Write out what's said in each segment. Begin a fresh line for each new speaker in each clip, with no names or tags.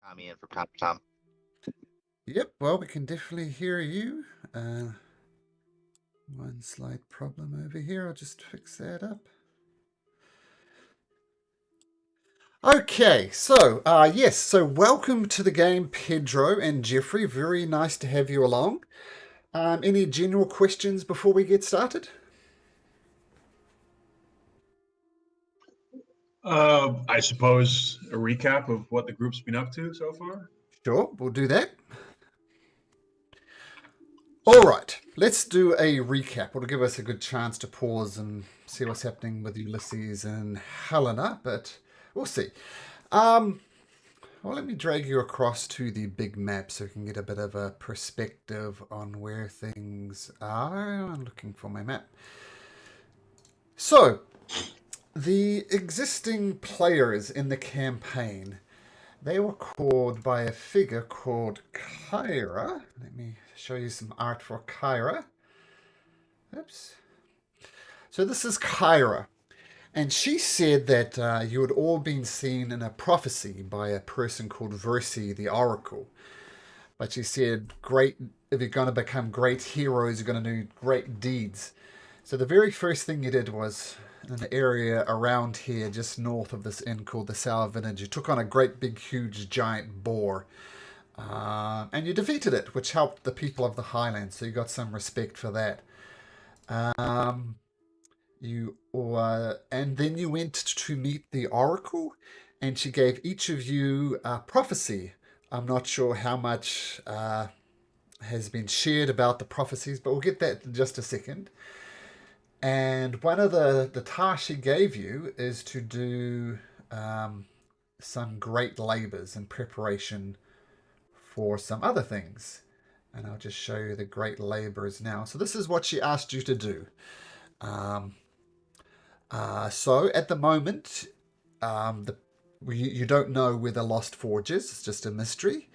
I'm in from time to time.
Yep, well, we can definitely hear you. One slight problem over here. I'll just fix that up. Okay, so welcome to the game, Pedro and Jeffrey. Very nice to have you along. Any general questions before we get started?
I suppose a recap of what the group's been up to so far.
Sure, we'll do that. All right, let's do a recap. It'll give us a good chance to pause and see what's happening with Ulysses and Helena, but we'll see. Well, let me drag you across to the big map so you can get a bit of a perspective on where things are. I'm looking for my map. So, the existing players in the campaign, they were called by a figure called Kyra. Let me show you some art for Kyra. Oops. So this is Kyra. And she said that you had all been seen in a prophecy by a person called Versi, the Oracle. But she said, "Great, if you're going to become great heroes, you're going to do great deeds." So the very first thing you did was in an area around here, just north of this inn called the Sour Vintage, you took on a great big huge giant boar. And you defeated it, which helped the people of the Highlands, so you got some respect for that. Um, and then you went to meet the Oracle, and she gave each of you a prophecy. I'm not sure how much has been shared about the prophecies, but we'll get that in just a second. And one of the tasks she gave you is to do some great labors in preparation for some other things. And I'll just show you the great labors now. So this is what she asked you to do. So at the moment, you don't know where the Lost Forge is. It's just a mystery.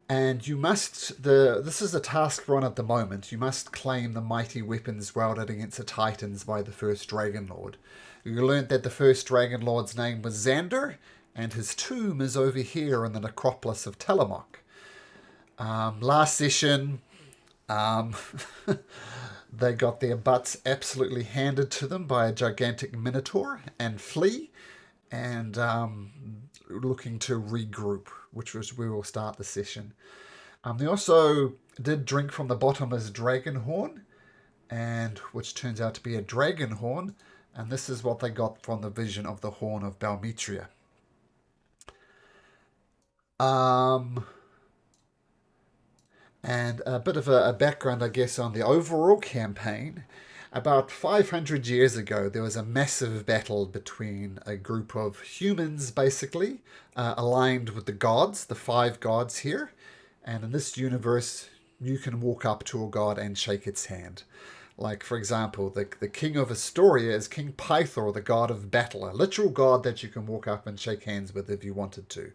And you must, this is the task we're on at the moment. You must claim the mighty weapons wielded against the Titans by the first Dragon Lord. You learned that the first Dragon Lord's name was Xander, and his tomb is over here in the necropolis of Tillamook. Last session, they got their butts absolutely handed to them by a gigantic minotaur and flee, and looking to regroup, which was where we'll start the session. They also did drink from the bottomless dragon horn, and which turns out to be a dragon horn, and this is what they got from the vision of the horn of Balmetria. And a bit of a background, I guess, on the overall campaign. About 500 years ago, there was a massive battle between a group of humans, basically, aligned with the gods, the 5 gods here. And in this universe, you can walk up to a god and shake its hand. Like, for example, the king of Astoria is King Pythor, the god of battle, a literal god that you can walk up and shake hands with if you wanted to.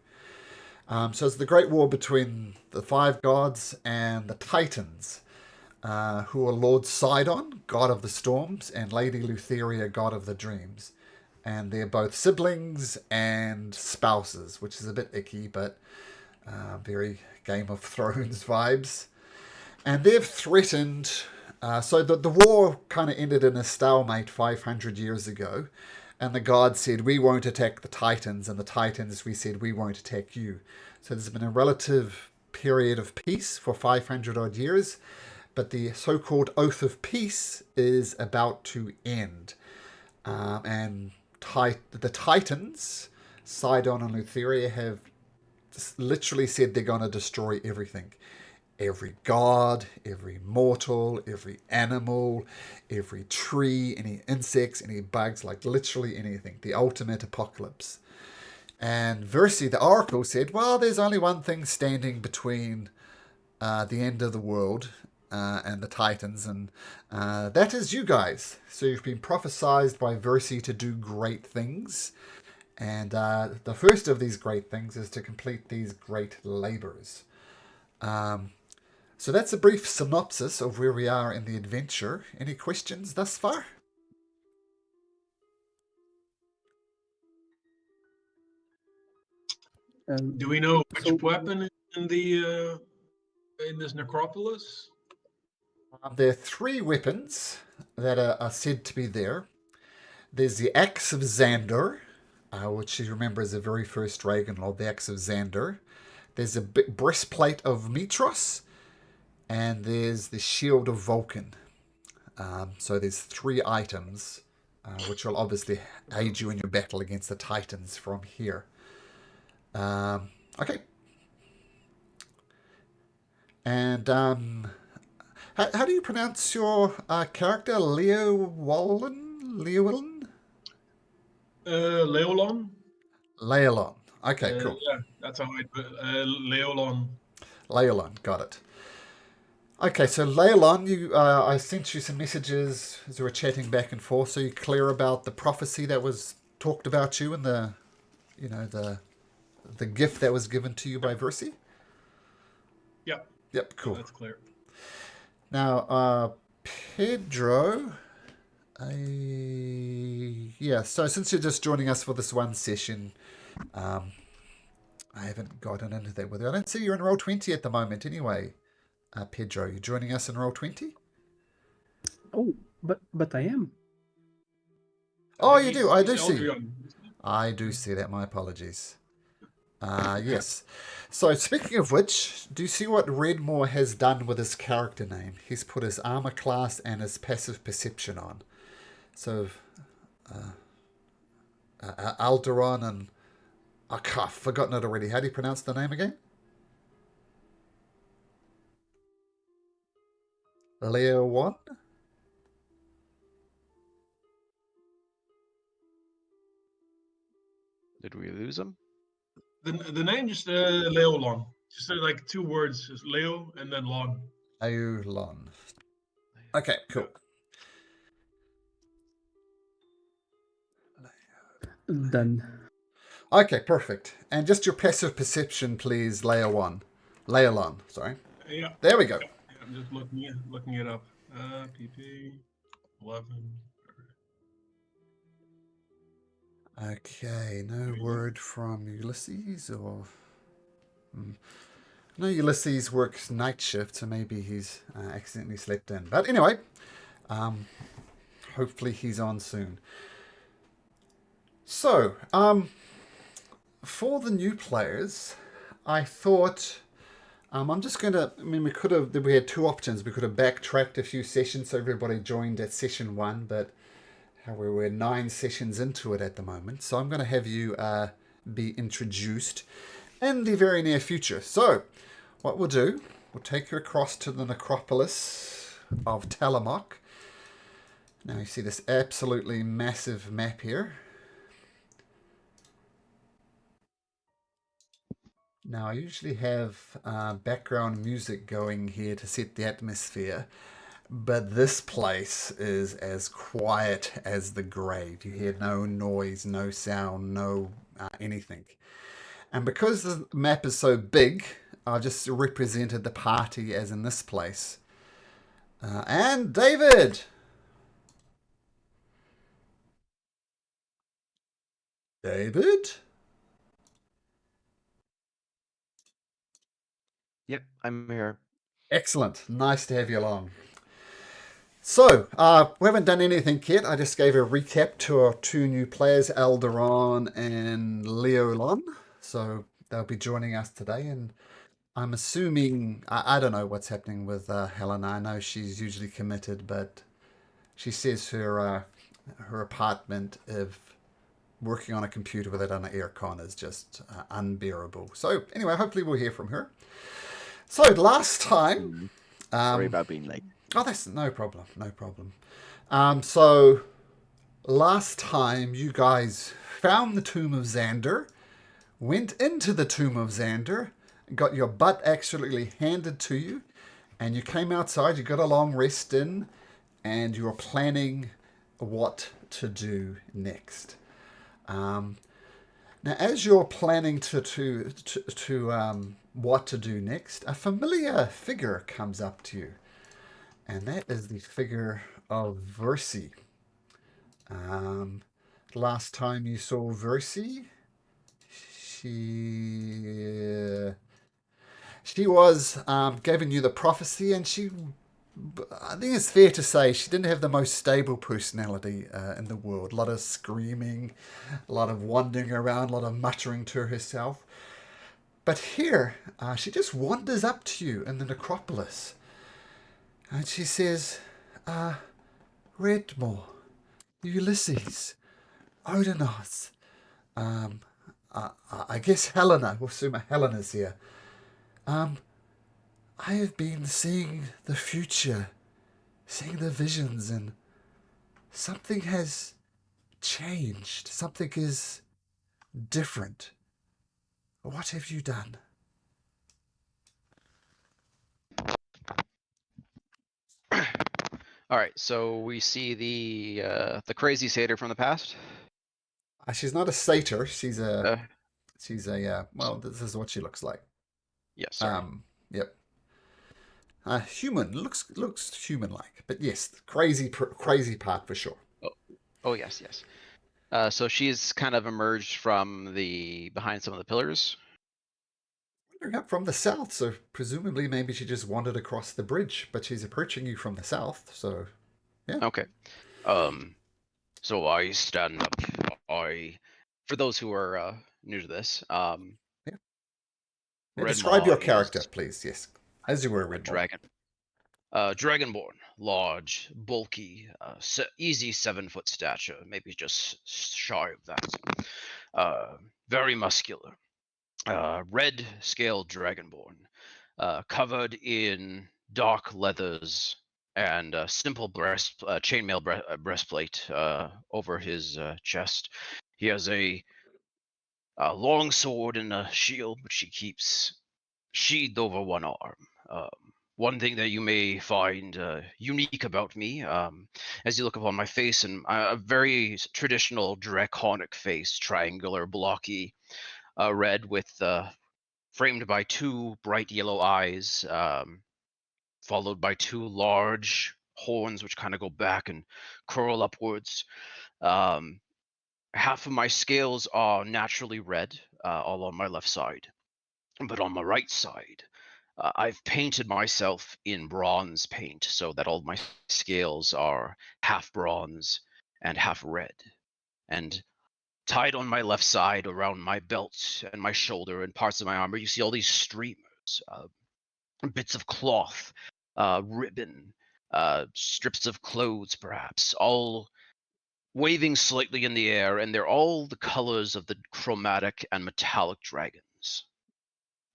So it's the great war between the 5 gods and the Titans, who are Lord Sidon, god of the storms, and Lady Lutheria, god of the dreams. And they're both siblings and spouses, which is a bit icky, but very Game of Thrones vibes. And they've threatened... so the war kind of ended in a stalemate 500 years ago. And the gods said, "We won't attack the Titans." And the Titans, we said, "We won't attack you." So there's been a relative period of peace for 500 odd years. But the so-called Oath of Peace is about to end. And the Titans, Sidon and Lutheria, have literally said they're going to destroy everything. Every god, every mortal, every animal, every tree, any insects, any bugs, like literally anything. The ultimate apocalypse. And Versi, the oracle, said, well, there's only one thing standing between the end of the world and the Titans, and that is you guys. So you've been prophesized by Versi to do great things. And the first of these great things is to complete these great labors. So that's a brief synopsis of where we are in the adventure. Any questions thus far?
Do we know which
So
weapon is in the in this necropolis?
There are three weapons that are said to be there. There's the Axe of Xander, which you remember is the very first Dragon Lord, the Axe of Xander. There's a breastplate of Mitros, and there's the Shield of Vulcan. So there's three items, which will obviously aid you in your battle against the Titans from here. Okay. And how do you pronounce your character? Leo Wallen? Leolin?
Leolon?
Leolon. Okay, cool.
Yeah, that's how I put Leolon.
Leolon, got it. Okay, so Leolon, I sent you some messages as we were chatting back and forth. So you clear about the prophecy that was talked about you and the gift that was given to you by Versi?
Yep.
Yep, cool.
That's clear.
Now, Pedro, yeah, so since you're just joining us for this one session, I haven't gotten into that with you. I don't see you're in Roll20 at the moment anyway. Pedro, you joining us in Roll20?
oh, but I am.
Oh, you do. I do
He's
see.
Eldrion.
I do see that. My apologies. Yes. So, speaking of which, do you see what Redmore has done with his character name? He's put his armor class and his passive perception on. So, Alderon and... I've forgotten it already. How do you pronounce the name again? Leo what?
Did we lose him?
The name just Leolon. Just like two words, just Leo and then Lon.
Leolon. Okay, cool.
Done.
Okay, perfect. And just your passive perception, please, Leolon. Leolon, sorry.
Yeah.
There we go.
Yeah, I'm just looking it up. PP 11.
Okay, no word from Ulysses or... No, Ulysses works night shift, so maybe he's accidentally slept in. But anyway, hopefully he's on soon. So, for the new players, I thought... I'm just going to... I mean, we had two options. We could have backtracked a few sessions so everybody joined at session 1, but we're 9 sessions into it at the moment. So I'm going to have you be introduced in the very near future. So, what we'll do, we'll take you across to the necropolis of Talamok. Now you see this absolutely massive map here. Now I usually have background music going here to set the atmosphere, but this place is as quiet as the grave. You hear no noise, no sound, no anything. And because the map is so big, I've just represented the party as in this place. And David! David?
Yep, I'm here.
Excellent. Nice to have you along. So, we haven't done anything yet. I just gave a recap to our two new players, Alderon and Leolon. So, they'll be joining us today. And I'm assuming, I don't know what's happening with Helena. I know she's usually committed, but she says her apartment of working on a computer without an aircon is just unbearable. So, anyway, hopefully we'll hear from her. So, last time...
Sorry about being late.
Oh, that's no problem. No problem. So, last time you guys found the Tomb of Xander, went into the Tomb of Xander, got your butt absolutely handed to you, and you came outside, you got a long rest in, and you were planning what to do next. Now, as you're planning what to do next, a familiar figure comes up to you. And that is the figure of Versi. Last time you saw Versi, she was giving you the prophecy, and I think it's fair to say she didn't have the most stable personality in the world. A lot of screaming, a lot of wandering around, a lot of muttering to herself. But here, she just wanders up to you in the necropolis, and she says, Redmore, Ulysses, Odonos, I guess Helena, we'll assume Helena's here. I have been seeing the future, seeing the visions, and something has changed. Something is different. What have you done?
All right, so we see the crazy satyr from the past.
She's not a satyr. She's a
Uh,
well, this is what she looks like.
yeah, sorry.
Yep. Human looks human-like, but yes, crazy part for sure.
Oh yes, yes. So she's kind of emerged from behind some of the pillars.
Wandering up from the south, so presumably maybe she just wandered across the bridge, but she's approaching you from the south, so yeah.
Okay. So I stand up. For those who are new to this,
Yeah. Describe
Redmaw
your
is
character, please. Yes, as you were,
a
Redmore.
dragon. Dragonborn, large, bulky, easy 7-foot stature, maybe just shy of that. Very muscular. Red scaled dragonborn, covered in dark leathers and a simple chainmail breastplate over his chest. He has a long sword and a shield, which he keeps sheathed over one arm. One thing that you may find unique about me, as you look upon my face, and a very traditional draconic face, triangular, blocky, red with framed by two bright yellow eyes, followed by two large horns which kind of go back and curl upwards. Um, Half of my scales are naturally red, all on my left side. But on my right side, I've painted myself in bronze paint so that all my scales are half bronze and half red. And tied on my left side around my belt and my shoulder and parts of my armor, you see all these streamers, bits of cloth, ribbon, strips of clothes, perhaps, all waving slightly in the air, and they're all the colors of the chromatic and metallic dragons.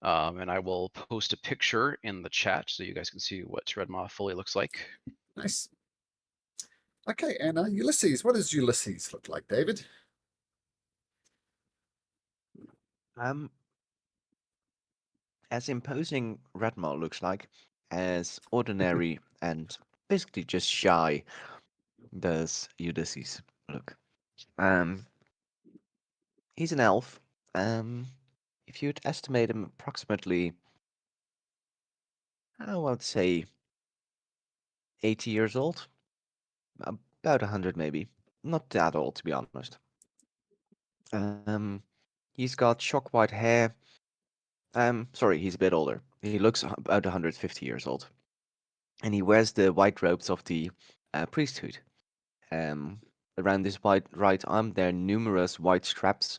And I will post a picture in the chat so you guys can see what Redmaw fully looks like.
Nice. Okay, and Ulysses. What does Ulysses look like, David?
As imposing Redmar looks like, as ordinary and basically just shy does Ulysses look. He's an elf. If you'd estimate him approximately, I would say 80 years old, about 100 maybe. Not that old, to be honest. He's got shock white hair. Sorry, he's a bit older. He looks about 150 years old. And he wears the white robes of the priesthood. Around his right arm, there are numerous white straps.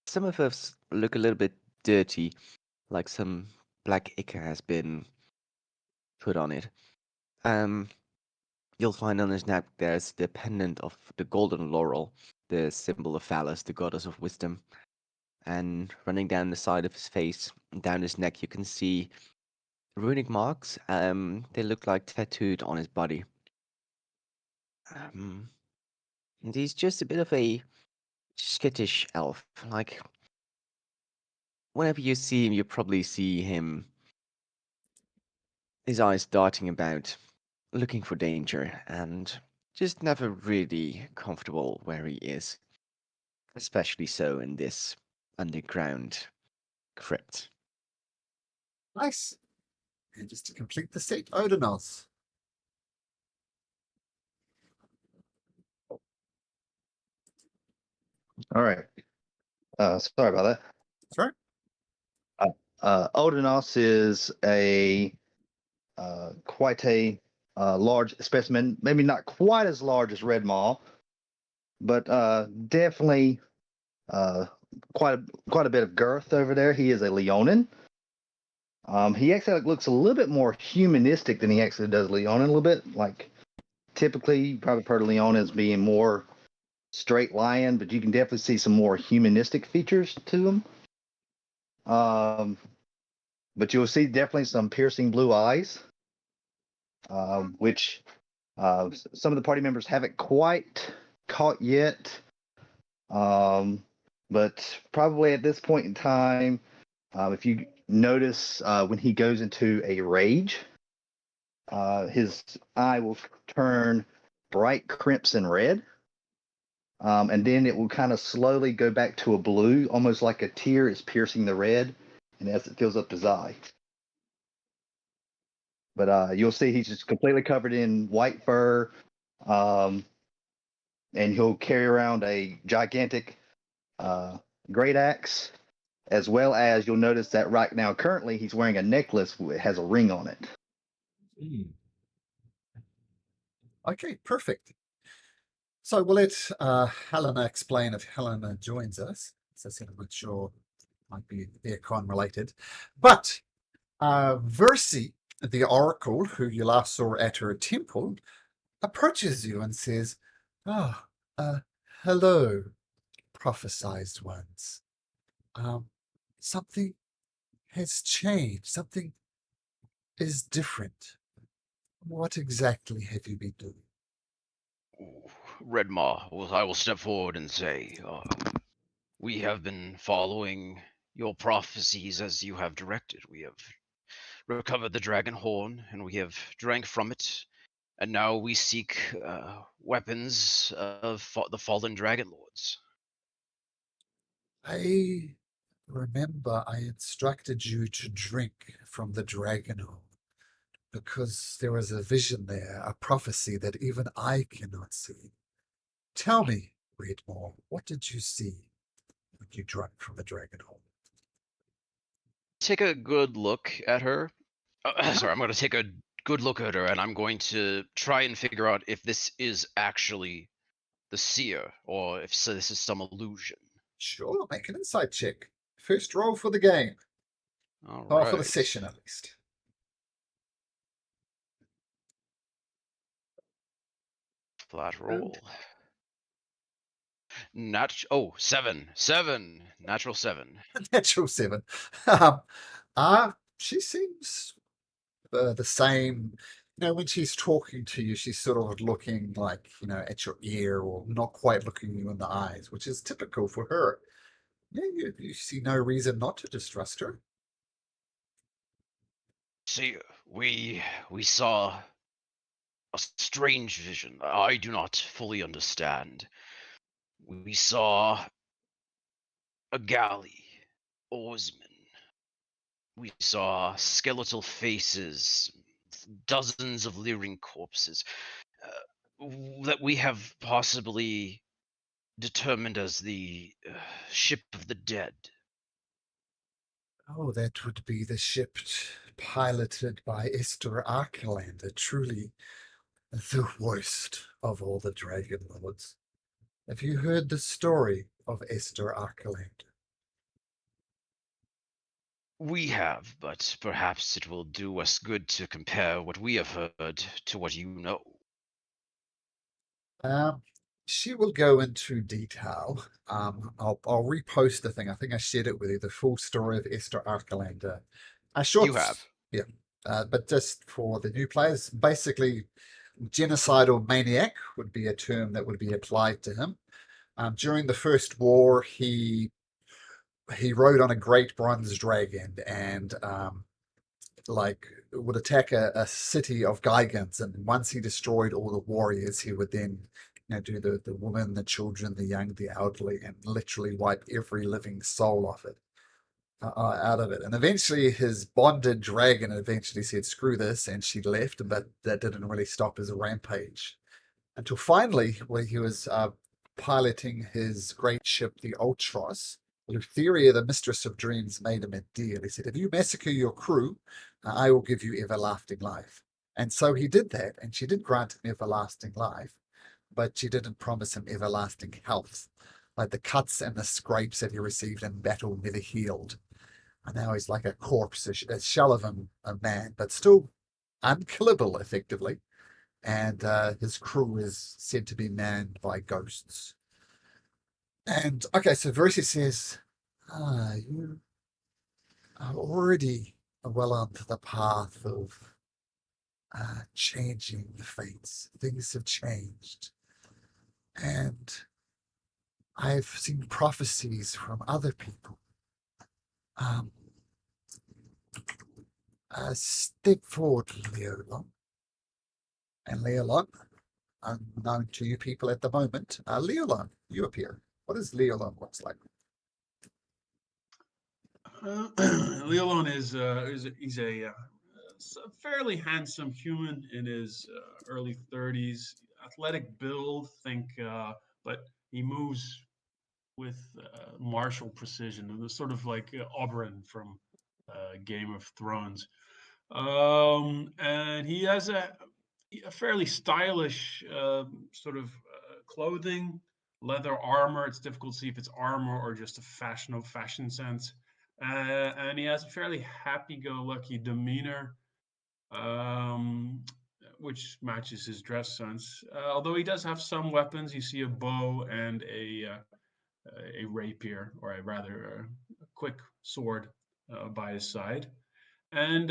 Some of us look a little bit dirty, like some black ichor has been put on it. You'll find on his neck there's the pendant of the golden laurel, the symbol of Phallus, the goddess of wisdom. And running down the side of his face, down his neck, you can see runic marks. They look like tattooed on his body. And he's just a bit of a skittish elf. Like, whenever you see him, you probably see him, his eyes darting about, looking for danger, and just never really comfortable where he is. Especially so in this underground crypt.
Nice. And just to complete the set, Odonos.
All right. Sorry about that.
Sorry?
Odenos is a quite a large specimen. Maybe not quite as large as Red Maw, but definitely quite a bit of girth over there. He is a Leonin. He actually looks a little bit more humanistic than he actually does Leonin. A little bit like typically you probably heard of Leonin as being more straight lion, but you can definitely see some more humanistic features to him. But you'll see definitely some piercing blue eyes, which some of the party members haven't quite caught yet. But probably at this point in time, if you notice when he goes into a rage, his eye will turn bright crimson red. And then it will kind of slowly go back to a blue, almost like a tear is piercing the red, and as it fills up his eye. But you'll see he's just completely covered in white fur, and he'll carry around a gigantic great axe, as well as you'll notice that right now, currently, he's wearing a necklace that has a ring on it.
Okay, perfect. So we'll let Helena explain if Helena joins us. So I'm not sure, might be Aircon related. But Versi, the oracle who you last saw at her temple, approaches you and says, hello, prophesized ones. Something has changed. Something is different. What exactly have you been doing?
Redmaw, I will step forward and say, we have been following your prophecies as you have directed. We have recovered the dragon horn, and we have drank from it, and now we seek weapons of the fallen dragon lords.
I remember I instructed you to drink from the dragon horn because there was a vision there, a prophecy that even I cannot see. Tell me, Redmore, what did you see when you drank from the dragon horn?
Take a good look at her. Sorry, I'm going to take a good look at her, and I'm going to try and figure out if this is actually the seer, or if this is some illusion.
Sure, make an insight check. First roll for the game.
All
Or
right.
for the session, at least.
Flat roll. 7. Natural 7.
Natural 7. She seems the same. You know, when she's talking to you, she's sort of looking like, at your ear or not quite looking you in the eyes, which is typical for her. Yeah, you see no reason not to distrust her.
See, we saw a strange vision. I do not fully understand. We saw a galley, oarsmen. We saw skeletal faces, dozens of leering corpses that we have possibly determined as the ship of the dead.
Oh, that would be the ship piloted by Esther Arkelander, truly the worst of all the Dragon Lords. Have you heard the story of Esther Arkelander?
We have, but perhaps it will do us good to compare what we have heard to what you know.
She will go into detail. I'll repost the thing. I think I shared it with you, the full story of Esther Arkelander.
You have.
Yeah. But just for the new players, basically, genocidal maniac would be a term that would be applied to him. During the First War, he rode on a great bronze dragon and would attack a city of Gigants, and once he destroyed all the warriors, he would then do the women, the children, the young, the elderly, and literally wipe every living soul off it, out of it. And eventually his bonded dragon eventually said, screw this, and she left, but that didn't really stop his rampage. Until finally, when he was piloting his great ship, the Ultros, Lutheria, the mistress of dreams, made him a deal. He said, if you massacre your crew, I will give you everlasting life. And so he did that, and she did grant him everlasting life, but she didn't promise him everlasting health. Like the cuts and the scrapes that he received in battle never healed. And now he's like a corpse, a shell of a man, but still unkillable, effectively. And his crew is said to be manned by ghosts. And okay, so Verity says, you are already well onto the path of changing the fates. Things have changed. And I've seen prophecies from other people. Step forward, Leolon. And Leolon, unknown to you people at the moment, Leolon, you appear. What does Leolon looks like?
Leolon he's a fairly handsome human in his early 30s, athletic build, but he moves with martial precision, and sort of like Oberyn from Game of Thrones. And he has a fairly stylish sort of clothing, leather armor. It's difficult to see if it's armor or just a fashion sense. And he has a fairly happy-go-lucky demeanor, um, which matches his dress sense. Although he does have some weapons, you see a bow and a rapier, or rather a quick sword by his side. And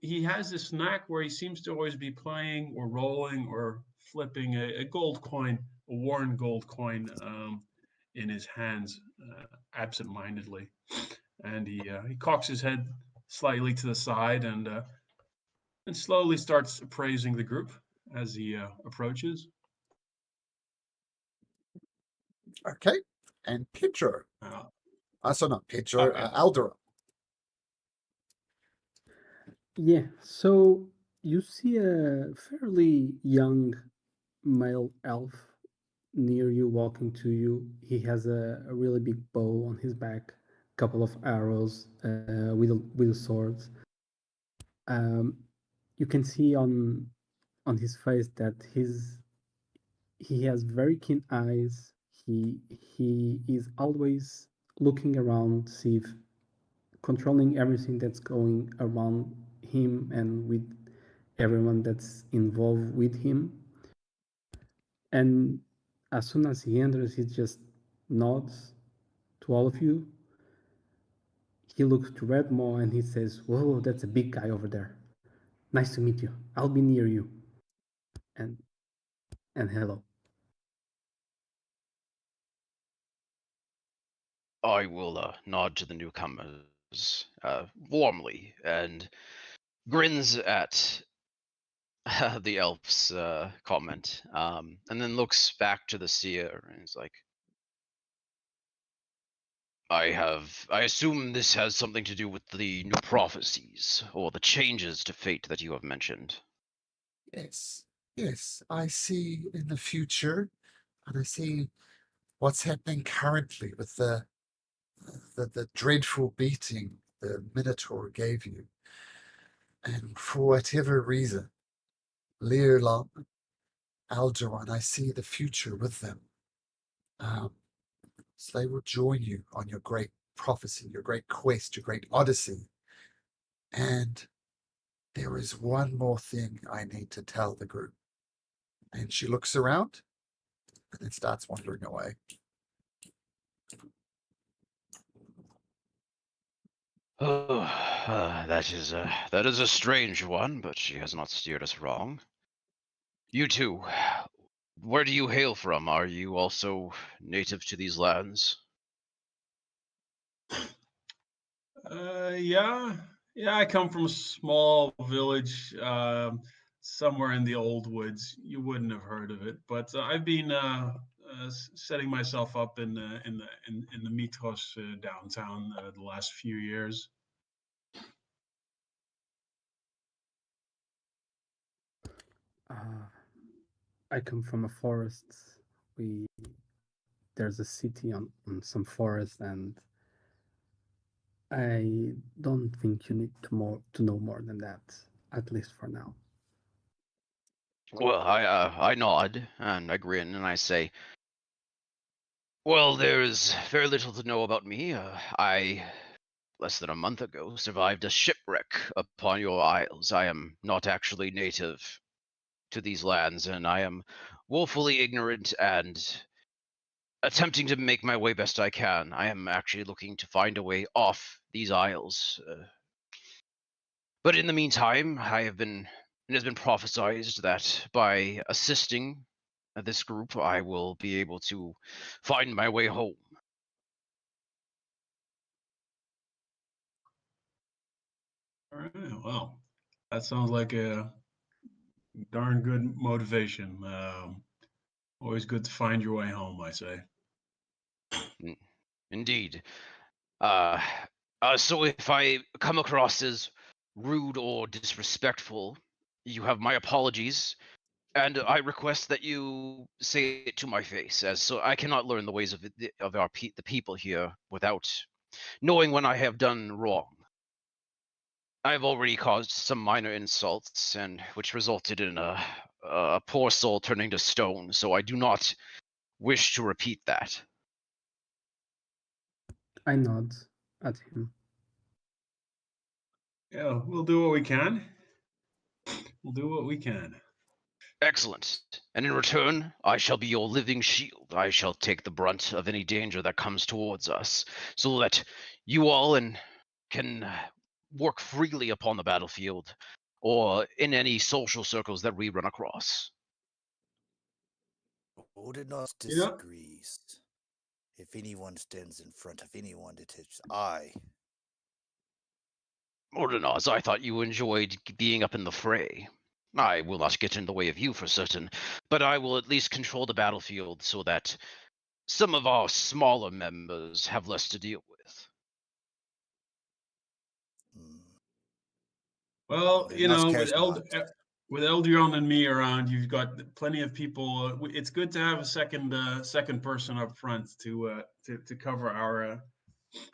he has this knack where he seems to always be playing or rolling or flipping a gold coin, a worn gold coin, in his hands, absent-mindedly. And he cocks his head slightly to the side and slowly starts appraising the group as he approaches.
Okay. And Pedro. So not Pedro,
Okay.
Alderon.
Yeah, so you see a fairly young male elf near you, walking to you. He has a really big bow on his back, a couple of arrows with swords. You can see on his face that he has very keen eyes. He is always looking around, see if controlling everything that's going around him and with everyone that's involved with him. And as soon as he enters, he just nods to all of you. He looks to Redmore and he says, "Whoa, that's a big guy over there. Nice to meet you. I'll be near you." And hello.
I will nod to the newcomers warmly and grins at the elf's comment, and then looks back to the seer and is like, I assume this has something to do with the new prophecies or the changes to fate that you have mentioned.
Yes. Yes. I see in the future, and I see what's happening currently with the dreadful beating the Minotaur gave you. And for whatever reason, Leolon, Alderon, I see the future with them. So they will join you on your great prophecy, your great quest, your great odyssey. And there is one more thing I need to tell the group. And she looks around and then starts wandering away.
Oh, that is a strange one, but she has not steered us wrong. You two, where do you hail from? Are you also native to these lands?
Yeah, yeah. I come from a small village somewhere in the old woods. You wouldn't have heard of it, but I've been setting myself up in the Mitros downtown the last few years.
I come from a forest. We There's a city on some forest, and I don't think you need to know more than that, at least for now.
Well, I nod and I grin and I say, "Well, there's very little to know about me. I less than a month ago survived a shipwreck upon your isles. I am not actually native to these lands, and I am woefully ignorant and attempting to make my way best I can. I am actually looking to find a way off these isles. But in the meantime, it has been prophesied that by assisting this group, I will be able to find my way home."
All right. Well, that sounds like a darn good motivation. Always good to find your way home, I say.
Indeed. Uh, so if I come across as rude or disrespectful, you have my apologies, and I request that you say it to my face, as so I cannot learn the ways of the people here without knowing when I have done wrong. I have already caused some minor insults, and which resulted in a poor soul turning to stone. So I do not wish to repeat that.
I nod at him.
Yeah, we'll do what we can. We'll do what we can.
Excellent. And in return, I shall be your living shield. I shall take the brunt of any danger that comes towards us, so that you all can work freely upon the battlefield or in any social circles that we run across.
Odinus
Yeah.
disagrees. If anyone stands in front of anyone, it is I.
Ordinaz, I thought you enjoyed being up in the fray. I will not get in the way of you for certain, but I will at least control the battlefield so that some of our smaller members have less to deal with.
Hmm.
Well,
Then us cares not.
With Eldion and me around, you've got plenty of people. It's good to have a second person up front to cover our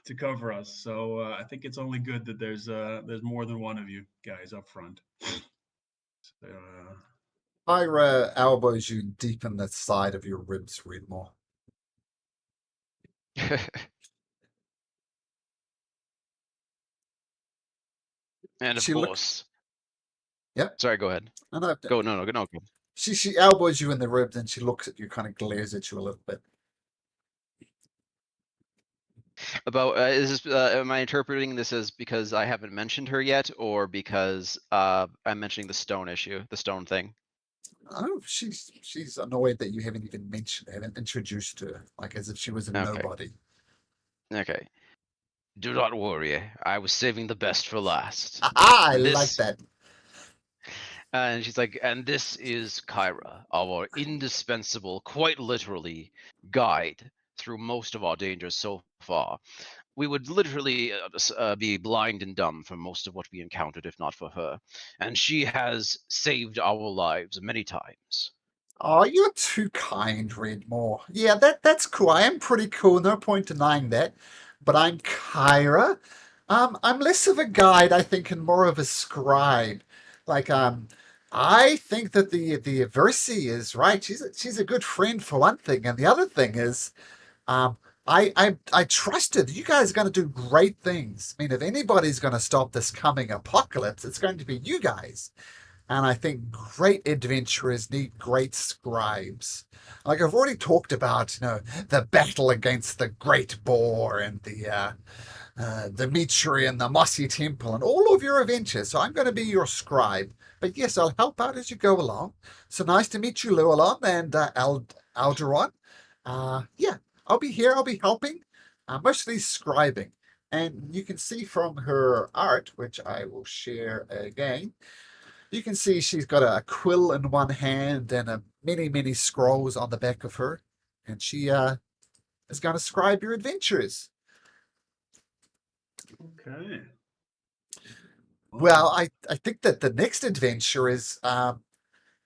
to cover us. So I think it's only good that there's more than one of you guys up front. So,
Ira elbows you deep in the side of your ribs, Redmore.
And of
She looks-
course.
Yep.
Sorry, go ahead.
No.
No.
She elbows you in the ribs and she looks at you, kind of glares at you a little bit.
About is this? Am I interpreting this as because I haven't mentioned her yet, or because I'm mentioning the stone issue, the stone thing?
Oh, she's annoyed that you haven't even haven't introduced her, like as if she was a
Okay.
nobody.
Okay. Do not worry. I was saving the best for last.
I
And
like that.
And she's like, and this is Kyra, our indispensable, quite literally, guide through most of our dangers so far. We would literally be blind and dumb for most of what we encountered if not for her. And she has saved our lives many times.
Oh, you're too kind, Redmore. Yeah, that's cool. I am pretty cool. No point denying that. But I'm Kyra. I'm less of a guide, I think, and more of a scribe. Like, I think that the Versi is right. She's a good friend for one thing, and the other thing is, I trusted you guys are going to do great things. I mean, if anybody's going to stop this coming apocalypse, it's going to be you guys. And I think great adventurers need great scribes. Like I've already talked about, the battle against the Great Boar and the Dimitri and the Mossy Temple and all of your adventures. So I'm going to be your scribe. But yes, I'll help out as you go along. So nice to meet you, Llewellyn and Alderon. Yeah, I'll be here. I'll be helping, mostly scribing. And you can see from her art, which I will share again, you can see she's got a quill in one hand and many scrolls on the back of her. And she is going to scribe your adventures.
okay.
Well, I think that the next adventure is, I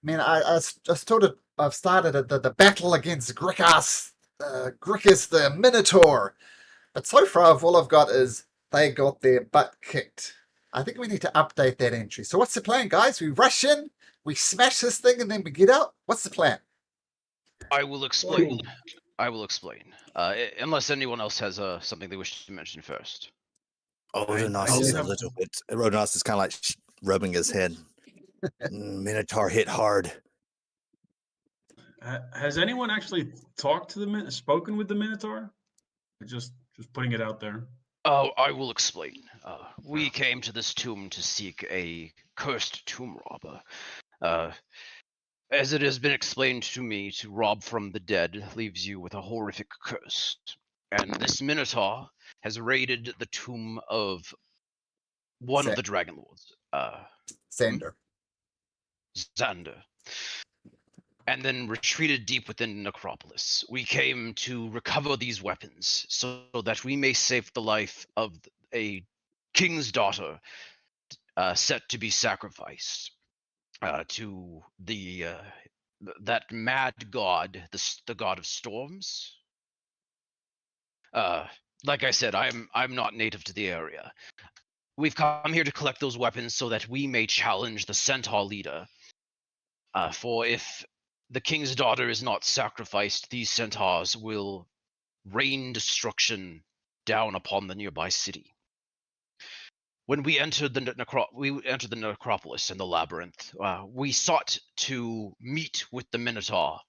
I've started the battle against Grixis the Minotaur. But so far, all I've got is they got their butt kicked. I think we need to update that entry. So what's the plan, guys? We rush in, we smash this thing, and then we get out? What's the plan?
I will explain. I will explain. Unless anyone else has something they wish to mention first.
Odonos is a little bit. Odonos is kind of like rubbing his head. Minotaur hit hard.
Has anyone actually talked to the spoken with the Minotaur? Just putting it out there.
Oh, I will explain. We came to this tomb to seek a cursed tomb robber. As it has been explained to me, to rob from the dead leaves you with a horrific curse. And this Minotaur has raided the tomb of one of the Dragon Lords.
Xander.
Xander. And then retreated deep within Necropolis. We came to recover these weapons so that we may save the life of a king's daughter set to be sacrificed to that mad god, the god of storms. Like I said, I'm not native to the area. We've come here to collect those weapons so that we may challenge the Centaur leader. For if the king's daughter is not sacrificed, these centaurs will rain destruction down upon the nearby city. When we entered the necropolis and the labyrinth, we sought to meet with the Minotaur.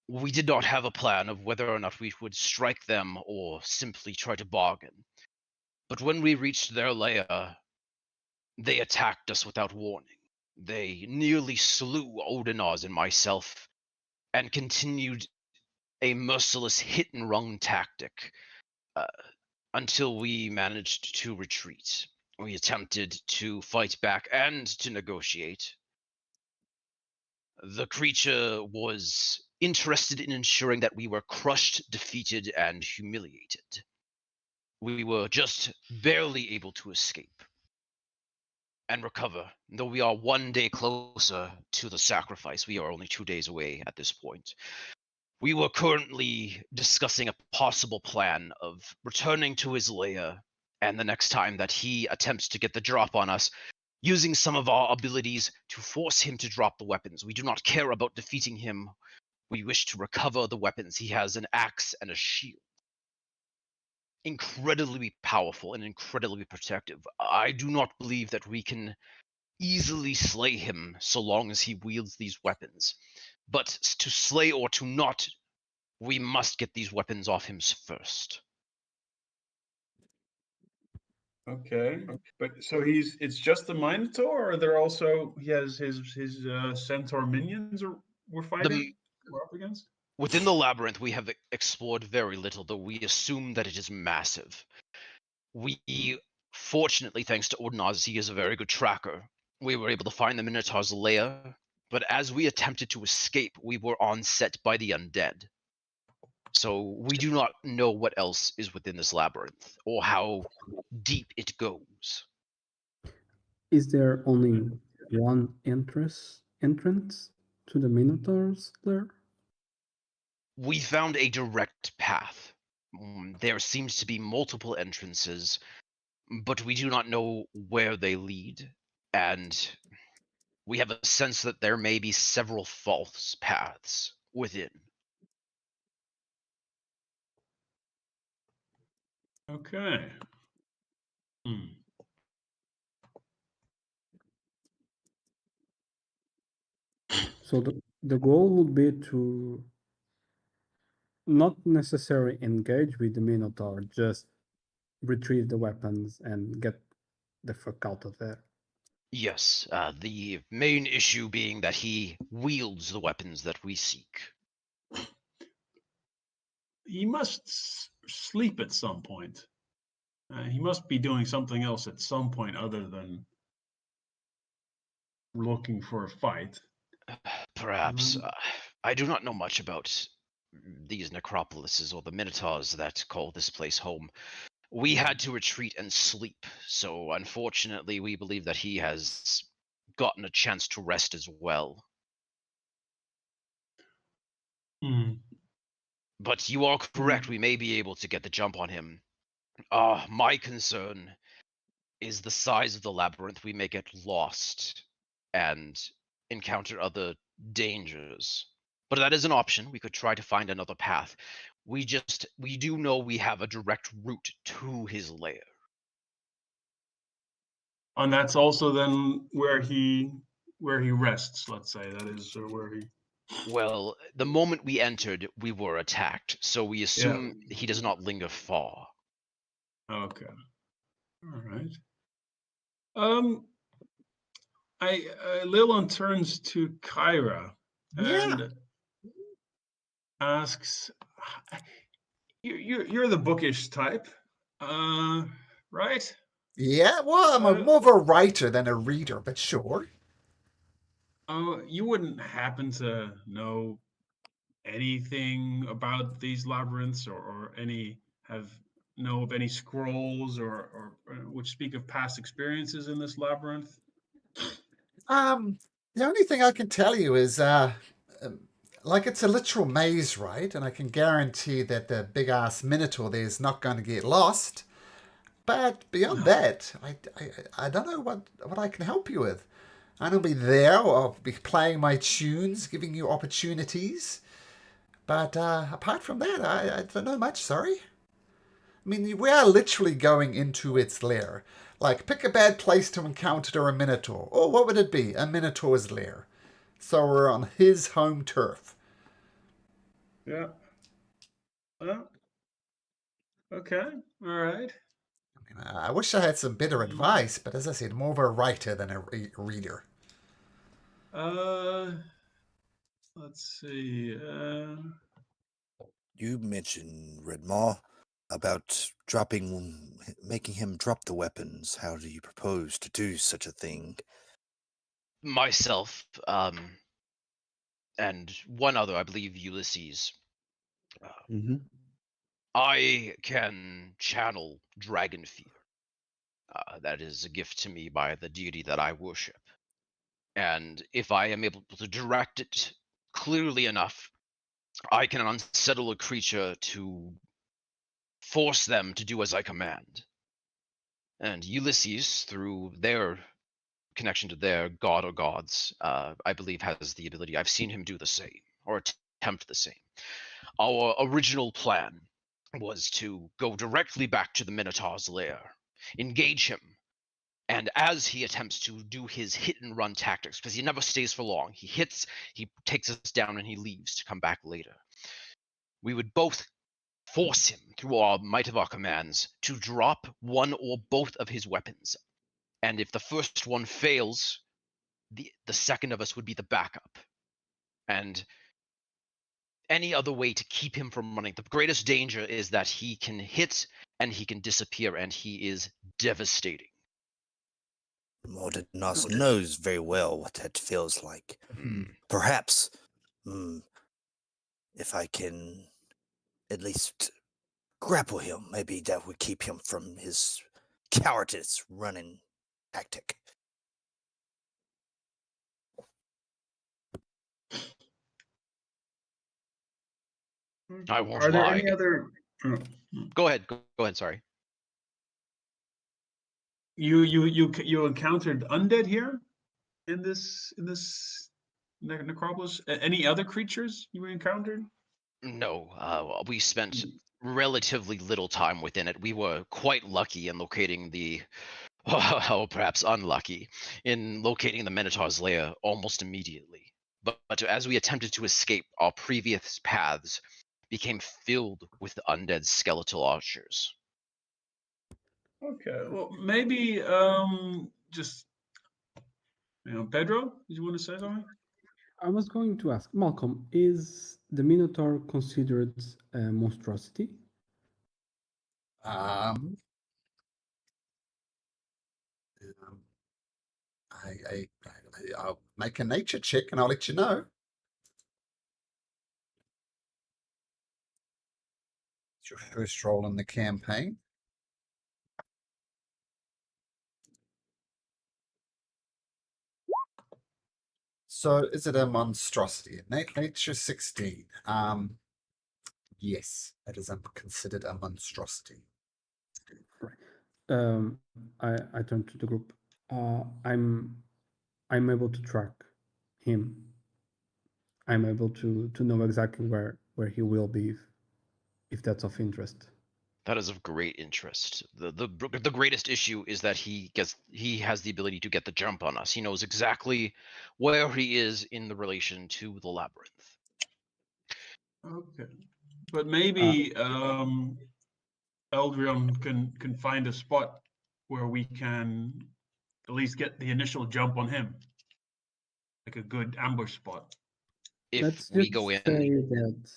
We did not have a plan of whether or not we would strike them or simply try to bargain. But when we reached their lair, they attacked us without warning. They nearly slew Odinaz and myself, and continued a merciless hit-and-run tactic until we managed to retreat. We attempted to fight back and to negotiate. The creature was interested in ensuring that we were crushed, defeated, and humiliated. We were just barely able to escape and recover. Though we are 1 day closer to the sacrifice, we are only 2 days away at this point. We were currently discussing a possible plan of returning to his lair, and the next time that he attempts to get the drop on us, using some of our abilities to force him to drop the weapons. We do not care about defeating him. We wish to recover the weapons. He has an axe and a shield. Incredibly powerful and incredibly protective. I do not believe that we can easily slay him so long as he wields these weapons. But to slay or to not, we must get these weapons off him first.
Okay, but so it's just the Minotaur, or are there also he has his centaur minions, or we're fighting? We're up against?
Within the labyrinth, we have explored very little, though we assume that it is massive. We, fortunately, thanks to Odinaz, he is a very good tracker. We were able to find the Minotaur's lair, but as we attempted to escape, we were onset by the undead. So we do not know what else is within this labyrinth, or how deep it goes.
Is there only one entrance to the Minotaur's lair?
We found a direct path. There seems to be multiple entrances, but we do not know where they lead, and we have a sense that there may be several false paths within.
Okay.
So the goal would be to not necessarily engage with the Minotaur, just retrieve the weapons and get the fuck out of there.
Yes, the main issue being that he wields the weapons that we seek.
He must sleep at some point. He must be doing something else at some point other than looking for a fight.
Perhaps. I do not know much about these necropolises or the minotaurs that call this place home. We had to retreat and sleep, so unfortunately we believe that he has gotten a chance to rest as well. But you are correct, we may be able to get the jump on him My concern is the size of the labyrinth. We may get lost and encounter other dangers. But that is an option. We could try to find another path. We do know we have a direct route to his lair.
And that's also then where he rests, let's say. That is where he...
Well, the moment we entered, we were attacked, so we assume he does not linger far.
Okay. All right. Lilon turns to Kyra and asks, "You're the bookish type, right?"
Yeah, well, I'm more of a writer than a reader, but sure.
Oh, you wouldn't happen to know anything about these labyrinths, or know of any scrolls or which speak of past experiences in this labyrinth?
The only thing I can tell you is, like, it's a literal maze, right? And I can guarantee that the big ass minotaur there is not going to get lost. But beyond that, I don't know what I can help you with. I will be there, or I'll be playing my tunes, giving you opportunities. But apart from that, I don't know much, sorry. I mean, we are literally going into its lair. Like, pick a bad place to encounter a minotaur. Or what would it be? A minotaur's lair. So we're on his home turf.
Yeah. Well, okay. All right.
I mean, I wish I had some better advice, but as I said, more of a writer than a reader.
Let's see.
You mentioned Redmaw about making him drop the weapons. How do you propose to do such a thing?
Myself, and one other, I believe, Ulysses. I can channel dragon fear. That is a gift to me by the deity that I worship. And if I am able to direct it clearly enough, I can unsettle a creature to force them to do as I command. And Ulysses, through their connection to their god or gods, I believe has the ability. I've seen him do the same, or attempt the same. Our original plan was to go directly back to the Minotaur's lair, engage him, and as he attempts to do his hit and run tactics, because he never stays for long, he hits, he takes us down, and he leaves to come back later. We would both force him, through our might of our commands, to drop one or both of his weapons. And if the first one fails, the second of us would be the backup. And any other way to keep him from running. The greatest danger is that he can hit and he can disappear, and he is devastating.
Mordenas knows very well what that feels like. Perhaps, if I can at least grapple him, maybe that would keep him from his cowardice running tactic.
I won't
Are there
lie.
any other?
Go ahead. Go ahead. Sorry.
You encountered undead here in this necropolis? Any other creatures you encountered?
No, we spent relatively little time within it. We were quite lucky in locating the, or perhaps unlucky, in locating the Minotaur's lair almost immediately. But as we attempted to escape, our previous paths became filled with undead skeletal archers.
Okay, well, maybe just Pedro, did you want to say something?
I was going to ask Malcolm: is the Minotaur considered a monstrosity?
I'll make a nature check and I'll let you know. It's your first roll in the campaign. So is it a monstrosity? Nature 16. Yes, it is considered a monstrosity.
I turn to the group. I'm able to track him. I'm able to know exactly where he will be if that's of interest.
That is of great interest. The greatest issue is that he has the ability to get the jump on us. He knows exactly where he is in the relation to the labyrinth.
Okay, but maybe Eldrion can find a spot where we can at least get the initial jump on him, like a good ambush spot.
If
Let's
we
just
go
say
in,
that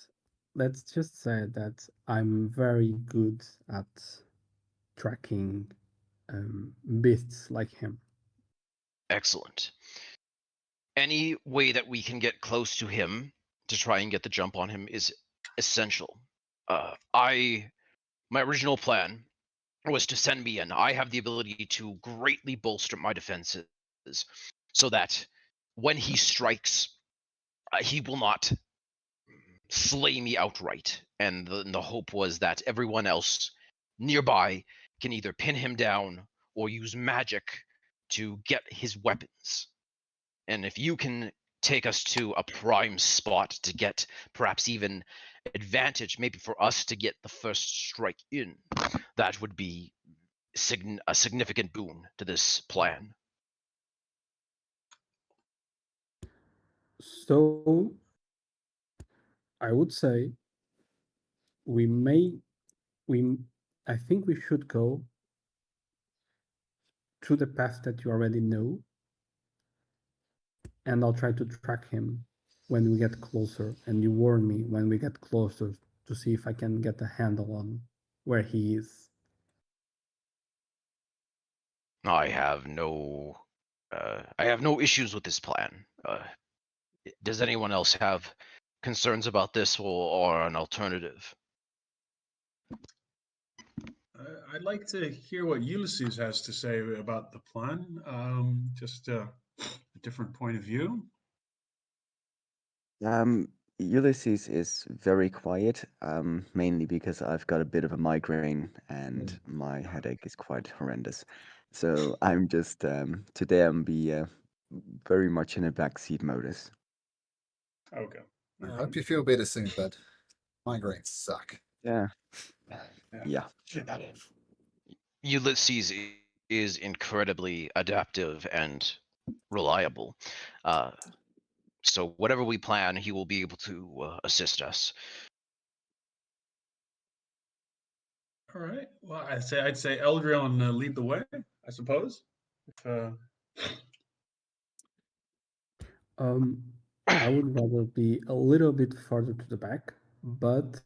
let's just say that I'm very good at tracking beasts like him.
excellent. Any way that we can get close to him to try and get the jump on him is essential. My original plan was to send me in. I have the ability to greatly bolster my defenses so that when he strikes, he will not slay me outright. And the hope was that everyone else nearby can either pin him down or use magic to get his weapons. And if you can take us to a prime spot to get perhaps even advantage, maybe for us to get the first strike in, that would be a significant boon to this plan.
So I would say we may we I think we should go to the path that you already know, and I'll try to track him when we get closer, and you warn me when we get closer to see if I can get a handle on where he is.
I have no issues with this plan. Does anyone else have concerns about this or an alternative?
I'd like to hear what Ulysses has to say about the plan. Just a different point of view.
Ulysses is very quiet, mainly because I've got a bit of a migraine and my headache is quite horrendous. So I'm just today I'm be very much in a backseat modus.
Okay.
I hope you feel better soon, bud. Migraines suck.
Yeah. Yeah.
Ulysses is incredibly adaptive and reliable. So whatever we plan, he will be able to assist us.
All right. Well, I'd say Eldrion lead the way, I suppose. If,
Um, I would rather be a little bit farther to the back, but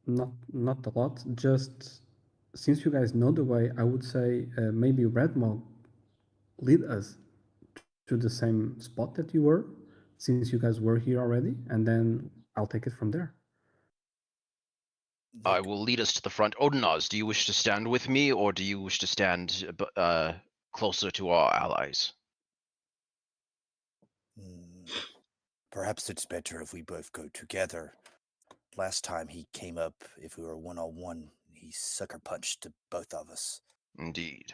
not a lot. Just since you guys know the way, I would say maybe Redmog lead us to the same spot that you were, since you guys were here already, and then I'll take it from there.
I will lead us to the front. Odinaz, do you wish to stand with me, or do you wish to stand closer to our allies?
Perhaps it's better if we both go together. Last time he came up, if we were one-on-one, he sucker punched both of us.
Indeed.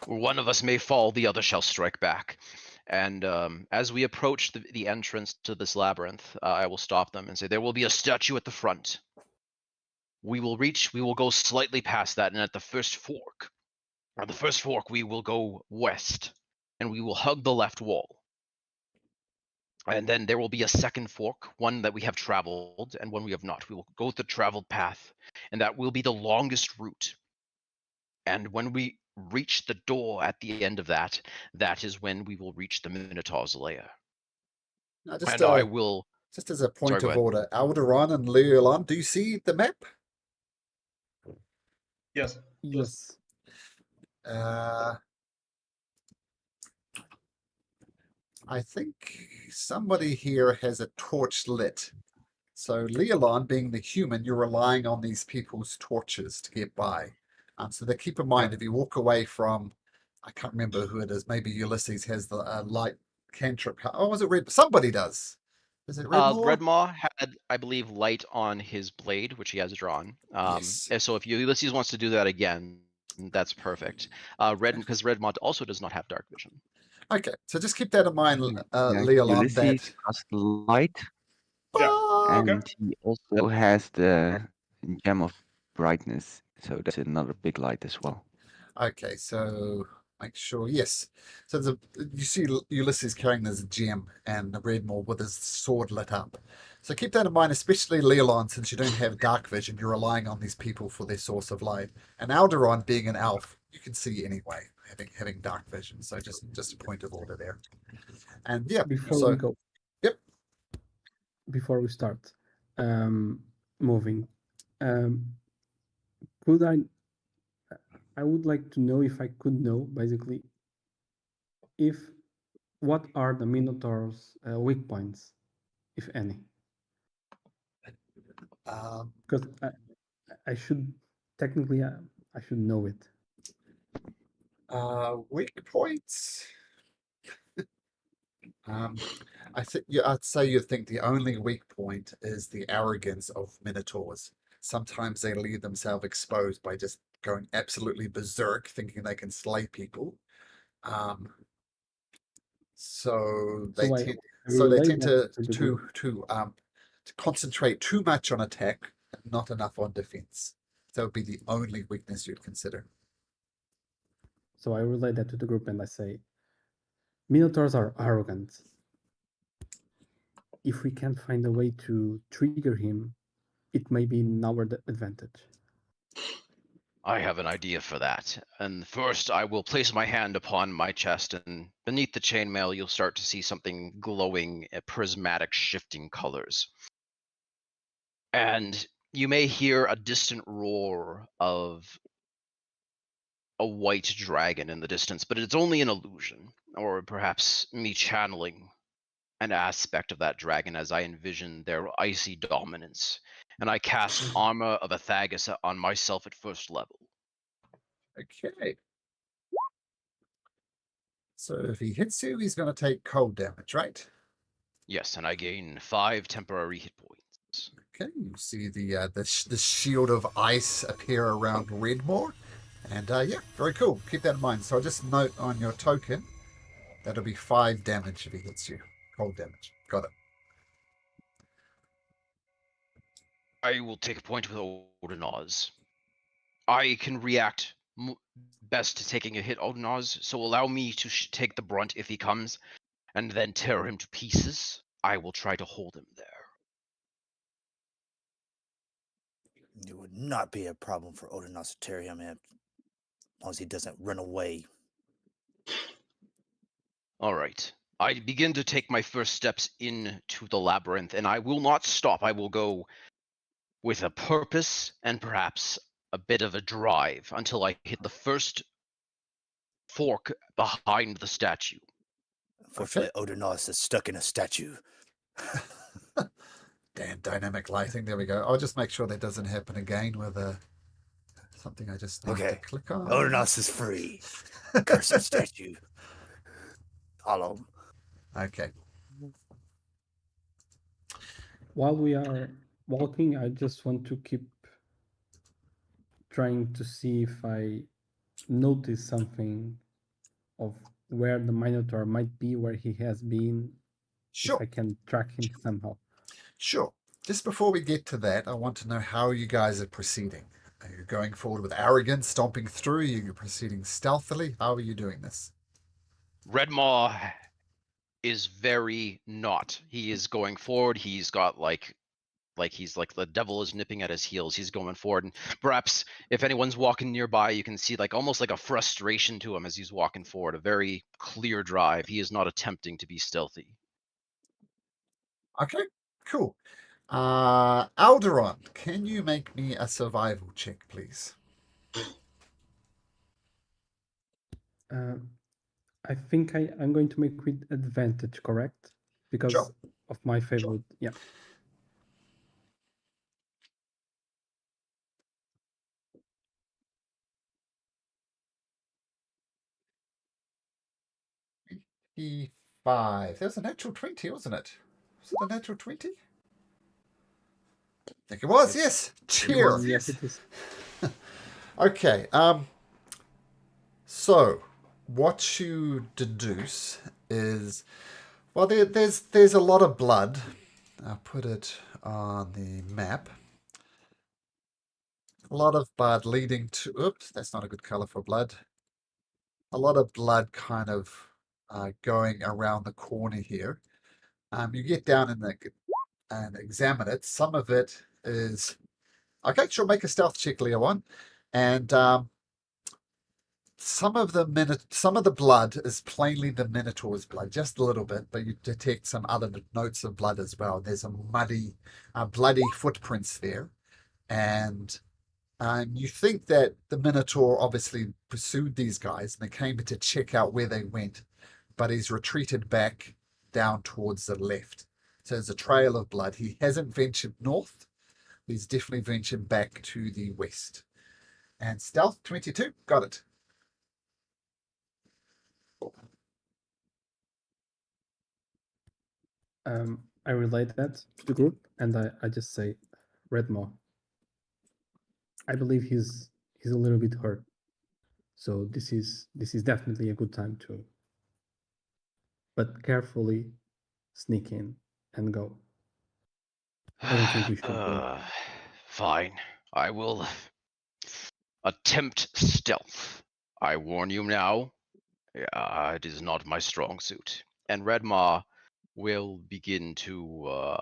One of us may fall, the other shall strike back. And as we approach the entrance to this labyrinth, I will stop them and say, there will be a statue at the front. We will go slightly past that, and at the first fork, we will go west, and we will hug the left wall. And then there will be a second fork, one that we have traveled and one we have not. We will go the traveled path, and that will be the longest route. And when we reach the door at the end of that, that is when we will reach the Minotaur's lair.
Now,
And I will.
just as a
Sorry,
point
go
of
ahead.
order, Alderon and Leolon, do you see the map?
yes.
Yes.
I think somebody here has a torch lit. So Leolon, being the human, you're relying on these people's torches to get by. So that keep in mind, if you walk away from, I can't remember who it is, maybe Ulysses has the light cantrip. Oh, was it Red? Somebody does. Is it Redmore?
Redmaw had, I believe, light on his blade, which he has drawn.
Yes.
And so if Ulysses wants to do that again, That's perfect. Because Redmond also does not have dark vision.
Okay, so just keep that in mind,
Yeah,
Leolon,
Ulysses
that...
casts light,
Yeah.
Ah!
and he also has the gem of brightness, so that's another big light as well.
Okay, so make sure, yes. So you see Ulysses carrying this gem and Redmore with his sword lit up. So keep that in mind, especially Leolon, since you don't have dark vision, you're relying on these people for their source of light. And Alderon, being an elf, you can see anyway, having dark vision. So just a point of order there. And yeah,
Before
so
we go,
yep.
before we start moving, could I would like to know, if I could know, basically, if what are the Minotaur's weak points, if any? Because I should technically I should know it.
Weak points. I'd say you think the only weak point is the arrogance of minotaurs. Sometimes they leave themselves exposed by just going absolutely berserk, thinking they can slay people. So they
So
tend,
I
so they
relate
tend
that
to
to the
to
group.
to um to concentrate too much on attack, and not enough on defense. That would be the only weakness you'd consider.
So I relate that to the group and I say, Minotaurs are arrogant. If we can find a way to trigger him, it may be in our advantage.
I have an idea for that. And first, I will place my hand upon my chest, and beneath the chainmail, you'll start to see something glowing, prismatic, shifting colors. And you may hear a distant roar of a white dragon in the distance, but it's only an illusion, or perhaps me channeling an aspect of that dragon as I envision their icy dominance. And I cast Armor of Athagus on myself at first level.
Okay. So if he hits you, he's going to take cold damage, right?
Yes, and I gain 5 temporary hit points.
Okay, you see the shield of ice appear around Redmore, and yeah, very cool. Keep that in mind. So I'll just note on your token that'll be 5 damage if he hits you. Cold damage. Got it.
I will take a point with Odinaz. I can react best to taking a hit, Odinaz, so allow me to take the brunt if he comes, and then tear him to pieces. I will try to hold him there.
It would not be a problem for Odinaz to tear him in, as long as he doesn't run away.
All right. I begin to take my first steps into the labyrinth, and I will not stop. I will go with a purpose and perhaps a bit of a drive until I hit the first fork behind the statue.
Unfortunately, Odinaz is stuck in a statue.
Damn dynamic lighting. There we go. I'll just make sure that doesn't happen again with something I just need to click on.
Odinaz is free. Curse that statue. Follow him.
Okay.
While we are walking, I just want to keep trying to see if I notice something of where the Minotaur might be, where he has been,
Sure.
if I can track him somehow.
Sure. Just before we get to that, I want to know how you guys are proceeding. Are you going forward with arrogance, stomping through? Are you proceeding stealthily? How are you doing this?
Redmaw is very not. He is going forward. He's got like he's like the devil is nipping at his heels. He's going forward, and perhaps if anyone's walking nearby, you can see like almost like a frustration to him as he's walking forward. A very clear drive. He is not attempting to be stealthy.
Okay, cool. Alderon, can you make me a survival check, please?
I think I'm going to make with advantage, correct? Because
Sure.
of my favorite. Yeah.
Five. That was a natural 20, wasn't it? Was it a natural 20? I think it was, yes. Cheers.
Yes, it is.
Okay. So, what you deduce is, well, there's a lot of blood. I'll put it on the map. A lot of blood leading to. Oops, that's not a good color for blood. A lot of blood kind of going around the corner here. You get down and examine it. Some of it is okay. Sure, make a stealth check, Leo one, and some of the blood is plainly the Minotaur's blood, just a little bit, but you detect some other notes of blood as well. There's a muddy, bloody footprints there, and you think that the Minotaur obviously pursued these guys and they came to check out where they went, but he's retreated back down towards the left. So there's a trail of blood. He hasn't ventured north. He's definitely ventured back to the west. And stealth 22, got it.
I relate that to the group, and I just say, Redmaw. I believe he's a little bit hurt, so this is definitely a good time to, but carefully sneak in and go. I don't think we should go.
Fine. I will attempt stealth. I warn you now, it is not my strong suit. And Redmaw will begin to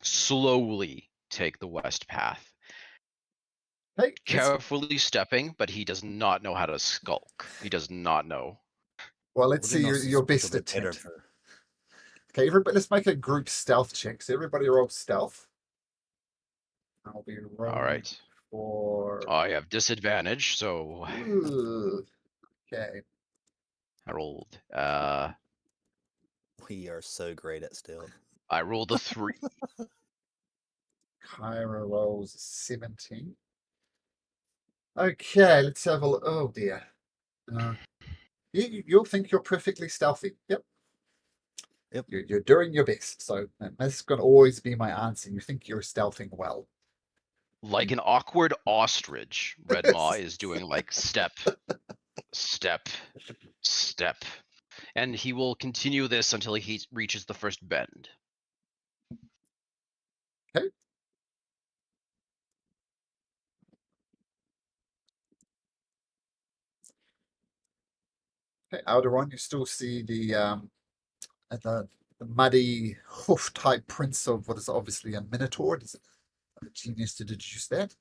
slowly take the west path.
Hey,
Carefully stepping, but he does not know how to skulk. He does not know.
well, let's see
Wouldn't
your
also be
best
better
attempt.
for-
Okay, everybody, let's make a group stealth check. So everybody roll stealth. I'll be rolling
All right.
for.
I have disadvantage, so
Ooh, okay.
I rolled.
We are so great at stealth.
I rolled a 3.
Kyra rolls 17. Okay, let's have a look. Oh dear. You'll think you're perfectly stealthy. Yep.
Yep.
You're doing your best. So that's going to always be my answer. You think you're stealthing well.
Like an awkward ostrich, Redmaw is doing like step, step, step. And he will continue this until he reaches the first bend.
Okay. Okay, Alderon, you still see the muddy hoof type prints of what is obviously a minotaur. It is a genius to deduce that.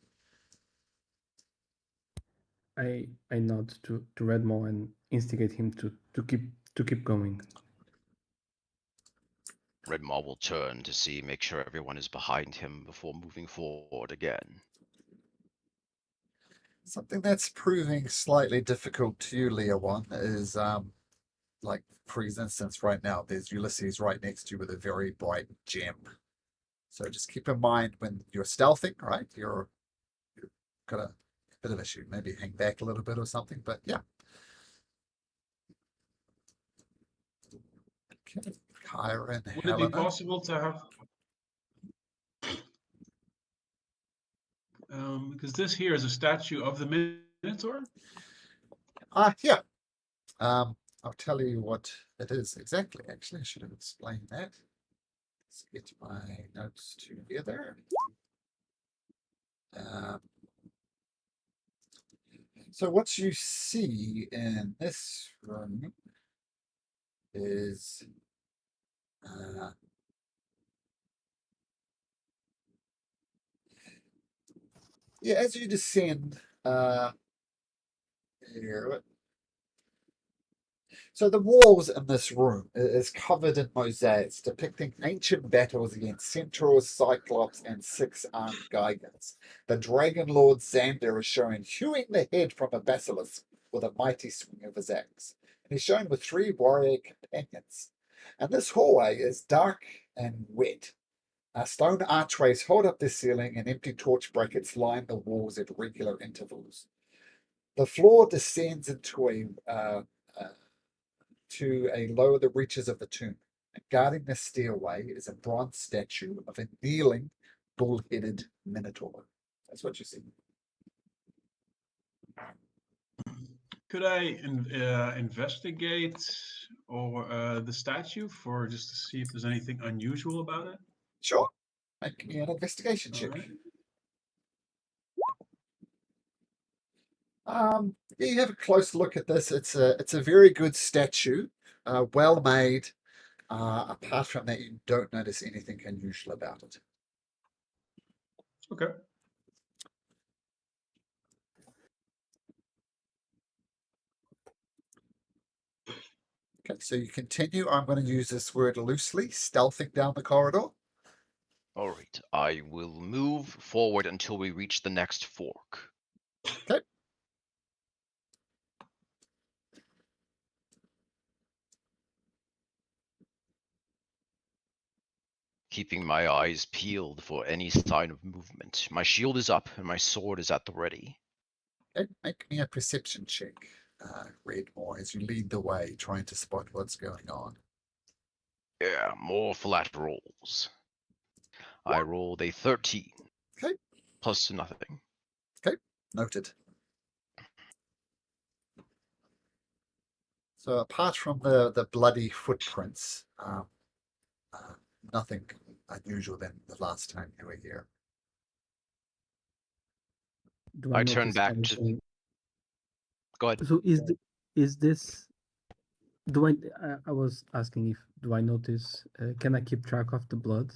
I nod to Redmaw and instigate him to keep going.
Redmaw will turn to see, make sure everyone is behind him before moving forward again.
Something that's proving slightly difficult to you, Leo One, is like for instance, right now there's Ulysses right next to you with a very bright gem. So just keep in mind when you're stealthing, right? You've got a bit of issue. Maybe hang back a little bit or something. But yeah. Okay. Kyra and
Would
Helena.
it be possible to have? Because this here is a statue of the Minotaur.
Yeah. I'll tell you what it is exactly. Actually, I should have explained that. Let's get my notes together. So what you see in this room is yeah, as you descend here. So the walls in this room is covered in mosaics depicting ancient battles against centaurs, cyclops, and six-armed Gigans. The dragon lord Xander is shown hewing the head from a basilisk with a mighty swing of his axe. And he's shown with 3 warrior companions. And this hallway is dark and wet. Stone archways hold up the ceiling and empty torch brackets line the walls at regular intervals. The floor descends into a lower the reaches of the tomb. And guarding the stairway is a bronze statue of a kneeling, bull-headed minotaur. That's what you see.
Could I investigate or the statue for just to see if there's anything unusual about it?
Sure. Make me an investigation
All
check.
right.
Yeah, you have a close look at this. It's a very good statue, well made. Apart from that, you don't notice anything unusual about it.
Okay.
Okay, so you continue. I'm going to use this word loosely, stealthing down the corridor.
All right, I will move forward until we reach the next fork.
Okay.
Keeping my eyes peeled for any sign of movement. My shield is up and my sword is at the ready.
Okay, make me a perception check, Redmore, as you lead the way, trying to spot what's going on.
Yeah, more flat rolls. I rolled a 13.
Okay.
Plus nothing.
Okay, noted. So apart from the bloody footprints, nothing unusual than the last time you were here.
Do
I turn
notice
back to.
anything?
Go ahead.
So is this? Do I was asking if do I notice? Can I keep track of the blood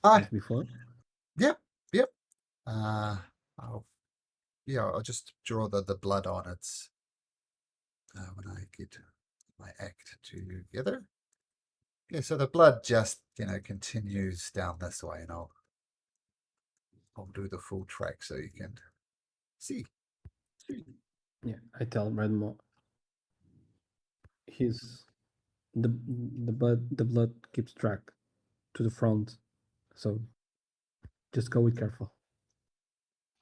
as before?
Yep, yep. I'll just draw the blood on it when I get my act together. Yeah, so the blood just continues down this way, and I'll do the full track so you can see.
Yeah, I tell Redmore. His the blood keeps track to the front, so just go with careful.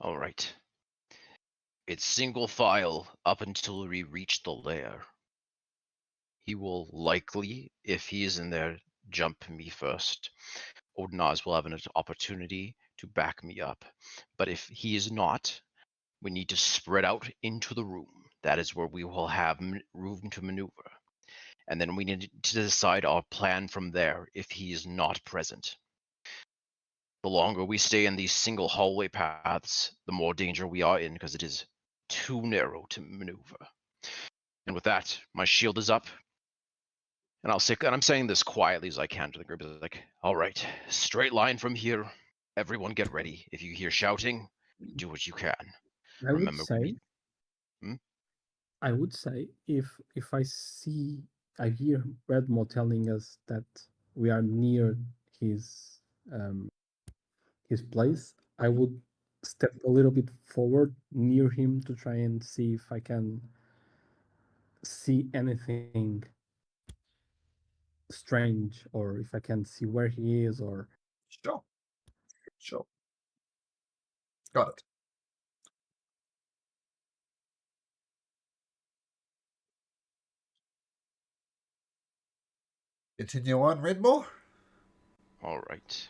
All right. It's single file up until we reach the lair. He will likely, if he is in there, jump me first. Odinaz will have an opportunity to back me up. But if he is not, we need to spread out into the room. That is where we will have room to maneuver. And then we need to decide our plan from there if he is not present. The longer we stay in these single hallway paths, the more danger we are in because it is too narrow to maneuver. And with that, my shield is up. And I'm saying this quietly as I can to the group. Like, all right, straight line from here. Everyone get ready. If you hear shouting, do what you can.
I would
Remember,
say, I would say if I hear Redmore telling us that we are near his his place, I would step a little bit forward near him to try and see if I can see anything strange or if I can see where he is or
Sure. Sure. Got it. Continue on, Redmore.
all right.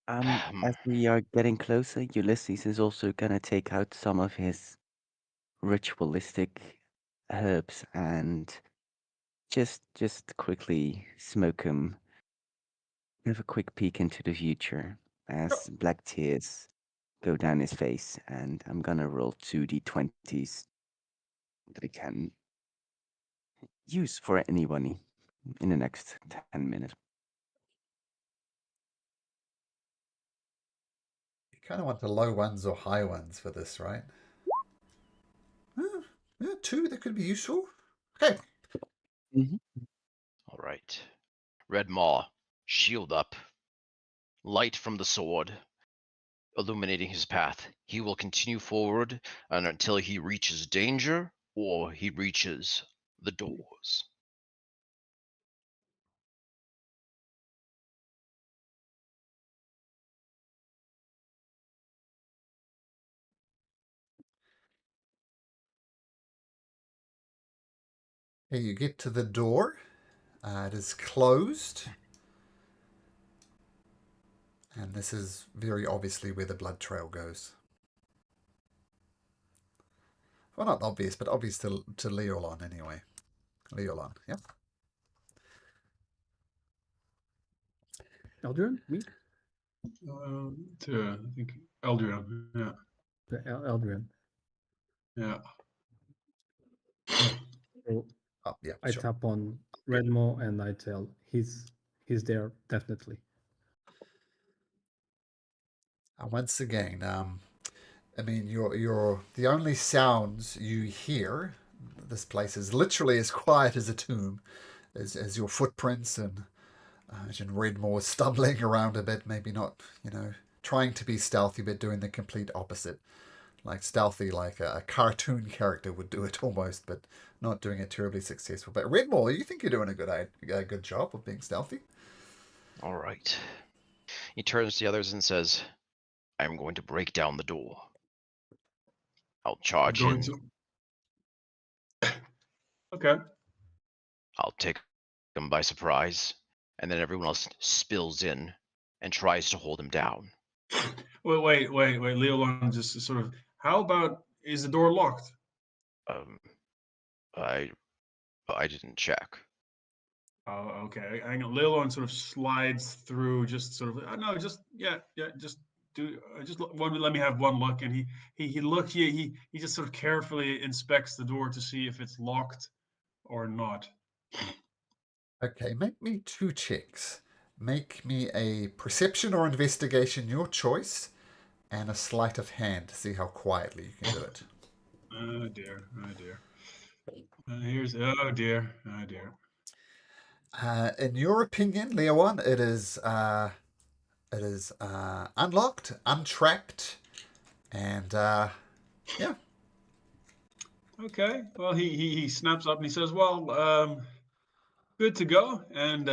As we are getting closer, Ulysses is also gonna take out some of his ritualistic herbs and just quickly smoke them. Have a quick peek into the future as black tears go down his face, and I'm gonna roll 2d20s that I can use for anyone in the next 10 minutes.
You kind of want the low ones or high ones for this, right? Yeah, 2, that could be useful. Okay.
All right. Red Maw, shield up. Light from the sword, illuminating his path. He will continue forward until he reaches danger or he reaches the doors.
Okay, you get to the door. It is closed. And this is very obviously where the blood trail goes. Well, not obvious, but obvious to Leolon anyway. Leolon, yeah.
Eldrin, me,
To I think Eldrin. Yeah.
Eldrin.
Yeah.
So
Oh, yeah,
I
sure.
tap on Redmo and I tell he's there definitely.
Once again, I mean, you're the only sounds you hear. This place is literally as quiet as a tomb, as your footprints and imagine Redmore stumbling around a bit, maybe not, trying to be stealthy, but doing the complete opposite. Like stealthy, like a cartoon character would do it almost, but not doing it terribly successful. But Redmore, you think you're doing a good job of being stealthy?
All right. He turns to the others and says, I'm going to break down the door. I'll
I'm
charge
going
in.
to. Okay.
I'll take him by surprise, and then everyone else spills in and tries to hold him down.
Wait. Leolon just sort of. How about is the door locked?
Um, I didn't check.
Oh, okay. Hang on. Leolon sort of slides through, just sort of. No, just just do. Just let me have one look, and he look. He just sort of carefully inspects the door to see if it's locked or not.
Okay, make me 2 checks. Make me a perception or investigation, your choice, and a sleight of hand to see how quietly you can do it.
Oh dear. Oh dear. Here's. Oh dear. Oh dear.
In your opinion, Leon, it is unlocked, untracked, and yeah.
Okay. Well, he snaps up and he says, "Well, good to go, and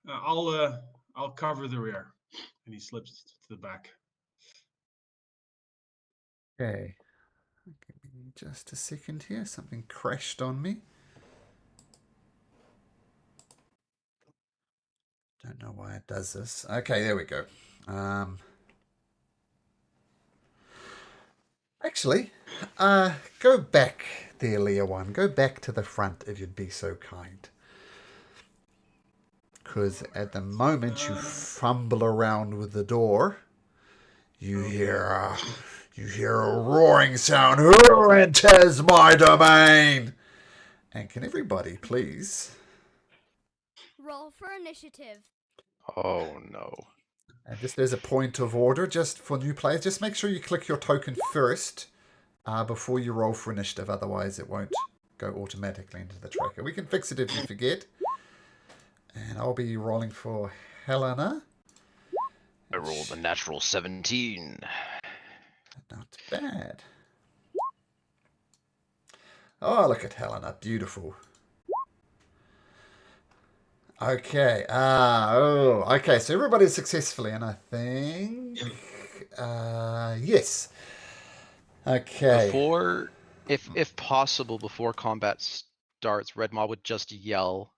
I'll cover the rear." And he slips to the back.
Okay. Give me just a second here. Something crashed on me. Don't know why it does this. Okay, there we go. Actually, go back there, Leah One. Go back to the front if you'd be so kind. Because at the moment you fumble around with the door, you hear a roaring sound. Who enters my domain? And can everybody please?
Roll for initiative.
Oh no.
And just as a point of order, just for new players, just make sure you click your token first before you roll for initiative. Otherwise, it won't go automatically into the tracker. We can fix it if you forget. And I'll be rolling for Helena.
I rolled a natural 17.
Not bad. Oh, look at Helena. Beautiful. Okay. Okay. So everybody's successfully, and I think, yes. Okay.
Before, if possible, before combat starts, Red Maw would just yell,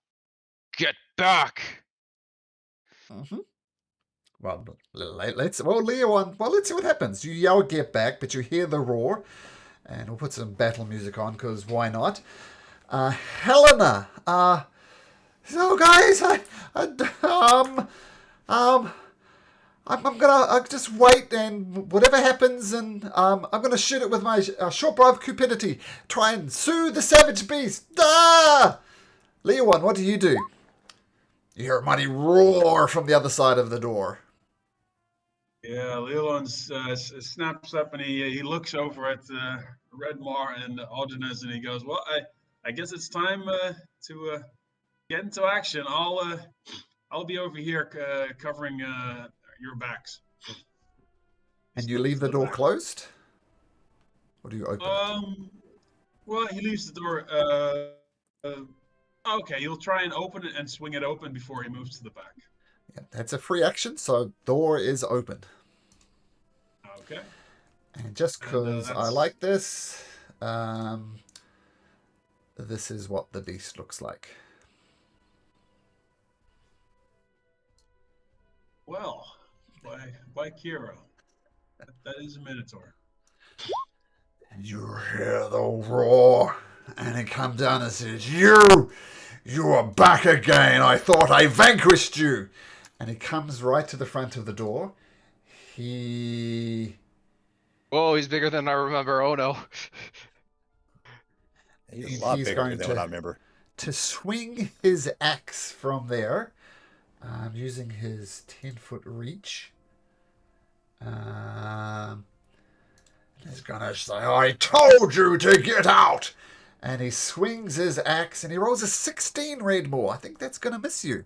"Get back!"
Mm-hmm. Well, let's see what happens. You yell "get back," but you hear the roar, and we'll put some battle music on because why not? Helena. So guys, I'm gonna just wait, and whatever happens, and I'm gonna shoot it with my short bow of cupidity. Try and soothe the savage beast. Ah! Leon, what do? You hear a mighty roar from the other side of the door.
Yeah, Leolon snaps up and he looks over at Redmar and Odinez and he goes, "Well, I guess it's time to get into action. I'll be over here covering your backs." He
And you
slips
leave
to
the
the
door
back.
closed? Or do you open it?
Well, he leaves the door. Okay, he'll try and open it and swing it open before he moves to the back.
Yeah, that's a free action, so door is open.
Okay.
And just because I like this, this is what the beast looks like.
Well, by Kira, that is a Minotaur.
You hear the roar, and he comes down and says, You are back again. I thought I vanquished you. And he comes right to the front of the door. He
Oh, he's bigger than I remember. Oh no.
He's a lot
he's
bigger
going
than what I remember.
to swing his axe from there, using his 10-foot reach. He's gonna say, I told you to get out! And he swings his axe and he rolls a 16, Redmore. I think that's gonna miss you.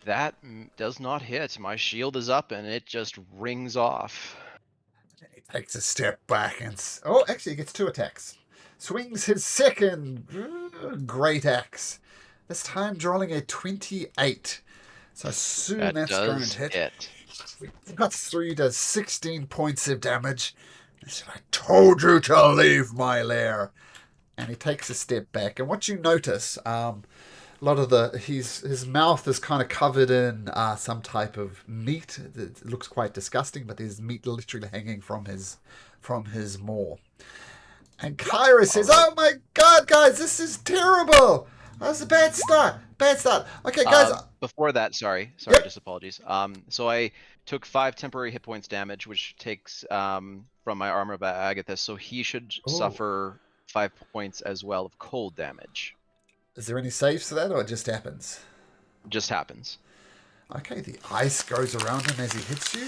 That does not hit. My shield is up and it just rings off.
And he takes a step back and... Oh, actually, he gets 2 attacks. Swings his second great axe. This time drawing a 28. So I assume
That
that's going
does
to hit.
hit.
Cuts through, does 16 points of damage. He said, I told you to leave my lair. And he takes a step back. And what you notice, a lot of his mouth is kind of covered in some type of meat. It looks quite disgusting, but there's meat literally hanging from his maw. And Kyra says, "Oh my God, guys, this is terrible. That's a bad start. Bad start. Okay, guys."
Before that, sorry,
Yep.
just apologies. So I took 5 temporary hit points damage, which takes from my armor by Agathis, so he should suffer 5 points as well of cold damage.
Is there any saves for that, or it just happens?
Just happens.
Okay, the ice goes around him as he hits you,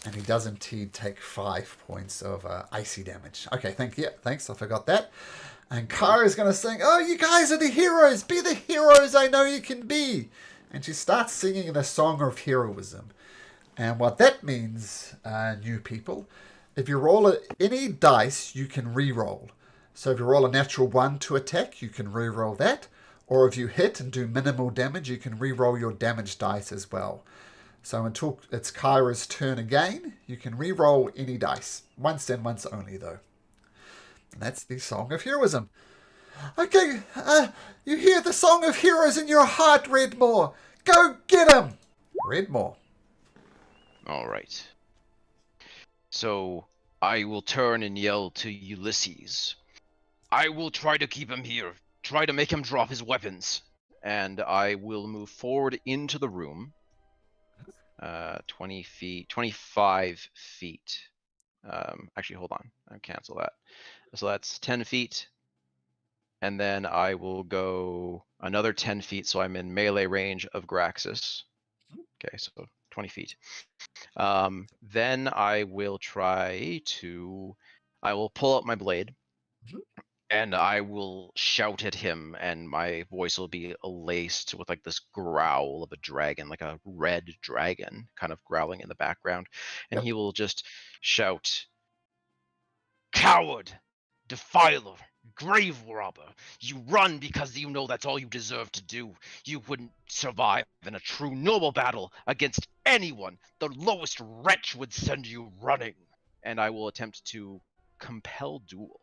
and he does indeed take 5 points of icy damage. Okay, thanks, I forgot that. And Kara's going to sing, "Oh, you guys are the heroes! Be the heroes I know you can be!" And she starts singing the song of heroism. And what that means, new people, if you roll any dice, you can re-roll. So if you roll a natural 1 to attack, you can re-roll that. Or if you hit and do minimal damage, you can re-roll your damage dice as well. So until it's Kyra's turn again, you can re-roll any dice. Once and once only, though. And that's the Song of Heroism. Okay, you hear the Song of Heroes in your heart, Redmore. Go get him! Redmore.
All right. So I will turn and yell to Ulysses. I will try to keep him here. Try to make him drop his weapons. And I will move forward into the room. 20 feet, 25 feet. Actually, hold on. I'll cancel that. So that's 10 feet. And then I will go another 10 feet, so I'm in melee range of Graxis. Okay, so 20 feet. Then I will I will pull up my blade, and I will shout at him, and my voice will be laced with like this growl of a dragon, like a red dragon, kind of growling in the background. And he will just shout, "Coward! Defiler! Grave robber! You run because you know that's all you deserve to do. You wouldn't survive in a true noble battle against anyone. The lowest wretch would send you running." And I will attempt to compel duel.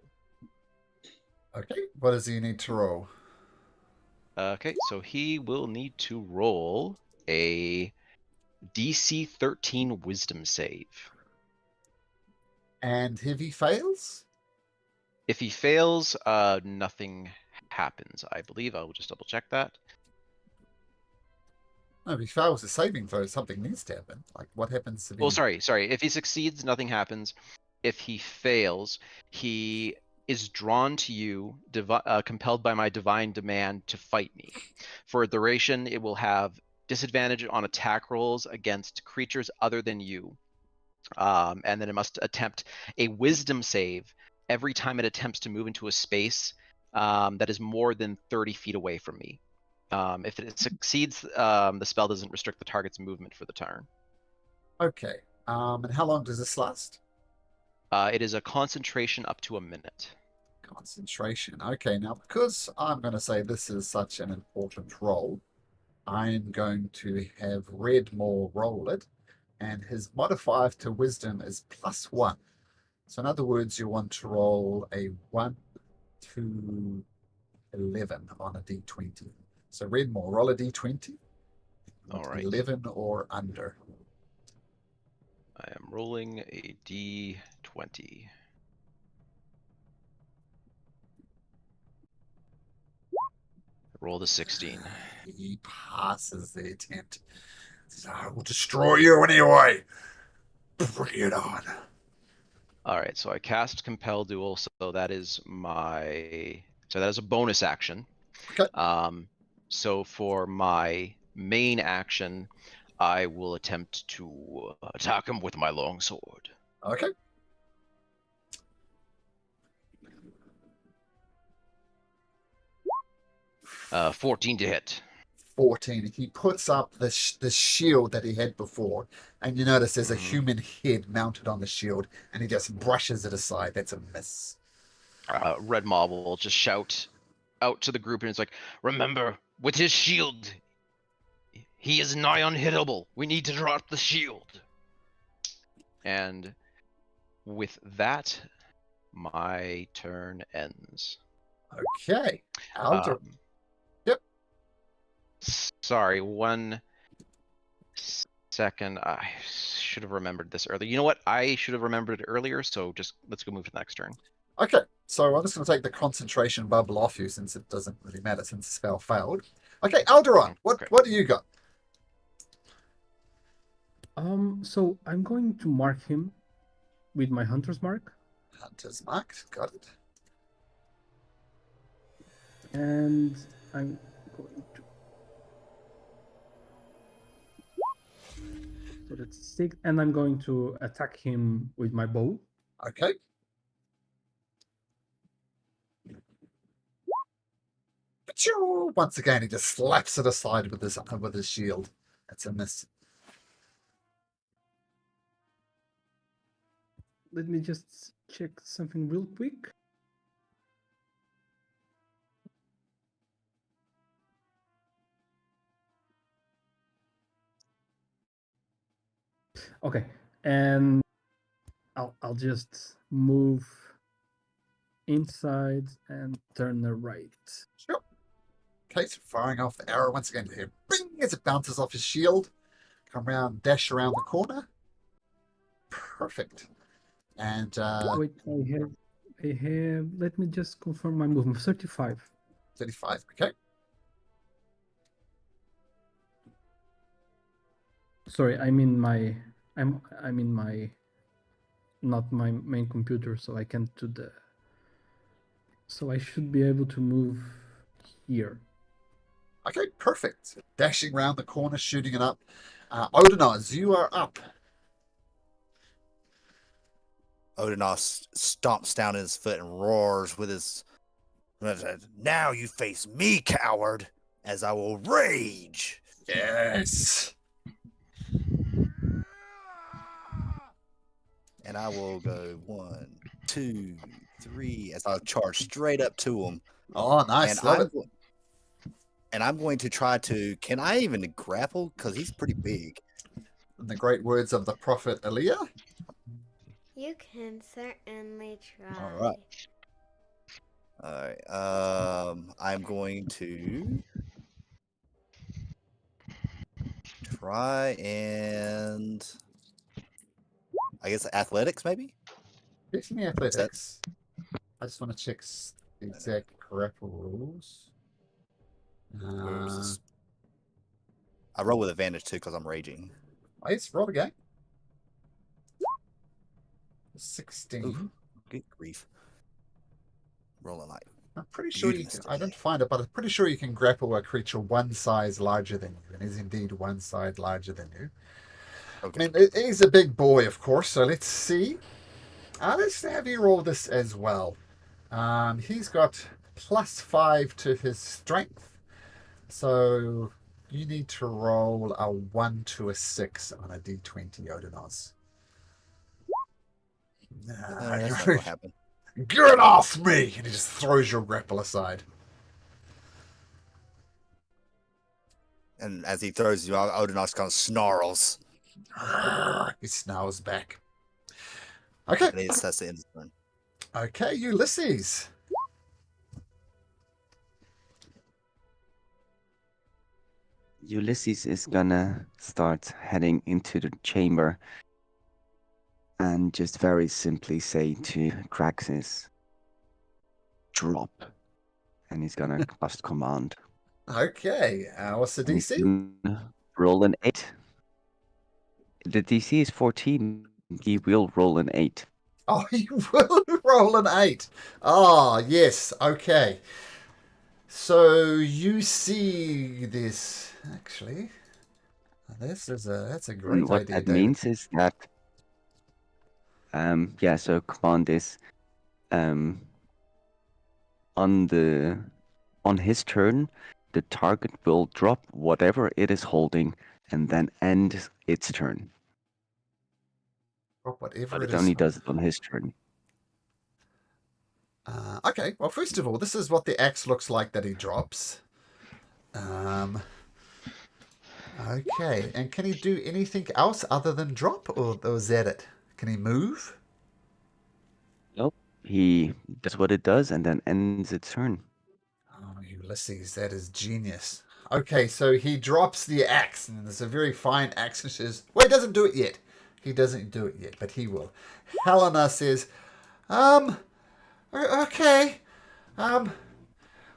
Okay, what does he need to roll?
Okay, so he will need to roll a DC 13 wisdom save.
And if he fails?
If he fails, nothing happens, I believe. I will just double check that.
No, if he fails the saving throw, something needs to happen. Like, what happens if he...
Well, sorry. If he succeeds, nothing happens. If he fails, he is drawn to you, compelled by my divine demand to fight me. For a duration, it will have disadvantage on attack rolls against creatures other than you. And then it must attempt a wisdom save every time it attempts to move into a space that is more than 30 feet away from me. If it succeeds, the spell doesn't restrict the target's movement for the turn.
Okay. And how long does this last?
It is a concentration up to a minute.
Concentration. Okay, now because I'm going to say this is such an important roll, I'm going to have Redmore roll it, and his modifier to wisdom is +1. So in other words, you want to roll a 1 to 11 on a d20. So Redmore, roll a d20.
All right.
11 or under.
I am rolling a d20. Roll the 16.
He passes the attempt. Says, I will destroy you anyway. Bring it on.
All right, so I cast Compel Duel, so that is a bonus action.
Okay.
So for my main action, I will attempt to attack him with my longsword.
Okay.
14 to hit.
14. He puts up the shield that he had before, and you notice there's a human head mounted on the shield, and he just brushes it aside. That's a miss.
Red Mob will just shout out to the group, and it's like, remember, with his shield, he is nigh unhittable. We need to drop the shield. And with that, my turn ends.
Okay. Alder. Yep.
Sorry, 1 second. I should have remembered this earlier. You know what? I should have remembered it earlier, so just let's go move to the next turn.
Okay. So I'm just going to take the concentration bubble off you since it doesn't really matter since the spell failed. Okay, Alderon, what do you got?
So I'm going to mark him with my hunter's mark.
Hunter's mark, got it.
And I'm going to. So that's 6, and I'm going to attack him with my bow.
Okay. Once again, he just slaps it aside with his shield. That's a miss.
Let me just check something real quick. Okay, and I'll just move inside and turn the right.
Sure. Okay, so firing off the arrow once again to him. Bing! As it bounces off his shield. Come around, dash around the corner. Perfect. And
wait, I have. Let me just confirm my movement. 35.
35. Okay.
Sorry, I'm in my. Not my main computer, so I can't do the. So I should be able to move here.
Okay, perfect. Dashing around the corner, shooting it up. Odinoz, you are up.
Odinoz stomps down his foot and roars with his. Now you face me, coward, as I will rage.
Yes.
And I will go 1, 2, 3 as I'll charge straight up to him.
Oh, nice.
And I'm going to try to. Can I even grapple? Because he's pretty big.
In the great words of the prophet Aaliyah.
You can certainly try.
All right. I'm going to try and I guess athletics maybe.
Get me athletics. I just want to check the exact grapple rules.
I roll with advantage too because I'm raging.
Oh, yes, roll again. 16.
Ooh, good grief. Rolling like.
I'm pretty sure you can. I don't find it, but I'm pretty sure you can grapple a creature one size larger than you, and is indeed one size larger than you.
Okay.
I mean, he's a big boy, of course. So let's see. Let's have you roll this as well. He's got +5 to his strength, so you need to roll a 1 to a 6 on a d20, Odinoz.
That's not what happened.
Get off me! And he just throws your grapple aside.
And as he throws you, Odinoz kind of snarls.
He snarls back. Okay.
And that's the end of the turn.
Okay, Ulysses.
Ulysses is gonna start heading into the chamber and just very simply say to Graxis, drop. And he's gonna cast command.
Okay, what's the
And he's
DC?
gonna roll an 8. The DC is 14. He will roll an 8.
Oh, he will roll an 8. Ah, yes, okay. So you see this, actually. That's a
And
great
what
idea,
that
David.
means is that, yeah, so command is, on his turn, the target will drop whatever it is holding and then end its turn.
Drop whatever
But
it
it
is.
only does it on his turn.
Okay, well, first of all, this is what the axe looks like that he drops. Okay, and can he do anything else other than drop, or is that it? Can he move?
Nope. He does what it does and then ends its turn.
Oh, Ulysses, that is genius. Okay, so he drops the axe, and there's a very fine axe and says, well, he doesn't do it yet. He doesn't do it yet, but he will. Helena says, okay,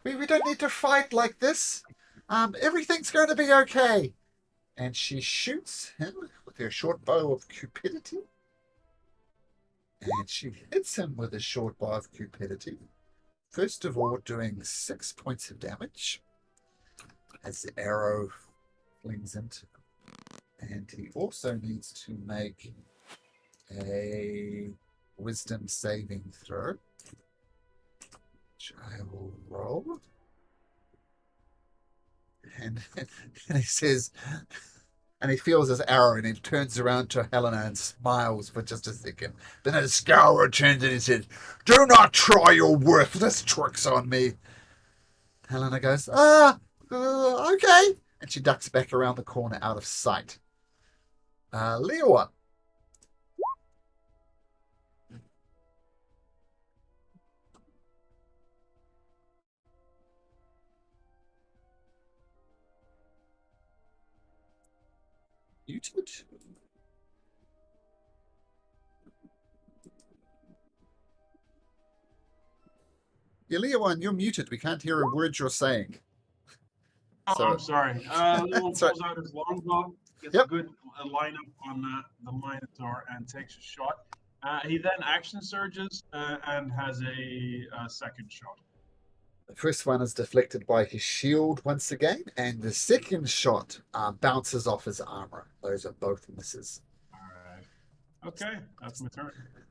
we don't need to fight like this. Everything's going to be okay. And she shoots him with her short bow of cupidity. And she hits him with a short bow of cupidity. First of all, doing 6 points of damage as the arrow flings into him. And he also needs to make a wisdom saving throw, which I will roll. And, and he says, and he feels his arrow, and he turns around to Helena and smiles for just a second. Then a scowl returns and he says, do not try your worthless tricks on me. Helena goes, okay. And she ducks back around the corner out of sight. Leon. Muted? Yeah, Leon, you're muted. We can't hear a word you're saying.
Oh,
So,
I'm sorry. Leon
Sorry.
pulls out his longbow, gets
Yep.
a good lineup on the Minotaur, and takes a shot. He then action surges and has a second shot.
The first one is deflected by his shield once again, and the second shot bounces off his armor. Those are both misses.
All right. Okay, that's my turn.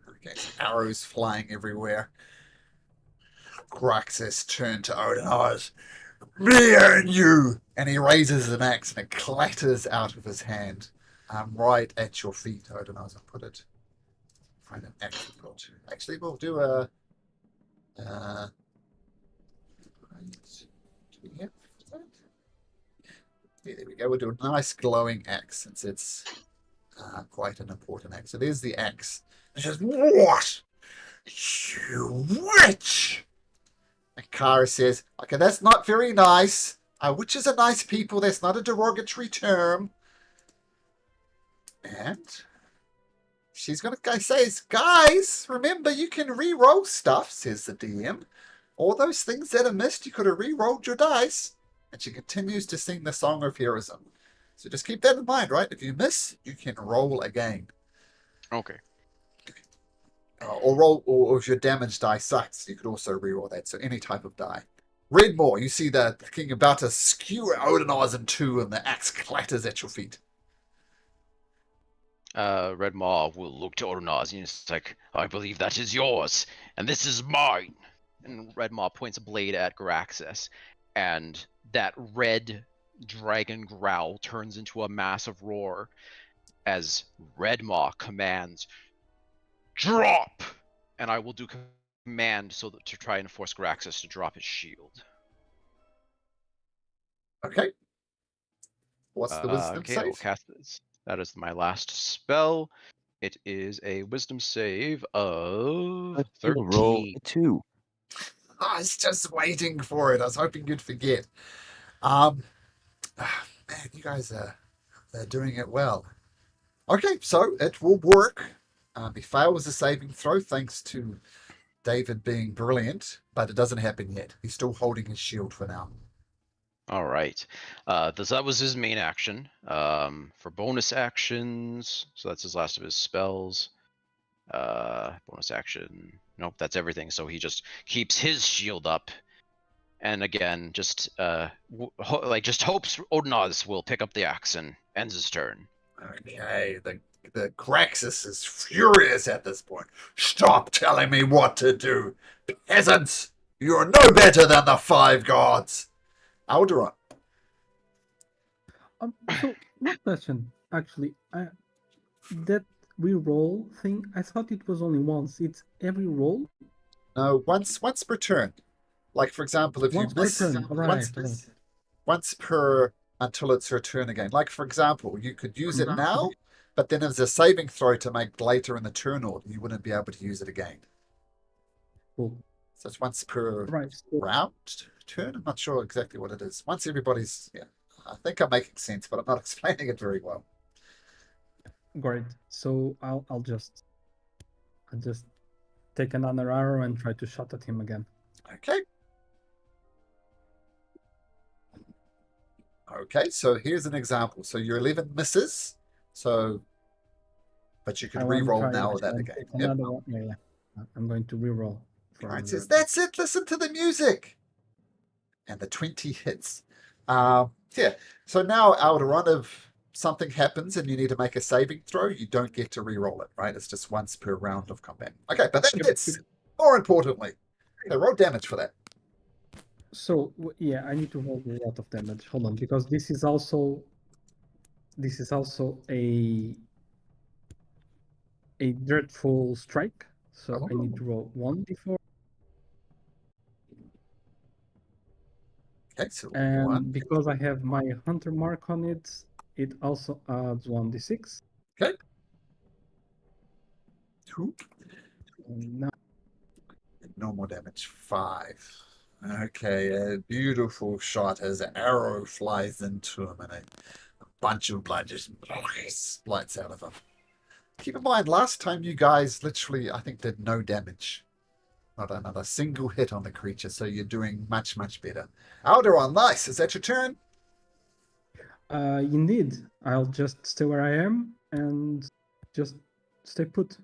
Okay, arrows flying everywhere. Graxis turned to Odin. Me and you! And he raises an axe and it clatters out of his hand. Right at your feet, Odin. I'll put it. Find an axe. Actually, we'll do a. Do we have that? Yeah, there we go. We'll do a nice glowing axe since it's quite an important axe. So there's the axe. It says, what? You witch! And Kara says, okay, that's not very nice. Witches are nice people. That's not a derogatory term. And she's going to say, guys, remember you can re-roll stuff, says the DM. All those things that are missed, you could have re-rolled your dice. And she continues to sing the Song of Heroism. So just keep that in mind, right? If you miss, you can roll again.
Okay.
Or if your damage die sucks, you could also re-roll that. So any type of die. Redmore, you see the king about to skewer Odinaz in two, and the axe clatters at your feet.
Red Maw will look to Odonaz and it's like, I believe that is yours, and this is mine. And Red Maw points a blade at Graxis, and that red dragon growl turns into a massive roar as Red Maw commands, drop! And I will do command so that to try and force Graxis to drop his shield.
Okay. What's the wisdom
Okay,
save?
I will cast this. That is my last spell. It is a wisdom save of
But you'll roll
13.
a 2.
I was just waiting for it. I was hoping you'd forget. Man, you guys they're doing it well. Okay, so it will work. He fails the saving throw thanks to David being brilliant, but it doesn't happen yet. He's still holding his shield for now.
All right. That was his main action. For bonus actions, so that's his last of his spells. Bonus action. Nope, that's everything. So he just keeps his shield up, and again, just just hopes Odinaz will pick up the axe and ends his turn.
Okay, the Graxis is furious at this point. Stop telling me what to do, peasants! You're no better than the 5 gods. Alderon.
So one question, actually, that re-roll thing, I thought it was only once. It's every roll?
No, once per turn. Like, for example, if
Once
you
per
miss
turn. Right.
once per until it's your turn again. Like, for example, you could use it now, but then there's a saving throw to make later in the turn order. You wouldn't be able to use it again.
Cool.
So it's once per
Right.
round turn. I'm not sure exactly what it is. Once everybody's, yeah. I think I'm making sense, but I'm not explaining it very well.
Great. So I'll just take another arrow and try to shot at him again.
Okay. Okay, so here's an example. So your 11 misses. So, but you can re-roll now with that again.
Another one. Yeah. I'm going to re-roll.
It says, that's it. Listen to the music. And the 20 hits. Yeah. So now, Alderon, if something happens and you need to make a saving throw, you don't get to re-roll it, right? It's just once per round of combat. Okay, but that hits. More importantly, okay, roll damage for that.
So yeah, I need to roll a lot of damage. Hold on, because this is also a dreadful strike. So I need to roll 1d4.
Okay, so
and
1.
Because I have my hunter mark on it, it also adds 1d6.
Okay. 2.
And now
Normal damage 5. Okay, a beautiful shot as an arrow flies into him and a bunch of blood just splats out of him. Keep in mind, last time you guys literally, I think, did no damage. Not another single hit on the creature, so you're doing much, much better. Alderon, nice. Is that your turn?
indeed, I'll just stay where I am and just stay put.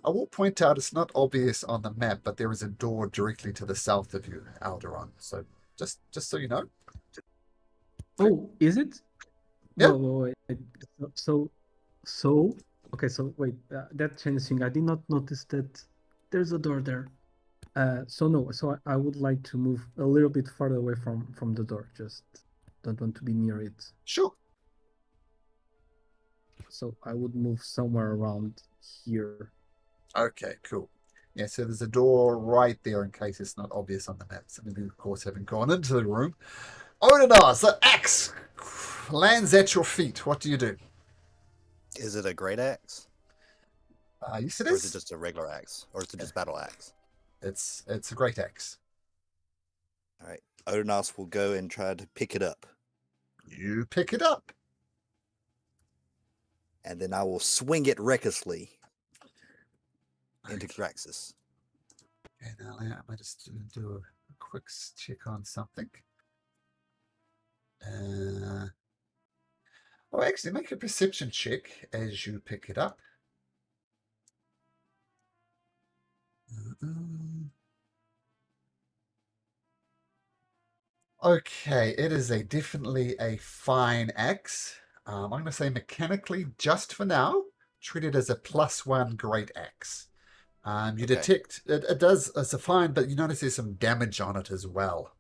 I will point out it's not obvious on the map, but there is a door directly to the south of you, Alderon. So just so you know.
Oh, is it?
Yeah.
Wait. So, okay. So wait, that changes thing. I did not notice that there's a door there. So no. So I would like to move a little bit farther away from the door. Just don't want to be near it.
Sure.
So I would move somewhere around here.
Okay, cool. Yeah, so there's a door right there in case it's not obvious on the map. Some of you, of course, haven't gone into the room. Odinaz, the axe lands at your feet. What do you do?
Is it a great axe?
Yes, it
Or
is.
is it just a regular axe? Or is it just battle axe?
It's a great axe.
All right. Odinaz will go and try to pick it up.
You pick it up.
And then I will swing it recklessly into Graxis.
Okay, now I might just do a quick check on something. Actually, make a perception check as you pick it up. Okay, it is definitely a fine axe. I'm going to say mechanically, just for now, treat it as a +1 great axe. You detect it does. It's a fine, but you notice there's some damage on it as well.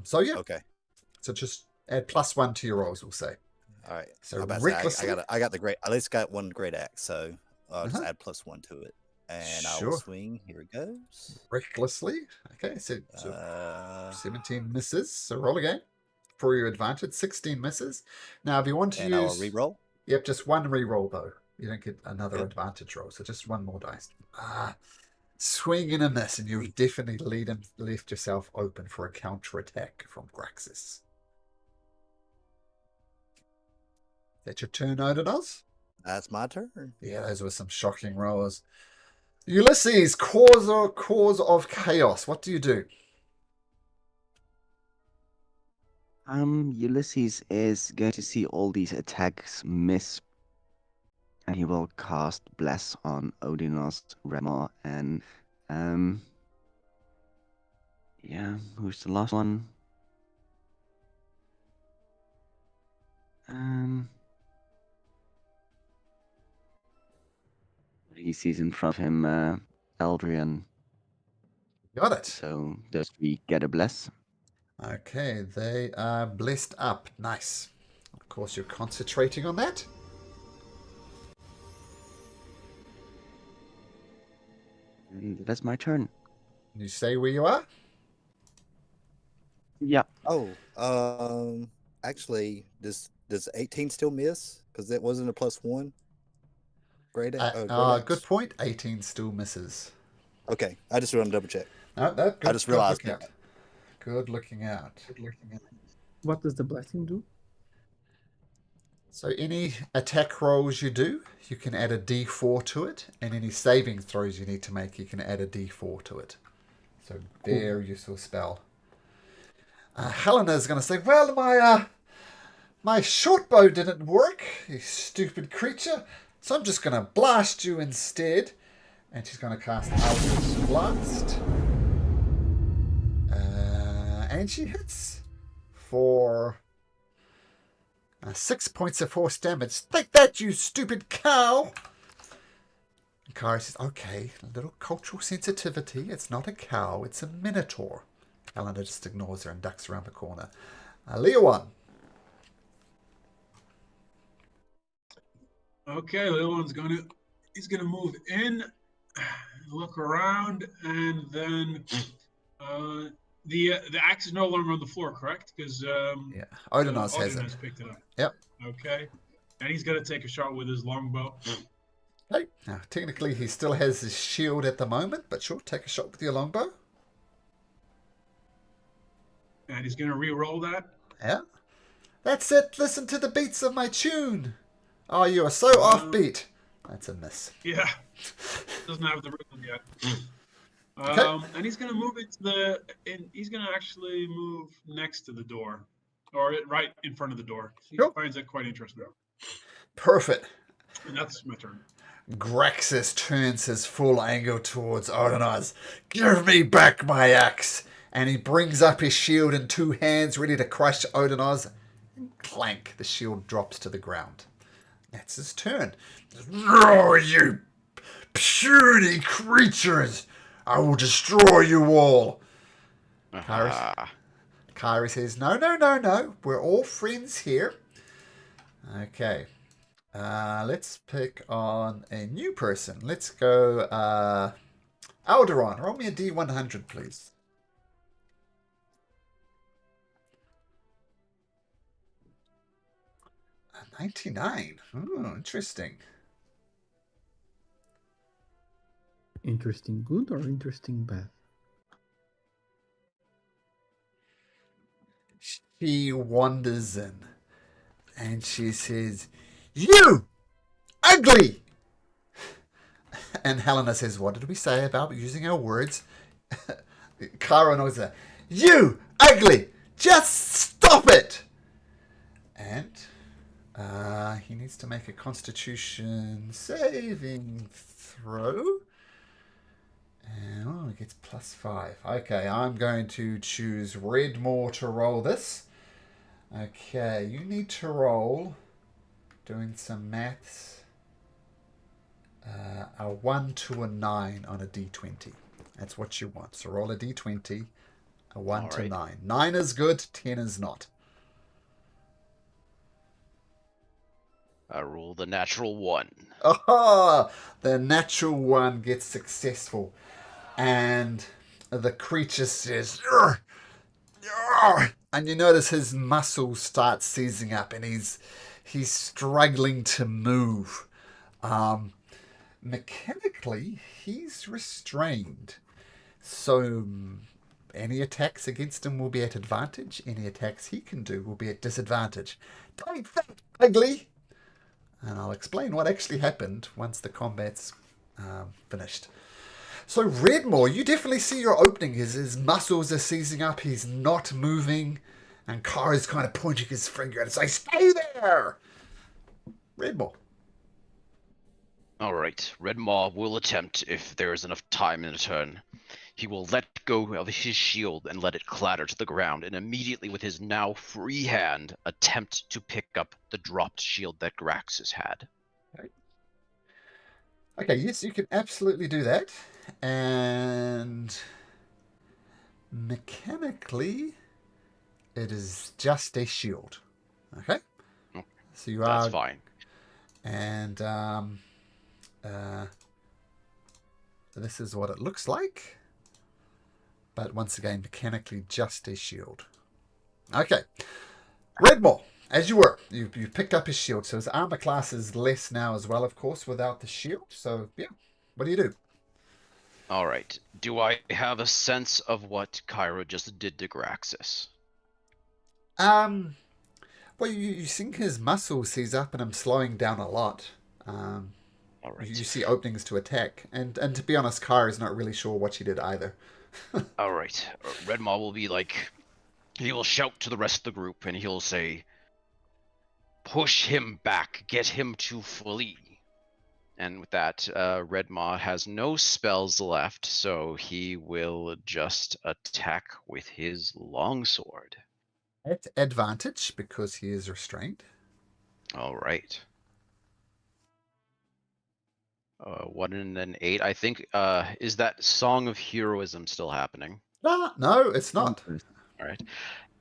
So yeah.
Okay.
So just add +1 to your rolls, we'll say.
All right.
So
recklessly, I got the great. At least got one great axe, so I'll just add +1 to it, and I will swing. Here it goes.
Recklessly. Okay. So 17 misses. So roll again for your advantage. 16 misses. Now, if you want to use,
I'll re-roll.
Yep, just one re-roll though. You don't get another advantage roll, so just one more dice. Swing and a miss, and you've definitely left yourself open for a counter attack from Graxis. That's your turn, Odinaz?
That's my turn.
Yeah, those were some shocking rolls. Ulysses, cause of chaos. What do you do?
Ulysses is going to see all these attacks miss, and he will cast Bless on Odinos, Rema, and yeah, who's the last one? He sees in front of him Eldrian.
Got it.
So those three get a Bless.
Okay, they are blessed up. Nice. Of course, you're concentrating on that.
And that's my turn.
You say where you are?
Yeah.
Oh, actually, does 18 still miss? Because it wasn't a +1. Great.
Good point. 18 still misses.
Okay, I just want to double check.
No, good.
I just realized
Good looking out. Good looking out.
What does the blessing do?
So any attack rolls you do, you can add a d4 to it, and any saving throws you need to make, you can add a d4 to it. So very useful spell. Helena's going to say, well, my short bow didn't work, you stupid creature, so I'm just going to blast you instead. And she's going to cast Eldritch Blast. And she hits for 6 points of force damage. Take that, you stupid cow! And Kari says, okay, a little cultural sensitivity. It's not a cow, it's a minotaur. Helena just ignores her and ducks around the corner. Leowan.
Okay, Leowan's he's gonna move in, look around, and then the axe is no longer on the floor, correct? Because
Yeah, Odinos has it.
picked it up.
Yep.
Okay, and he's gonna take a shot with his longbow.
Okay. Now, technically, he still has his shield at the moment, but sure, take a shot with your longbow.
And he's gonna re-roll that.
Yeah. That's it. Listen to the beats of my tune. Oh, you are so offbeat. That's a miss.
Yeah, doesn't have the rhythm yet.
Okay.
And he's gonna move he's gonna actually move next to the door, or right in front of the door. He
Sure.
finds it quite interesting.
Perfect.
And that's my turn.
Graxis turns his full anger towards Odinos. Give me back my axe. And he brings up his shield in two hands, ready to crush Odinos. And clank, the shield drops to the ground. That's his turn. Oh, you puny creatures! I will destroy you all. Kari says, no. We're all friends here. Okay. Let's pick on a new person. Let's go Alderon. Roll me a D100, please. A 99. Oh, interesting.
Interesting good or interesting bad?
She wanders in and she says, you ugly! And Helena says, what did we say about using our words? Kara knows that. You ugly! Just stop it! And he needs to make a constitution saving throw. And he gets +5. Okay, I'm going to choose Redmore to roll this. Okay, you need to roll, doing some maths, a 1 to a 9 on a d20. That's what you want. So roll a d20, a 1 to 9. 9 is good, 10 is not.
I roll the natural 1.
Oh, the natural 1 gets successful. And the creature says, "Urgh, urgh," and you notice his muscles start seizing up and he's struggling to move. Mechanically, he's restrained. So any attacks against him will be at advantage. Any attacks he can do will be at disadvantage. Don't think, ugly! And I'll explain what actually happened once the combat's finished. So Redmore, you definitely see your opening. His muscles are seizing up. He's not moving. And Kara's kind of pointing his finger and saying, "Stay there!" Redmore.
All right, Red Maw will attempt, if there is enough time in a turn. He will let go of his shield and let it clatter to the ground, and immediately with his now free hand, attempt to pick up the dropped shield that Graxis had.
Okay, yes, you can absolutely do that. And mechanically, it is just a shield. Okay? So you are...
That's fine.
And this is what it looks like. But once again, mechanically just a shield. Okay. Redmore, as you were. You picked up his shield. So his armor class is less now as well, of course, without the shield. So, yeah. What do you do?
All right. Do I have a sense of what Cairo just did to Graxis?
Well, you think his muscles, he's up and I'm slowing down a lot.
All right.
You see openings to attack. And to be honest, Kara's not really sure what she did either.
All right. Red Maw will be like, he will shout to the rest of the group and he'll say, "Push him back, get him to flee." And with that, Red Maw has no spells left, so he will just attack with his longsword.
At advantage, because he is restrained.
All right. 1 and an 8. I think, is that Song of Heroism still happening?
No, it's not.
All right.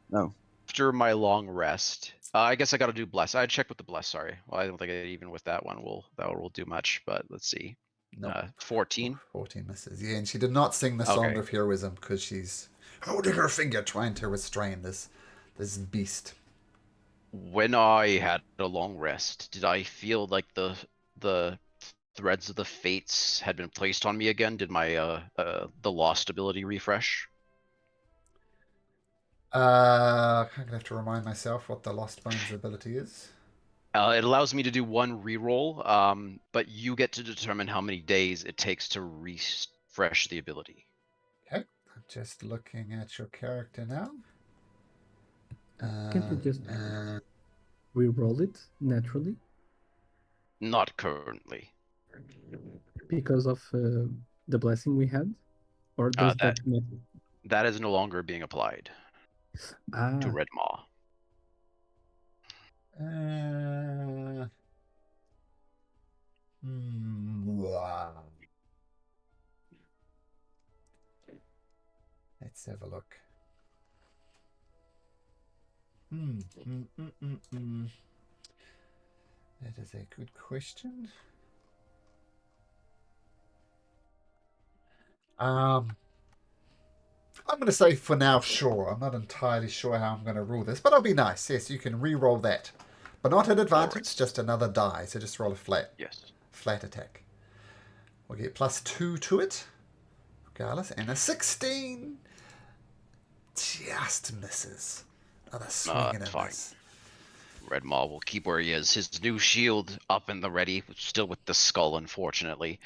No.
After my long rest, I guess I got to do bless. I checked with the bless. Sorry. Well, I don't think even with that one will do much. But let's see.
Nope.
14.
14 misses. Yeah, and she did not sing the Song of Heroism because she's holding her finger, trying to restrain this beast.
When I had a long rest, did I feel like the threads of the fates had been placed on me again? Did my the lost ability refresh?
I'm gonna have to remind myself what the Lost Bones ability is.
It allows me to do one reroll, but you get to determine how many days it takes to refresh the ability.
Okay, I'm just looking at your character now.
Can't you just re-roll it naturally?
Not currently.
Because of the blessing we had? Or does
that is no longer being applied to Red Maw.
Let's have a look. That is a good question. I'm going to say for now, sure. I'm not entirely sure how I'm going to rule this, but I'll be nice. Yes, you can re-roll that. But not at advantage, just another die. So just roll a flat.
Yes.
Flat attack. We'll get +2 to it. Regardless. And a 16. Just misses. Another swing and a miss.
Red Maw will keep where he is. His new shield up and the ready, still with the skull, unfortunately.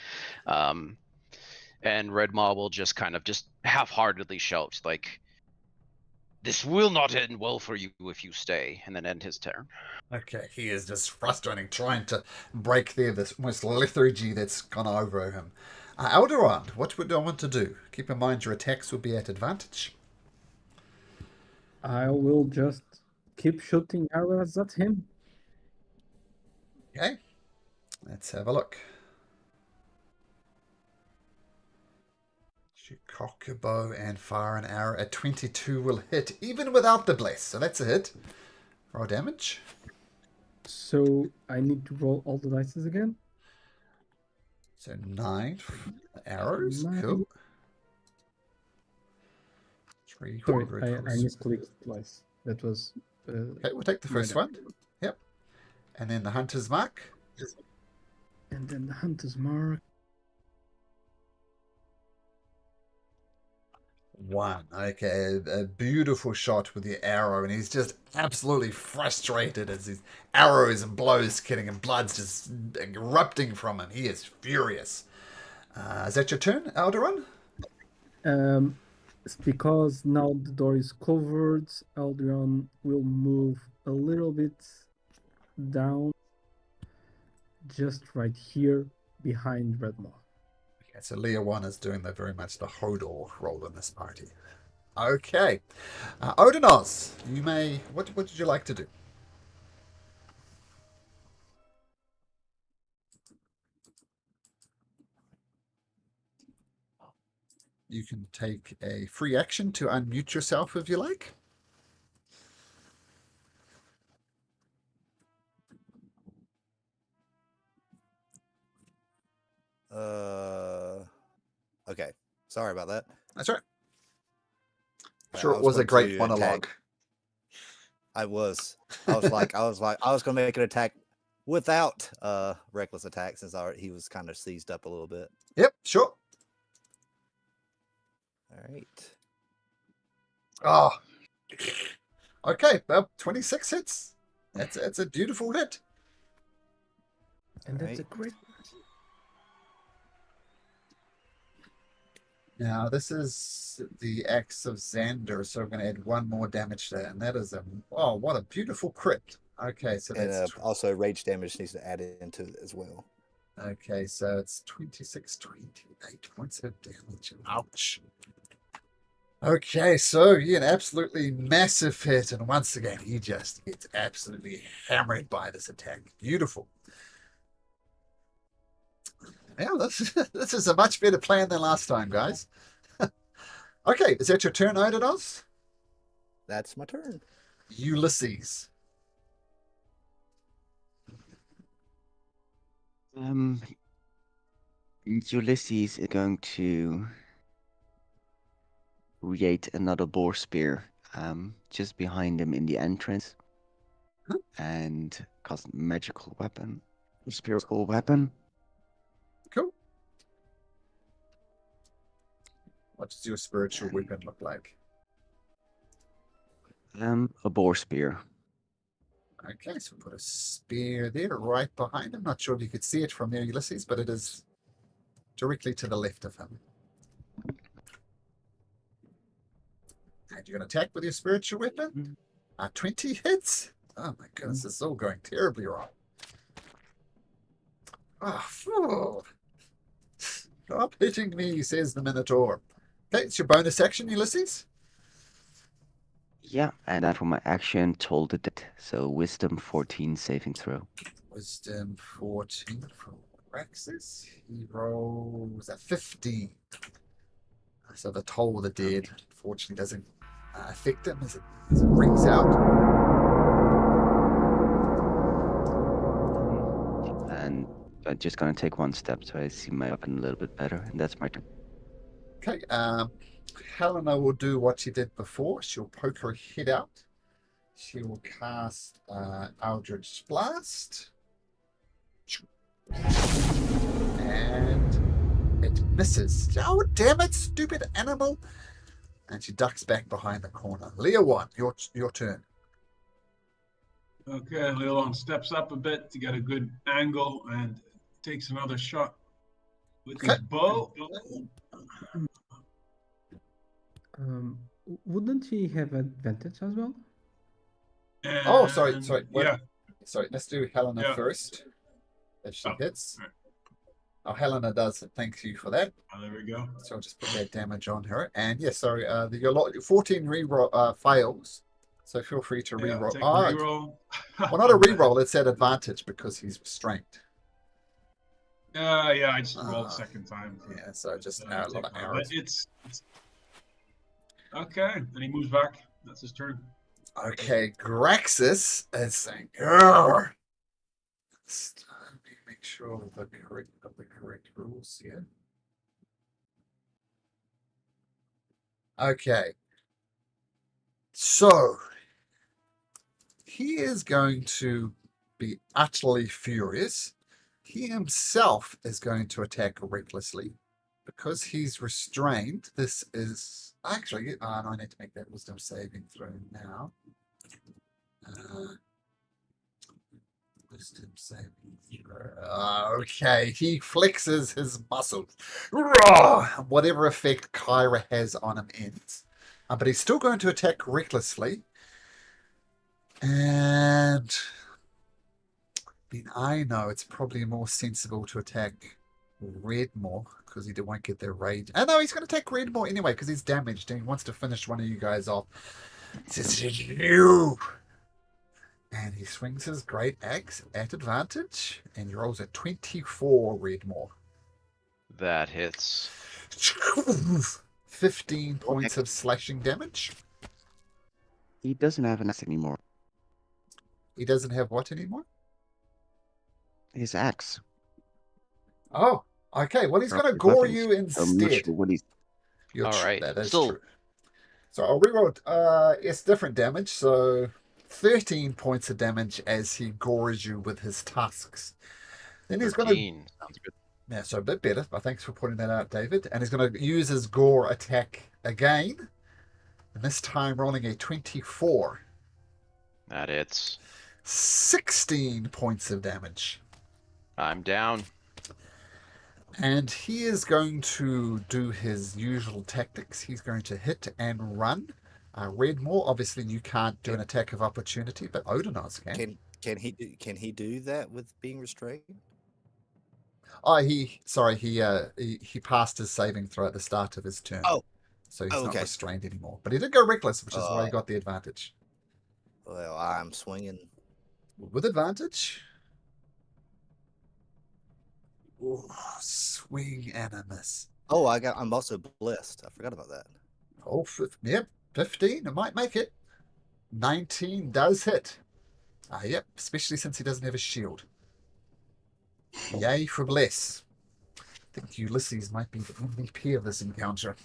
And Red Maw will just kind of half-heartedly shout, like, "This will not end well for you if you stay," and then end his turn.
Okay, he is just frustrating, trying to break this almost lethargy that's gone over him. Alderaan, what would I want to do? Keep in mind your attacks will be at advantage.
I will just keep shooting arrows at him.
Okay, let's have a look. You cock your bow and fire an arrow at 22 will hit, even without the bless. So that's a hit. Roll damage.
So I need to roll all the dice again?
So 9 arrows.
9.
Cool. 300.
Sorry, I misclicked twice. That was...
okay, we'll take the first one. Yep. And then the Hunter's Mark.
And then the Hunter's Mark.
1. Okay, a beautiful shot with the arrow, and he's just absolutely frustrated as his arrows and blows hitting and blood's just erupting from him. He is furious. Is that your turn, Alderaan?
It's because now the door is covered. Aldrion will move a little bit down, just right here behind Redmaw.
Okay, so Leah 1 is doing very much the Hodor role in this party. Okay. Odinoz, you may... What would you like to do? You can take a free action to unmute yourself if you like.
Okay. Sorry about that.
That's right.
Yeah,
Sure,
I
it was a
going
great
to
monologue.
attack- I was gonna make an attack without reckless attack since he was kind of seized up a little bit.
Yep, sure.
All right.
Oh. Okay, well, 26 hits. That's a beautiful hit.
And that's a
Alright.
great.
Now, this is the axe of Xander, so I'm going to add 1 more damage there, and that is what a beautiful crit. Okay, so
And
that's...
also rage damage needs to add it into it as well.
Okay, so it's 26, 28 points of damage. Ouch. Okay, so an absolutely massive hit, and once again, he just gets absolutely hammered by this attack. Beautiful. Yeah, this is a much better plan than last time, guys. Okay, is that your turn, Odonos?
That's my turn.
Ulysses.
Ulysses is going to create another boar spear just behind him in the entrance and cast magical weapon, spiritual weapon.
Cool. What does your spiritual weapon look like?
A boar spear.
Okay, so put a spear there right behind him. Not sure if you could see it from there, Ulysses, but it is directly to the left of him. And you're going to attack with your spiritual weapon? 20 hits? Oh my goodness, this is all going terribly wrong. Oh, stop hitting me, says the Minotaur. Okay, it's your bonus action, Ulysses.
Yeah, and then for my action, told the dead. So wisdom 14 saving throw.
Wisdom 14 for Graxis. He rolls a 15. So the toll of the dead, unfortunately, doesn't affect him as it rings out.
And I'm just gonna take 1 step so I see my weapon a little bit better, and that's my turn.
Okay, Helena will do what she did before. She'll poke her head out. She will cast Eldritch Blast. And it misses. Oh, damn it, stupid animal. And she ducks back behind the corner. Leah 1, your turn.
Okay, Leon steps up a bit to get a good angle and takes another shot with his bow.
Wouldn't he have advantage as well?
Oh, sorry.
Yeah.
Sorry, let's do Helena first. If she hits. Oh, Helena does. Thank you for that.
Oh, there we go.
So I'll just put that damage on her. And yes, sorry, your 14 reroll fails. So feel free to reroll.
Take reroll.
Well, not a reroll. It's at advantage because he's restrained.
Yeah, I just rolled second time.
Yeah, so just a lot of arrows.
It's okay. Then he moves back. That's his turn.
Okay, Graxis is saying, "Grr." Let me make sure of the correct rules here. Okay. So he is going to be utterly furious. He himself is going to attack recklessly. Because he's restrained, this is actually, I need to make that wisdom saving throw now. Wisdom saving throw. Okay, he flexes his muscles. Roar! Whatever effect Kyra has on him ends. But he's still going to attack recklessly. And I know it's probably more sensible to attack Redmore because he won't get their rage. Oh no, he's going to attack Redmore anyway because he's damaged and he wants to finish one of you guys off. He says, you! And he swings his great axe at advantage and he rolls a 24, Redmore.
That hits.
15 points of slashing damage.
He doesn't have an axe anymore.
He doesn't have what anymore?
His axe.
Oh, okay. Well, he's going to gore you instead.
I'm not sure what he's...
All
right.
That is
Still...
true. So I'll reroll. It's different damage. So 13 points of damage as he gores you with his tusks. Then he's going to.
Sounds good.
Yeah, so a bit better. Thanks for pointing that out, David. And he's going to use his gore attack again. And this time rolling a 24.
That hits.
16 points of damage.
I'm down.
And he is going to do his usual tactics. He's going to hit and run. Redmore, obviously you can't do an attack of opportunity, but Odinoz can.
Can he do that with being restrained?
Oh, he passed his saving throw at the start of his turn.
Oh.
So he's not
Okay.
restrained anymore. But he did go reckless, which is why he got the advantage.
Well, I'm swinging.
With advantage. Ooh, swing and a miss.
Oh, I'm also blessed. I forgot about that.
Oh, yep, 15. It might make it. 19 does hit. Yep, especially since he doesn't have a shield. Yay for bless. I think Ulysses might be the MVP of this encounter.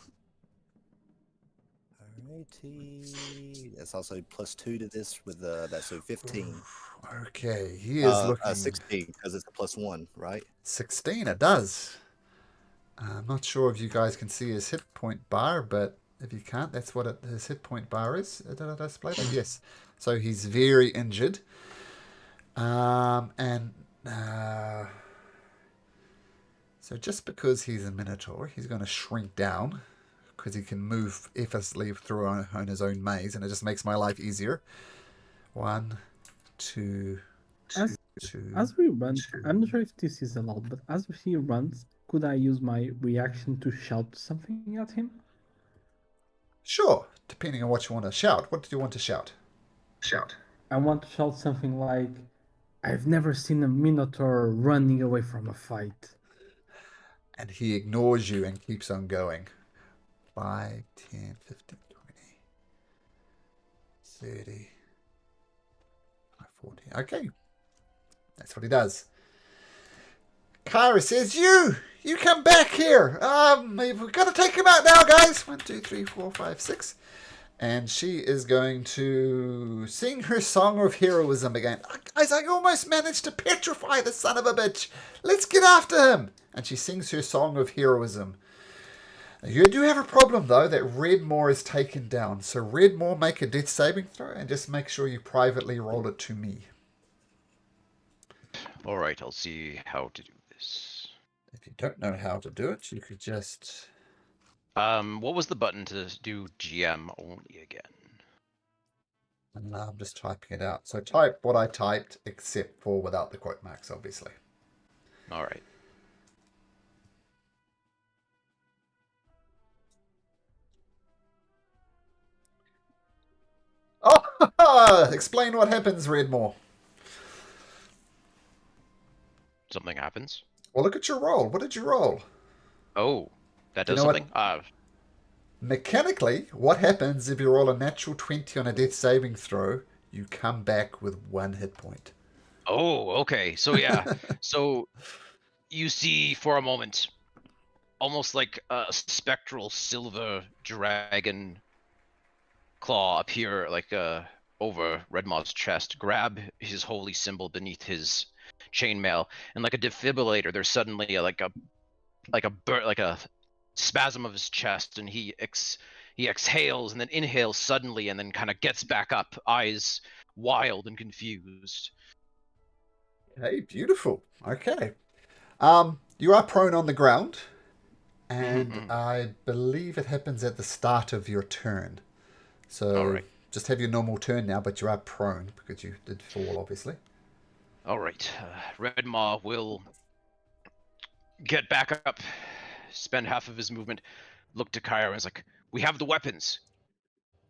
Alrighty. That's also +2 to this with that's so 15.
Okay, he is looking
16 because it's a +1, right?
16. It does. I'm not sure if you guys can see his hit point bar, but if you can't, that's what his hit point bar is. Did I display that? Yes. So he's very injured. So just because he's a Minotaur, he's going to shrink down because he can move effortlessly through on his own maze, and it just makes my life easier. 1, 2,
As we run, I'm not sure if this is allowed, but as he runs, could I use my reaction to shout something at him?
Sure, depending on what you want to shout. What do you want to shout?
I want to shout something like, I've never seen a Minotaur running away from a fight.
And he ignores you and keeps on going. 5, 10, 15, 20, 30, 40. Okay. That's what he does. Kyra says, You come back here. We've got to take him out now, guys. 1, 2, 3, 4, 5, 6. And she is going to sing her song of heroism again. Guys, I almost managed to petrify the son of a bitch. Let's get after him. And she sings her song of heroism. You do have a problem, though, that Redmore is taken down. So Redmore, make a death saving throw and just make sure you privately roll it to me.
All right, I'll see how to do this.
If you don't know how to do it, you could just...
What was the button to do GM only again?
And I'm just typing it out. So type what I typed, except for without the quote marks, obviously.
All right.
Oh, explain what happens, Redmore.
Something happens.
Well, look at your roll. What did you roll?
Oh, that
You
does
know
something.
Mechanically, what happens if you roll a natural 20 on a death saving throw? You come back with 1 hit point.
Oh, okay. So yeah. So you see for a moment, almost like a spectral silver dragon claw appear like over Redmaw's chest, grab his holy symbol beneath his chainmail, and like a defibrillator, there's suddenly like a spasm of his chest, and he exhales and then inhales suddenly, and then kind of gets back up, eyes wild and confused.
Okay, beautiful. Okay. You are prone on the ground, and I believe it happens at the start of your turn. So
All right.
just have your normal turn now, but you are prone because you did fall, obviously.
All right. Red Maw will get back up, spend half of his movement, look to Kyra, and is like, "We have the weapons.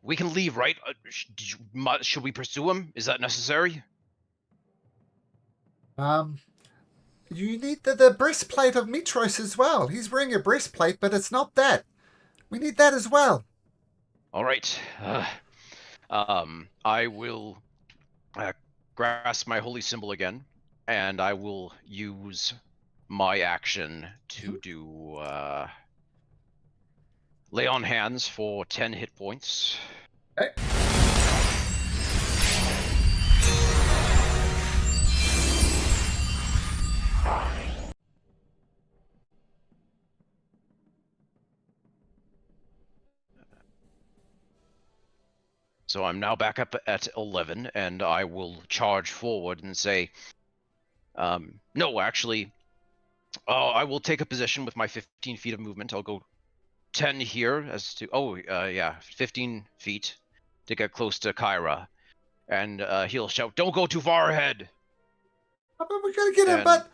We can leave, right? Should we pursue him? Is that necessary?"
You need the breastplate of Mitros as well. He's wearing a breastplate, but it's not that. We need that as well.
All right. I will grasp my holy symbol again, and I will use my action to do lay on hands for 10 hit points.
Okay.
So I'm now back up at 11, and I will charge forward and say, no, actually, I will take a position with my 15 feet of movement. I'll go 10 here as to, 15 feet to get close to Kyra. And he'll shout, "Don't go too far ahead!"
We're gonna get him,
And-
but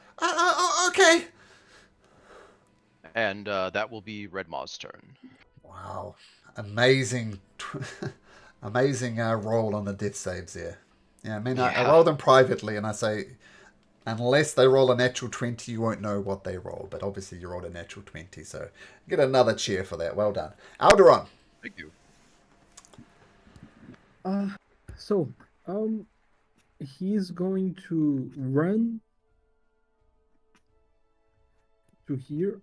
okay.
And that will be Red Maw's turn.
Wow, amazing, amazing roll on the death saves there. Yeah, I mean, I roll them privately, and I say, unless they roll a natural 20, you won't know what they roll. But obviously, you rolled a natural 20, so get another cheer for that. Well done, Alderon.
Thank you.
So, he's going to run to here.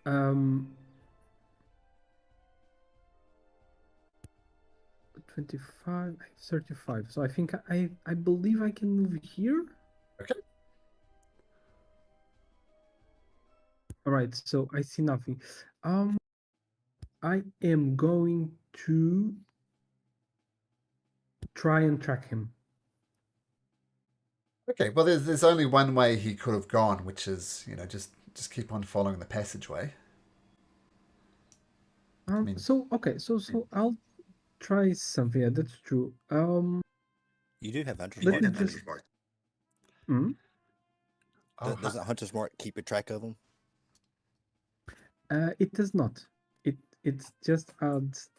Um, 25, 35. So I think I believe I can move here.
Okay.
All right. So I see nothing. I am going to try and track him.
Okay. Well, there's only one way he could have gone, which is just keep on following the passageway.
So I'll try something. Yeah, that's true.
You do have Hunter's
let
Mark.
me just. Hmm?
Doesn't Hunter's Mark keep a track of them?
It does not. It just adds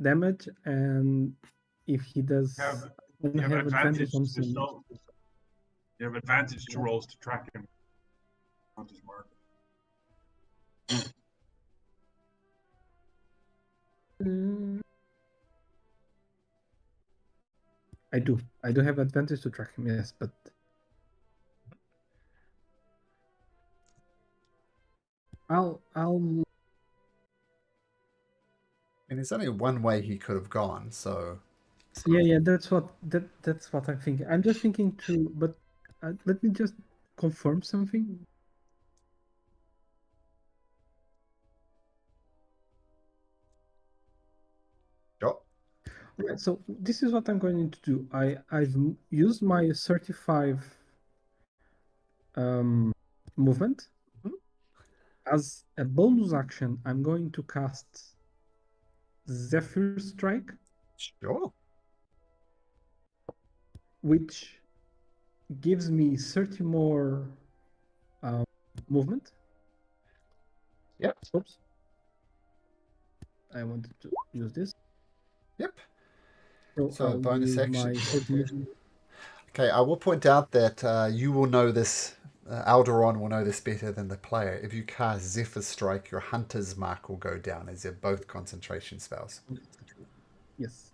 damage, and if he does,
You have advantage
on
to
some.
You have advantage to rolls to track him. Hunter's Mark.
I do. I do have advantage to track him, yes, but I'll
And there's only one way he could have gone, so
yeah, that's what I'm thinking. I'm just thinking too, but let me just confirm something.
sure.
Right, so this is what I'm going to do. I've used my 35 movement. As a bonus action, I'm going to cast Zephyr Strike.
Sure.
Which gives me 30 more movement.
Yep.
Oops. I wanted to use this.
Yep.
So I'll
bonus
use
action.
my 30 movement.
Okay, I will point out that you will know this. Alderon will know this better than the player. If you cast Zephyr Strike, your Hunter's Mark will go down, as they're both concentration spells.
Yes.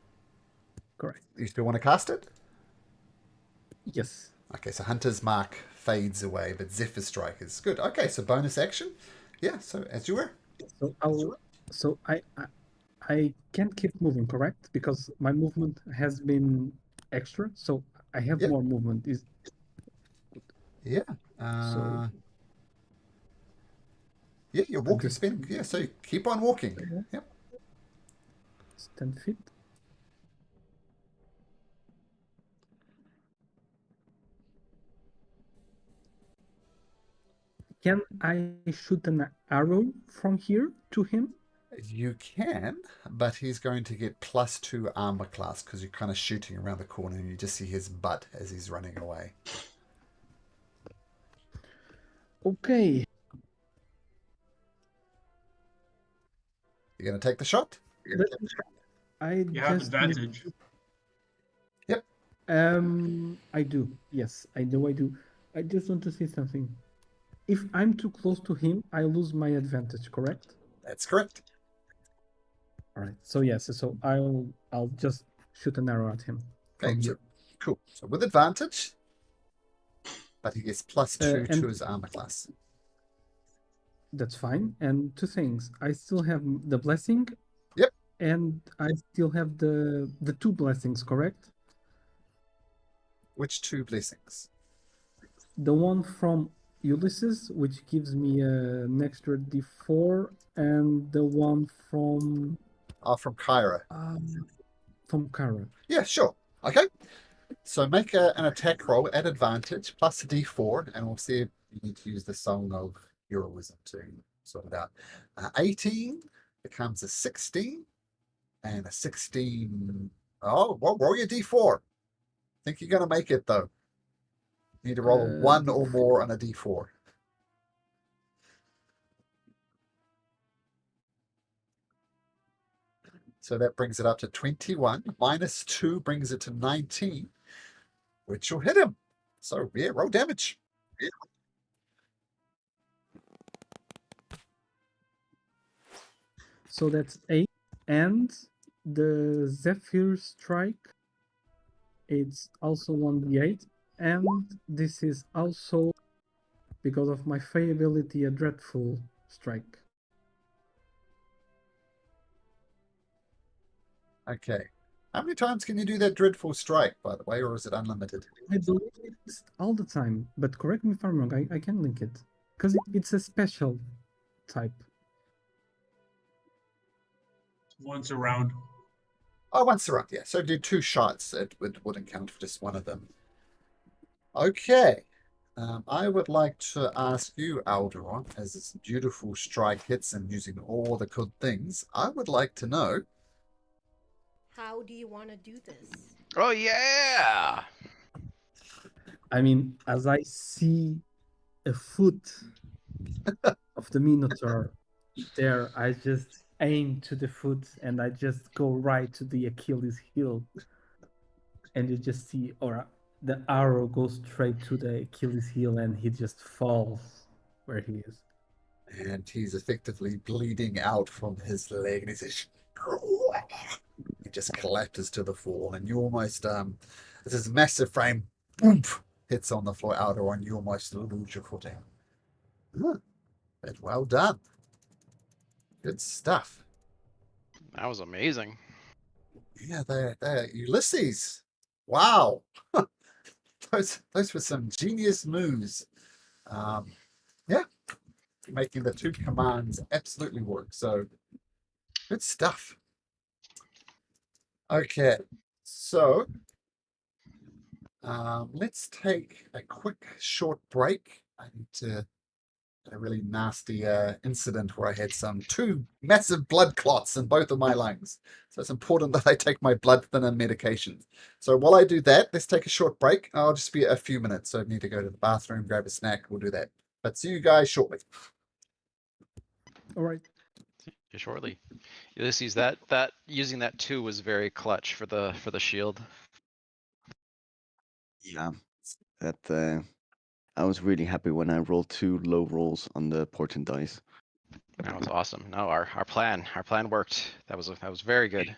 Correct.
You still want to cast it?
Yes.
Okay, so Hunter's Mark fades away, but Zephyr Strike is good. Okay, so bonus action. Yeah, so as you were.
So I can't keep moving, correct? Because my movement has been extra, so I have more movement.
Yeah. Yeah, you're walking, spinning. Yeah, so keep on walking. Yep.
It's 10 feet. can I shoot an arrow from here to him?
You can, but he's going to get +2 armor class because you're kind of shooting around the corner and you just see his butt as he's running away.
Okay.
You're going to take the shot?
I
You have
just
advantage.
Yep.
I do. Yes, I know I do. I just want to say something. If I'm too close to him, I lose my advantage, correct?
That's correct.
All right. So yes, so I'll just shoot an arrow at him from
Okay, so,
here.
cool. So with advantage, but he gets +2
and-
to his armor class.
That's fine. And two things. I still have the blessing.
Yep.
And I still have the two blessings, correct?
Which 2 blessings?
The one from Ulysses, which gives me an extra D4, and the one from
From Kyra.
From Kara.
Yeah, sure. Okay. So make an attack roll at advantage plus a D4, and we'll see if you need to use the Song of Heroism to sort it out. 18 becomes a 16, and a 16. Oh, well, roll your D4. Think you're going to make it, though. You need to roll 1 or more on a D4. So that brings it up to 21. -2 brings it to 19, which will hit him. So, yeah, roll damage. Yeah.
So that's 8. And the Zephyr Strike, it's also 1d8. And this is also, because of my Fey ability, a Dreadful Strike.
Okay. How many times can you do that dreadful strike, by the way, or is it unlimited?
I believe it's all the time, but correct me if I'm wrong. I can link it. Because it's a special type.
Once around.
Oh, once around, yeah. So do 2 shots. It wouldn't count for just one of them. Okay. I would like to ask you, Alderon, as this beautiful strike hits him using all the good things, I would like to know...
How do you want to do this?
Oh, yeah!
I mean, as I see a foot of the Minotaur there, I just aim to the foot and I just go right to the Achilles heel. And you just see, or the arrow goes straight to the Achilles heel and he just falls where he is.
And he's effectively bleeding out from his leg, and he says, he just collapses to the floor, and you almost, as his massive frame boom, hits on the floor, Alderon, you almost lose your footing. But well done. Good stuff.
That was amazing.
Yeah, they're Ulysses. Wow. those were some genius moves. Yeah. Making the 2 commands absolutely work. So good stuff. Okay, so let's take a quick short break. I need to a really nasty incident where I had 2 massive blood clots in both of my lungs. So it's important that I take my blood thinner medications. So while I do that, let's take a short break. I'll just be a few minutes. So I need to go to the bathroom, grab a snack. We'll do that. But see you guys shortly.
All right.
Shortly. Ulysses, that using that 2 was very clutch for the shield.
Yeah, that I was really happy when I rolled 2 low rolls on the portent dice.
That was awesome. No, our plan worked. That was very good.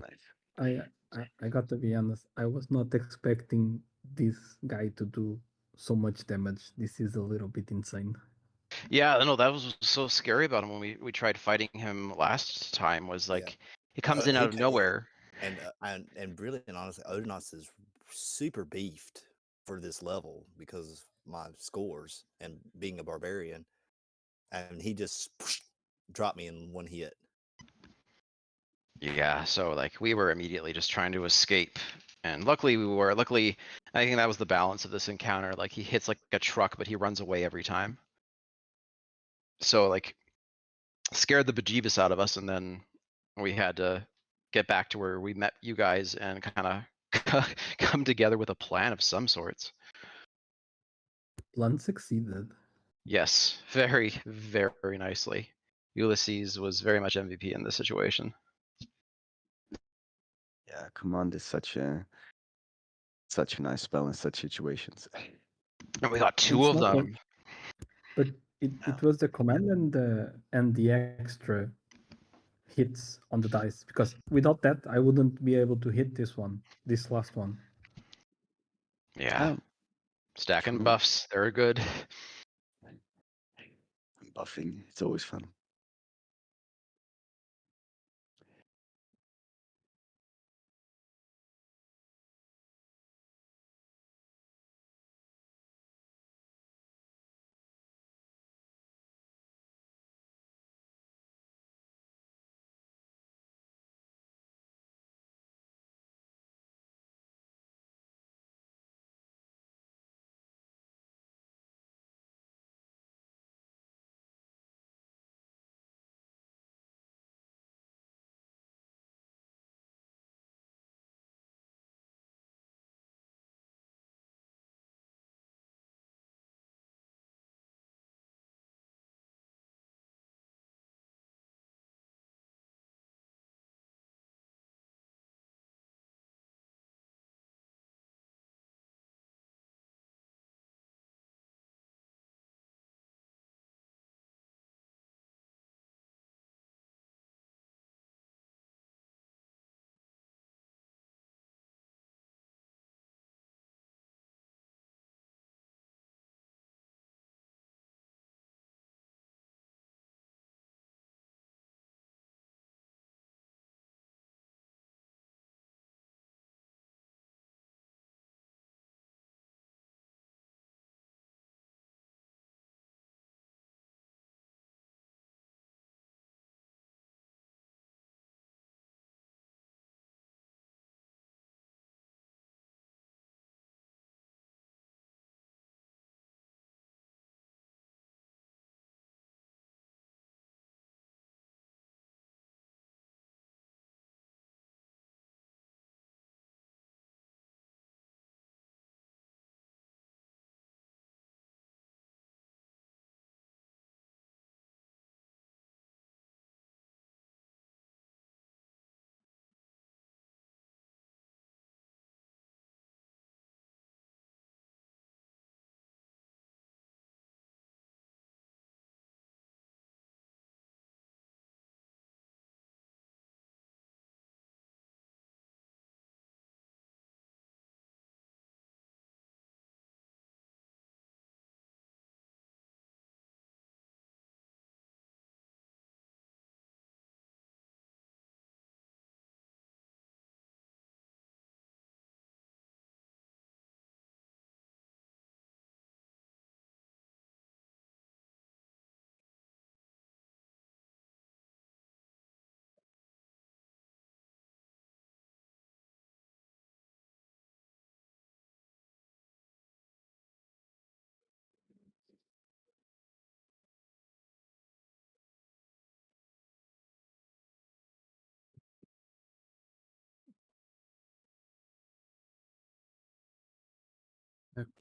Nice.
I got to be honest. I was not expecting this guy to do so much damage. This is a little bit insane.
Yeah, no, that was so scary about him when we tried fighting him last time. Was like he comes in out of nowhere.
And brilliant, honestly, Odinus is super beefed for this level because of my scores and being a barbarian, and he just dropped me in one hit.
Yeah, so like we were immediately just trying to escape, and luckily I think that was the balance of this encounter. Like he hits like a truck, but he runs away every time. So like scared the bejeebus out of us, and then we had to get back to where we met you guys and kind of come together with a plan of some sorts.
Plan succeeded.
Yes, very, very nicely. Ulysses was very much MVP in this situation.
Yeah, command is such a nice spell in such situations.
And we got two
It's
of
not like,
them.
but it was the command and the extra hits on the dice, because without that I wouldn't be able to hit this last one.
Yeah.
Um,
Stacking
true.
buffs, they're good.
Buffing, it's always fun.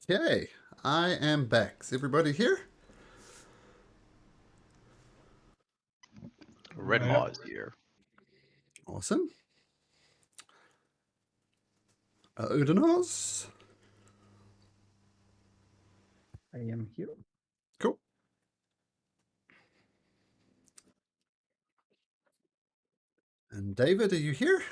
Okay, I am back. Is everybody here?
Red Maw is here.
Awesome. Odinaz?
I am here.
Cool. And David, are you here?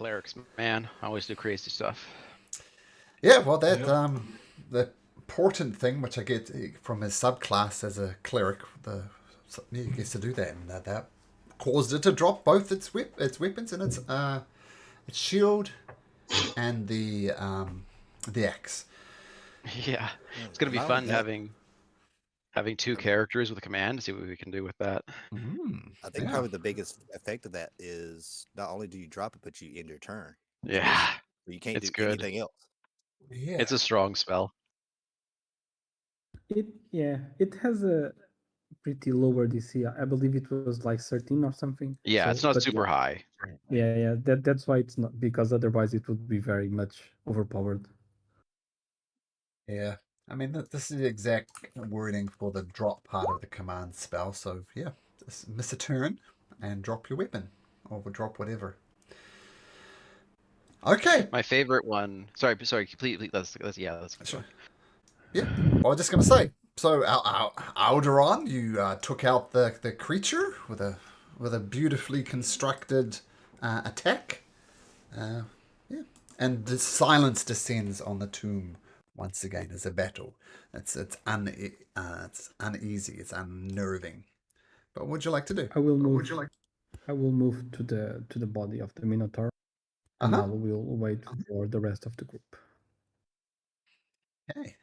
clerics, man. I always do crazy stuff.
Yeah, well, that
Yeah.
the important thing, which I get from his subclass as a cleric, he gets to do that, and that caused it to drop both its weapons and its shield and the axe.
Yeah,
Yeah,
it's gonna be
not only
fun
that,
having two characters with a command. See what we can do with that.
I think
Yeah.
probably the biggest effect of that is not only do you drop it, but you end your turn.
Yeah,
So you can't
it's
do
good.
anything else.
Yeah.
It's a strong spell.
It has a pretty lower DC. I believe it was like 13 or something.
Yeah,
So,
it's not
but
super high.
yeah, that's why it's not, because otherwise it would be very much overpowered.
Yeah. I mean, this is the exact wording for the drop part of the command spell. So yeah, just miss a turn and drop your weapon or drop whatever. Okay.
My favorite one. Sorry, completely. Let's keep
Sure.
going.
Yeah. I was just gonna say. So, Alderon, you took out the creature with a beautifully constructed attack. Yeah. And the silence descends on the tomb once again as a battle. It's uneasy. It's unnerving. But what would you like to do?
I will move. I will move to the body of the Minotaur, and I will wait for the rest of the group.
Okay.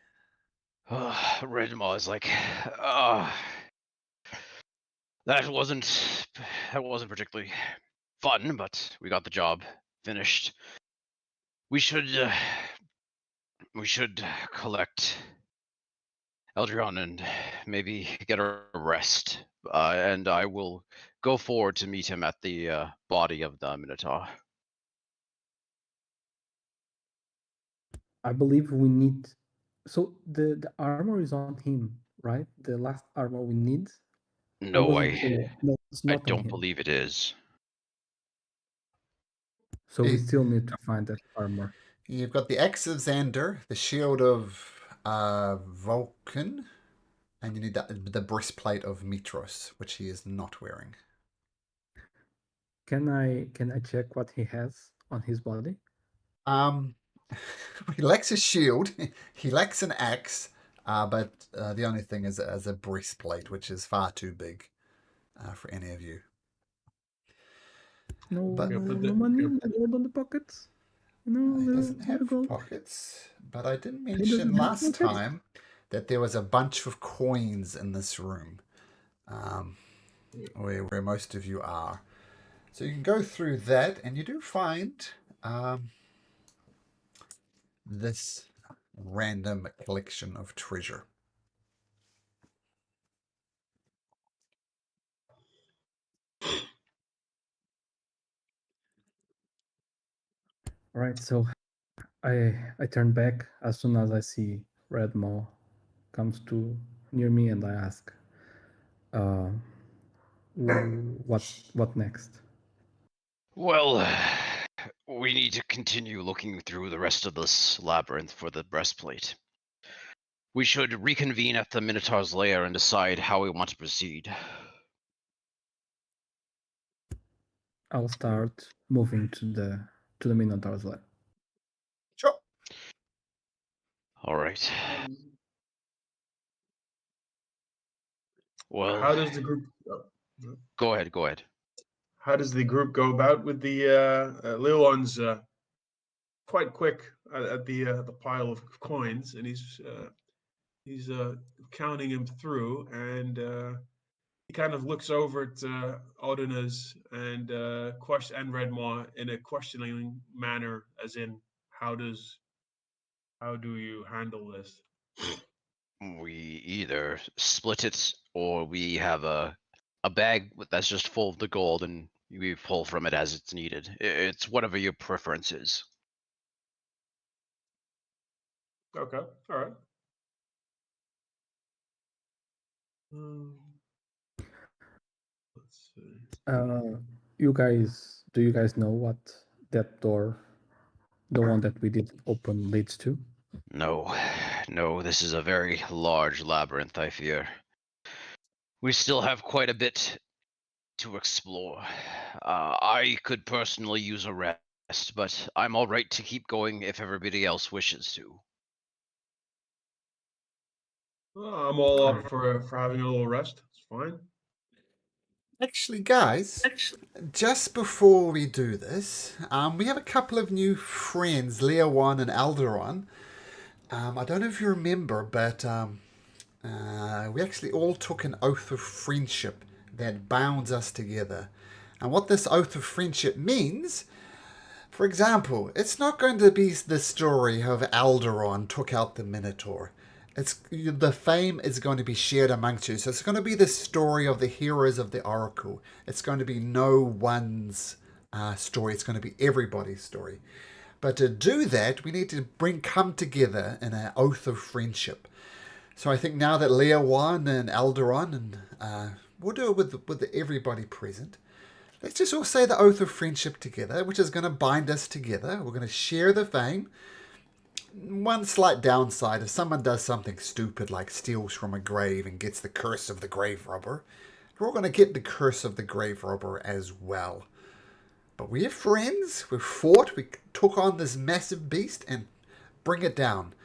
Redmaw is like, that wasn't particularly fun, but we got the job finished. We should collect Eldrion and maybe get a rest. And I will go forward to meet him at the body of the Minotaur.
I believe we need. So the armor is on him, right? The last armor we need.
No,
No, it's
I
not on
don't
him.
believe it is.
So we still need to find that armor.
You've got the axe of Xander, the shield of Vulcan, and you need the breastplate of Mitros, which he is not wearing.
Can I check what he has on his body?
He lacks a shield. He lacks an axe, but the only thing is a breastplate, which is far too big for any of you.
No,
But
no money, no gold on the pockets. No,
he doesn't
little
have
gold.
pockets. But I did
He
mention
doesn't have
last
pockets?
time that there was a bunch of coins in this room, where most of you are. So you can go through that, and you do find this random collection of treasure.
All right, so I turn back as soon as I see Redmaw comes to near me, and I ask, what next?
Well, we need to continue looking through the rest of this labyrinth for the breastplate. We should reconvene at the Minotaur's lair and decide how we want to proceed.
I'll start moving to the Minotaur's lair.
Sure.
All right. Well,
how does the group?
Go ahead.
How does the group go about with the Leon's quite quick at the pile of coins, and he's counting him through, and he kind of looks over at Odenas and and Redmaw in a questioning manner, as in, how do you handle this?
We either split it or we have a bag that's just full of the gold and we pull from it as it's needed. It's whatever your preference is.
Okay, all right. Let's see.
Do you guys know what that door, the one that we did open, leads to?
No, this is a very large labyrinth, I fear. We still have quite a bit to explore. I could personally use a rest, but I'm all right to keep going if everybody else wishes to.
I'm all up for having a little rest. It's fine.
Actually, guys, just before we do this, we have a couple of new friends, Leowan and Alderon. I don't know if you remember, but we actually all took an oath of friendship that bounds us together. And what this oath of friendship means, for example, it's not going to be the story of Alderon took out the Minotaur. The fame is going to be shared amongst you. So it's going to be the story of the heroes of the Oracle. It's going to be no one's story. It's going to be everybody's story. But to do that, we need to come together in an oath of friendship. So I think now that Leowan and Alderon, and we'll do it with everybody present, let's just all say the oath of friendship together, which is going to bind us together. We're going to share the fame. One slight downside, if someone does something stupid like steals from a grave and gets the curse of the grave robber, we're all going to get the curse of the grave robber as well. But we're friends, we fought, we took on this massive beast and bring it down.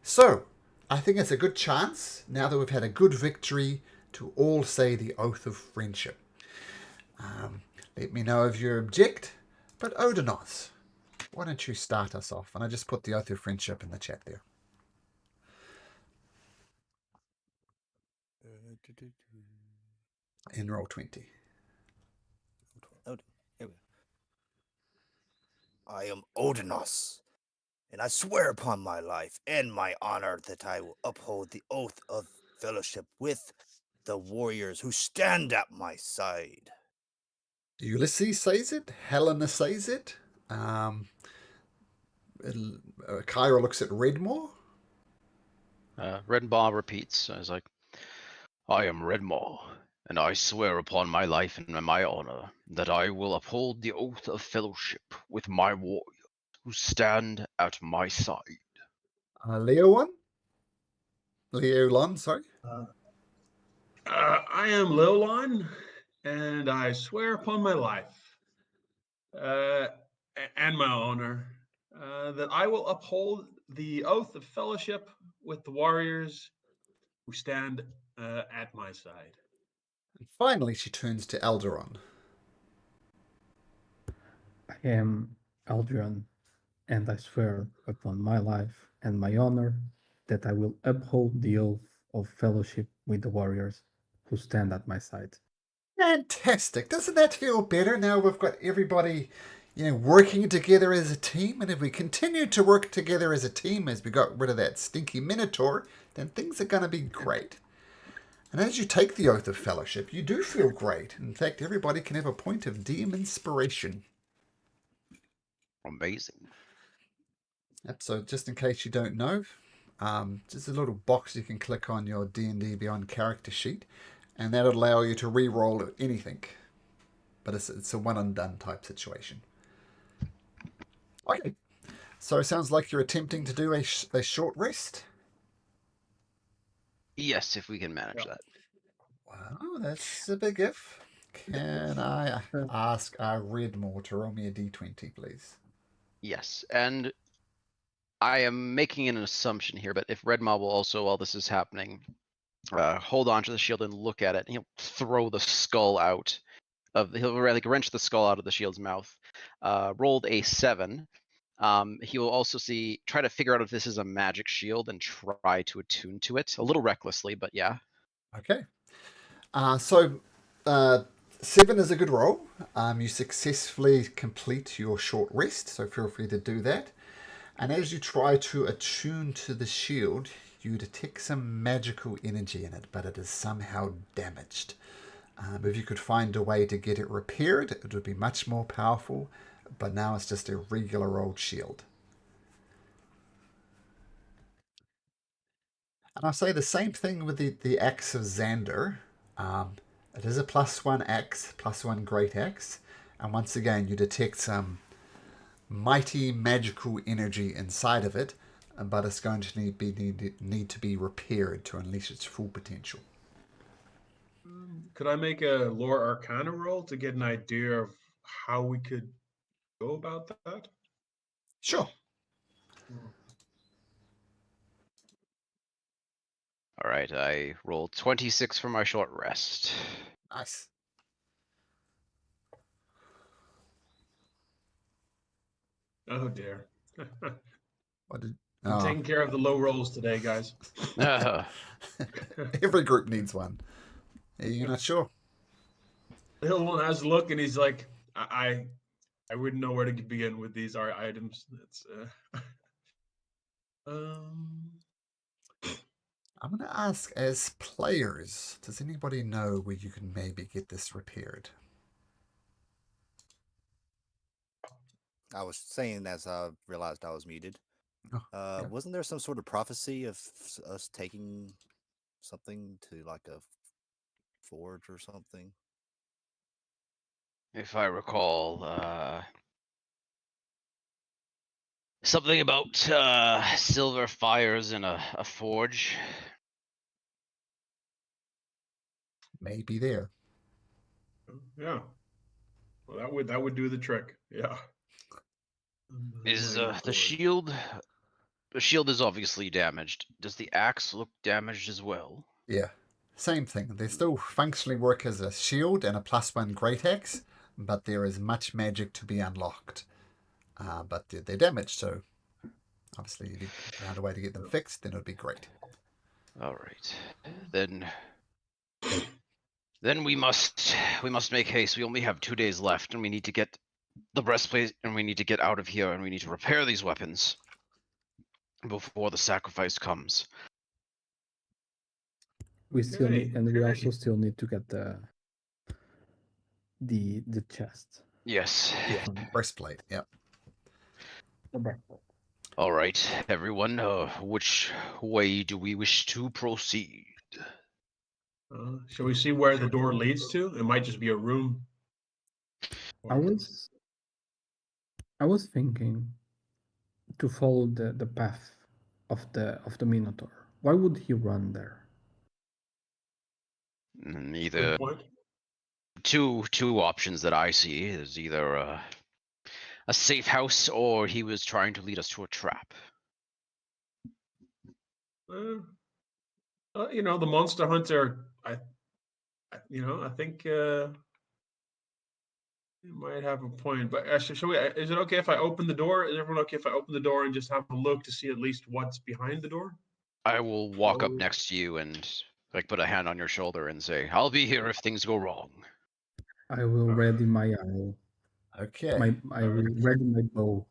So, I think it's a good chance, now that we've had a good victory, to all say the oath of friendship. Let me know if you object, but Odenos, why don't you start us off? And I just put the oath of friendship in the chat there. In roll 20.
Oh, here we go. I am Odenos, and I swear upon my life and my honor that I will uphold the oath of fellowship with the warriors who stand at my side.
Ulysses says it. Helena says it. Kyra looks at Redmore.
Redmaw repeats. I was like, I am Redmaw, and I swear upon my life and my honor that I will uphold the oath of fellowship with my warriors who stand at my side.
Leolon, sorry.
I am Leoline, and I swear upon my life and my honor that I will uphold the oath of fellowship with the warriors who stand at my side.
And finally, she turns to Alderon.
I am Aldrian, and I swear upon my life and my honor that I will uphold the oath of fellowship with the warriors who stand at my side.
Fantastic. Doesn't that feel better now we've got everybody, working together as a team? And if we continue to work together as a team as we got rid of that stinky Minotaur, then things are going to be great. And as you take the oath of fellowship, you do feel great. In fact, everybody can have a point of DM inspiration.
Amazing.
Yep, so just in case you don't know, just a little box you can click on your D&D Beyond character sheet, and that'll allow you to re-roll anything. But it's a one and done type situation. Okay, so it sounds like you're attempting to do a short rest.
Yes, if we can manage that.
Wow, that's a big if. Can I ask Redmore to roll me a d20, please?
Yes, and I am making an assumption here, but if Redmaw will also, while this is happening, hold on to the shield and look at it, and he'll throw the skull out he'll like wrench the skull out of the shield's mouth. Rolled a 7. He will also try to figure out if this is a magic shield and try to attune to it a little recklessly, but yeah.
Okay. So 7 is a good roll. You successfully complete your short rest, so feel free to do that. And as you try to attune to the shield, you detect some magical energy in it, but it is somehow damaged. If you could find a way to get it repaired, it would be much more powerful, but now it's just a regular old shield. And I'll say the same thing with the axe of Xander. It is a +1 axe, +1 great axe, and once again you detect some mighty magical energy inside of it, but it's going to need to be repaired to unleash its full potential.
Could I make a lore arcana roll to get an idea of how we could go about that?
Sure.
All right, I rolled 26 for my short rest.
Nice.
Oh dear.
What did?
I'm
Oh.
taking care of the low rolls today, guys.
Every group needs one. You're not sure?
The little one has a look, and he's like, I wouldn't know where to begin with these items. It's
I'm going to ask, as players, does anybody know where you can maybe get this repaired?
I was saying as I realized I was muted.
Oh, yeah.
Wasn't there some sort of prophecy of us taking something to like a forge or something?
If I recall, something about silver fires in a forge.
Maybe there.
Yeah. Well, that would do the trick. Yeah.
Is
My
the
lord.
shield? The shield is obviously damaged. Does the axe look damaged as well?
Yeah. Same thing. They still functionally work as a shield and a +1 great axe, but there is much magic to be unlocked. But they're damaged, so obviously if you found a way to get them fixed, then it would be great.
All right, then we must make haste. We only have 2 days left, and we need to get the breastplate, and we need to get out of here, and we need to repair these weapons before the sacrifice comes.
We still need, and we
okay.
also still need to get the chest.
Yes.
Yeah, breastplate. Yep.
The breastplate.
All right, everyone. Which way do we wish to proceed?
Shall we see where the door leads to? It might just be a room.
I was thinking to follow the path of the Minotaur. Why would he run there?
Either two options that I see is either a safe house, or he was trying to lead us to a trap.
The monster hunter. I think you might have a point. But shall we? Is it okay if I open the door? Is everyone okay if I open the door and just have a look to see at least what's behind the door?
I will walk up next to you and put a hand on your shoulder and say, "I'll be here if things go wrong."
I will ready my arrow.
Okay.
I will ready my bow.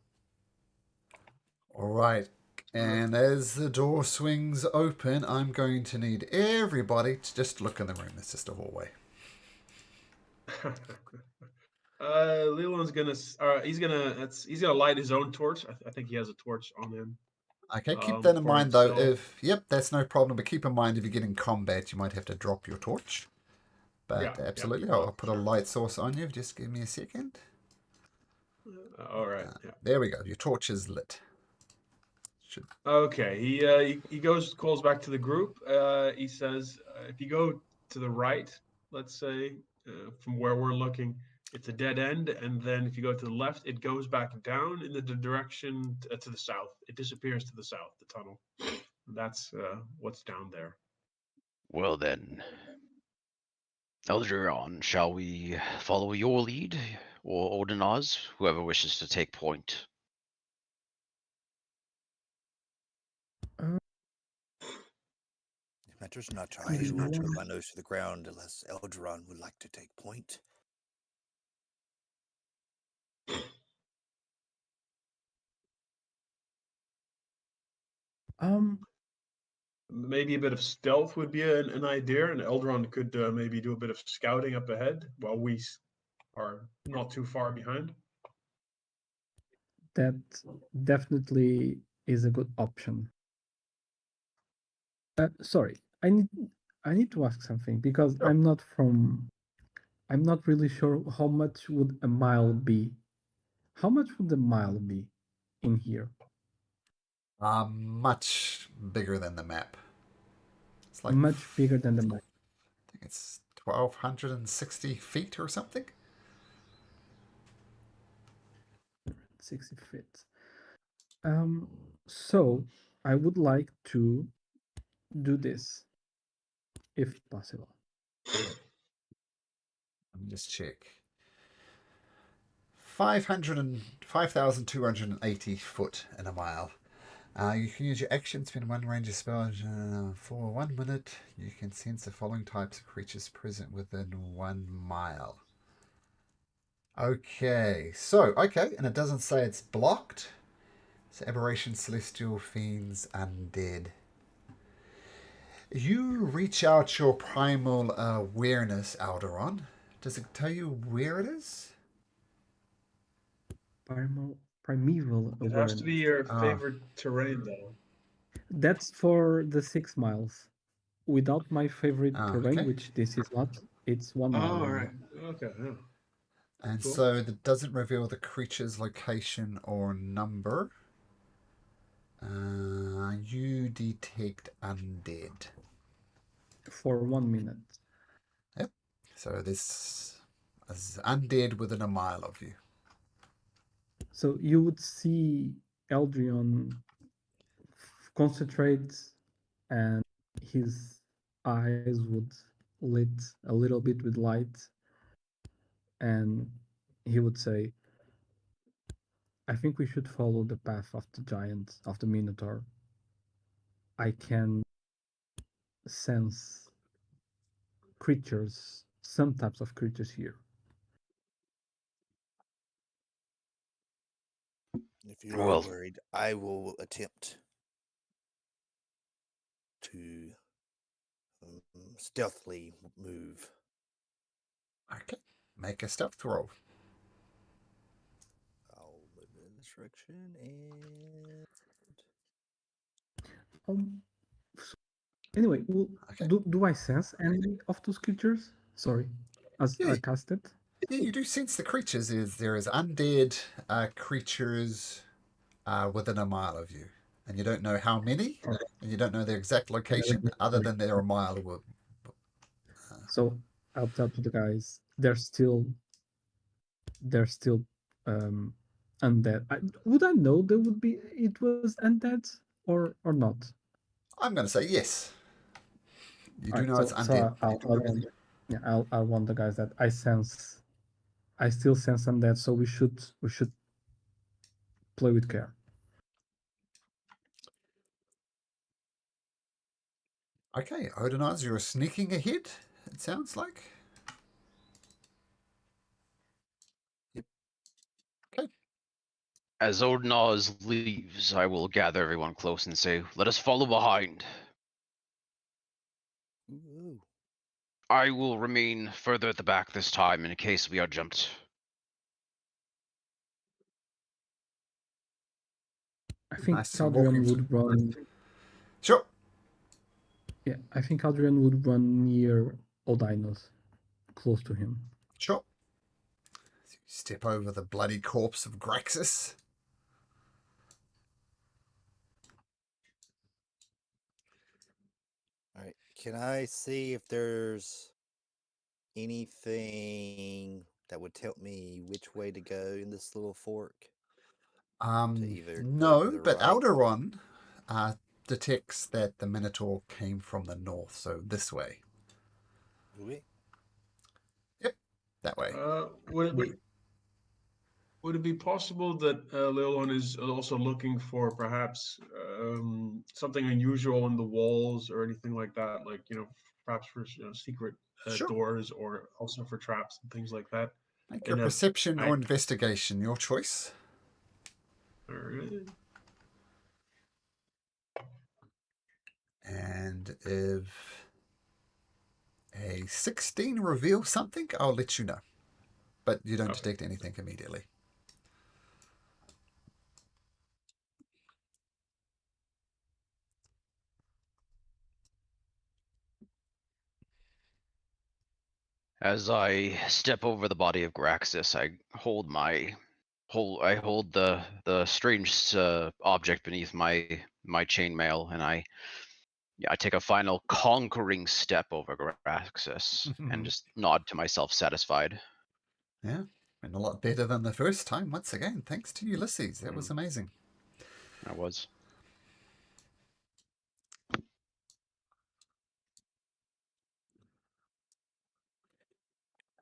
All right. And as the door swings open, I'm going to need everybody to just look in the room. It's just a hallway.
Leland's gonna. He's gonna light his own torch. I think he has a torch on him.
Okay, keep that in
for
mind though.
himself.
That's no problem. But keep in mind if you get in combat, you might have to drop your torch. But
Yeah,
absolutely,
yeah.
I'll put a light source on you. Just give me a second.
All right. Yeah.
There we go. Your torch is lit.
Okay. He calls back to the group. He says, if you go to the right, let's say, from where we're looking, it's a dead end, and then if you go to the left, it goes back down in the direction to the south. It disappears to the south, the tunnel. That's what's down there.
Well then, Elderon, shall we follow your lead, or Odinaz, whoever wishes to take point?
It matters not. I will put my nose to the ground unless Elderon would like to take point.
Maybe a bit of stealth would be an idea, and Elderon could maybe do a bit of scouting up ahead while we are not too far behind.
That definitely is a good option. Sorry, I need to ask something because
Sure.
I'm not really sure how much would a mile be. How much would a mile be in here?
Much bigger than the map. It's like
Much bigger than the map.
I think it's 1,260 feet or something.
60 feet. So I would like to do this, if possible.
Let me just check. 5,280 foot in a mile. You can use your action, spend one ranger spell for 1 minute. You can sense the following types of creatures present within 1 mile. Okay, and it doesn't say it's blocked. So aberration, celestial, fiends, undead. You reach out your primal awareness, Alderon. Does it tell you where it is?
Primeval
It has
awareness.
to be your favorite terrain, though.
That's for the 6 miles. Without my favorite terrain,
okay.
which this is not, it's 1 mile.
Oh,
only.
right. Okay. Yeah.
And
Cool.
so that doesn't reveal the creature's location or number. You detect undead.
For 1 minute.
Yep. So this is undead within a mile of you.
So you would see Eldrion concentrate, and his eyes would lit a little bit with light, and he would say, I think we should follow the path of the giant, of the Minotaur. I can sense creatures, some types of creatures here.
If you're
Well-
worried, I will attempt to stealthily move.
Okay. Make a stealth roll.
I'll move in this direction and
So anyway,
Okay.
do I sense any of those creatures? Sorry, as I cast it.
Yeah, you do sense the creatures. There is undead creatures within a mile of you, and you don't know how many, and you don't know their exact location, other than they're a mile away.
So I'll tell to the guys, they're still undead. Would I know there would be it was undead or not?
I'm going to say yes. You do
Alright,
know it's undead.
So I'll warn the guys that I still sense undead, so we should play with care.
Okay, Odinaz, you're sneaking ahead, it sounds like.
Yep.
Okay.
As Odinaz leaves, I will gather everyone close and say, let us follow behind.
ooh.
I will remain further at the back this time in case we are jumped.
I think
Nice to walk
Caldrian
into-
would run.
Sure.
Yeah, I think Caldrian would run near Odinos, close to him.
Sure. So you step over the bloody corpse of Graxis.
All right. Can I see if there's anything that would tell me which way to go in this little fork? either
No,
the
but
right-
Alderon detects that the Minotaur came from the north, so this way.
Okay.
Yep, that way.
Would it be possible that Leolon is also looking for perhaps something unusual in the walls or anything like that? Like, perhaps for secret
Sure.
doors or also for traps and things like that?
Make
And
your
if
perception
I-
or investigation, your choice.
Alright.
And if a 16 reveals something, I'll let you know. But you don't
Okay.
detect anything immediately.
As I step over the body of Graxis, I hold the strange object beneath my chainmail, and I take a final conquering step over Graxis and just nod to myself, satisfied.
Yeah. And a lot better than the first time, once again. Thanks to Ulysses. That was amazing.
That was.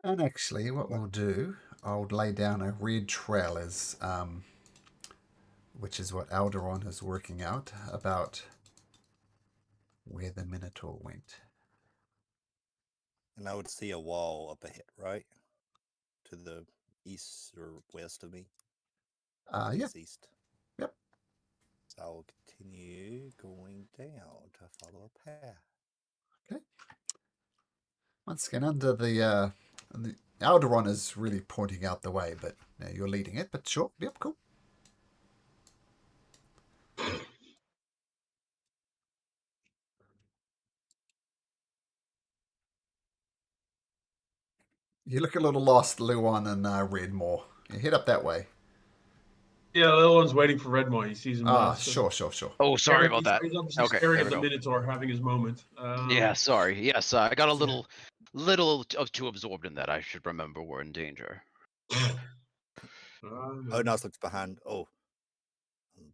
And actually, what we'll do, I'll lay down a red trail as, which is what Alderon is working out about where the Minotaur went.
And I would see a wall up ahead, right? To the east or west of me?
Yeah.
East.
Yep.
So I'll continue going down to follow a path.
Okay. Once again, under the Alderon is really pointing out the way, but you're leading it. But sure, yep, cool. You look a little lost, Luan and Redmore. You head up that way.
Yeah, the other one's waiting for Redmore. He sees him.
Sure.
Oh, sorry about that.
He's obviously
Okay,
staring
there
at
we
the
go.
Minotaur, having his moment.
Yeah, sorry. Yes, I got a little too absorbed in that. I should remember we're in danger.
Odnos looks behind. Oh,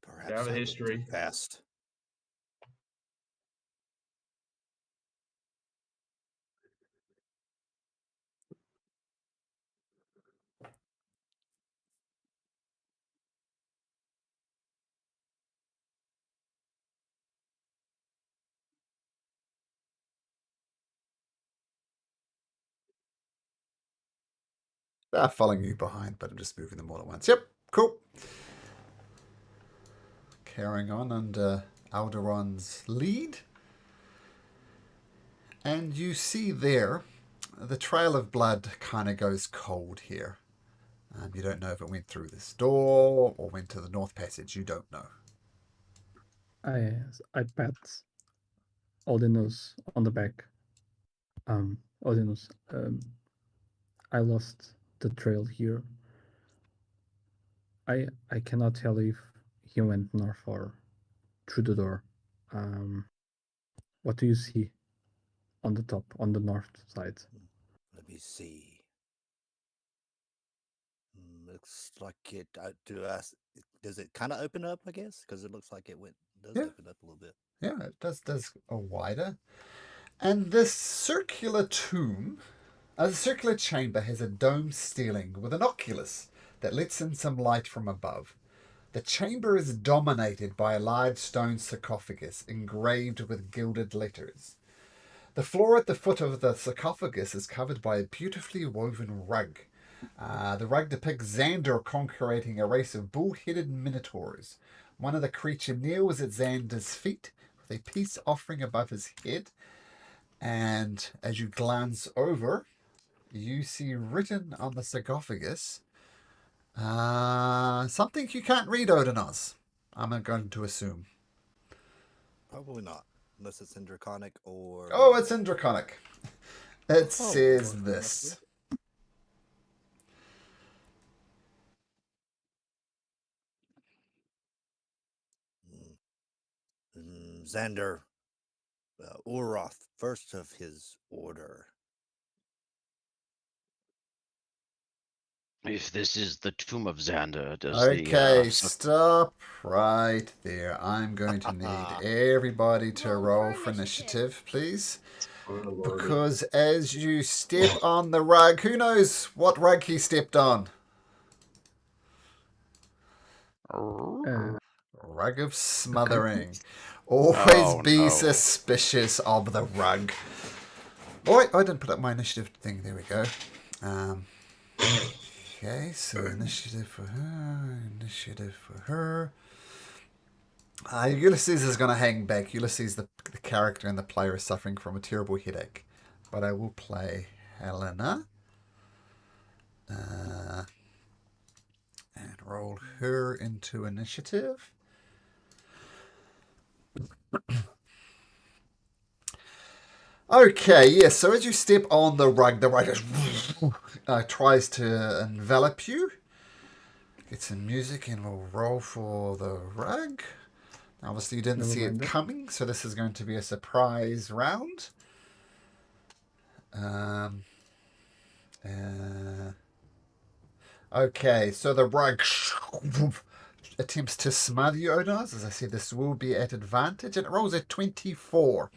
perhaps
have a
I went
history.
too fast.
They're following you behind, but I'm just moving them all at once. Yep, cool. Carrying on under Alderon's lead. And you see there, the trail of blood kind of goes cold here. You don't know if it went through this door or went to the North Passage. You don't know.
I pat Odinus on the back. Odinus, I lost the trail here. I cannot tell if he went north or through the door. What do you see on the top, on the north side?
Let me see. Looks like it. Does it kind of open up? I guess because it looks like it does open up a little bit.
Yeah, it does a wider. And this circular tomb, the circular chamber has a dome ceiling with an oculus that lets in some light from above. The chamber is dominated by a large stone sarcophagus engraved with gilded letters. The floor at the foot of the sarcophagus is covered by a beautifully woven rug. The rug depicts Xander conquering a race of bull-headed minotaurs. One of the creature kneels at Xander's feet with a peace offering above his head. And as you glance over, you see written on the sarcophagus something you can't read, Odinoz. I'm going to assume.
Probably not, unless it's in Draconic or.
Oh, it's in Draconic. It says this.
Xander Uroth, first of his order.
If this is the tomb of Xander, does
Okay, stop right there. I'm going to need everybody to roll for initiative, please. Because as you step on the rug, who knows what rug he stepped on? Rug of smothering. Always be suspicious of the rug. Oh, I didn't put up my initiative thing. There we go. Okay, so initiative for her. Ulysses is going to hang back. Ulysses, the character and the player, is suffering from a terrible headache. But I will play Helena. And roll her into initiative. Okay, yes, so as you step on the rug just tries to envelop you. Get some music and we'll roll for the rug. Obviously, you didn't see it coming, so this is going to be a surprise round. Okay, so the rug attempts to smother you, Onas. As I said, this will be at advantage, and it rolls at 24.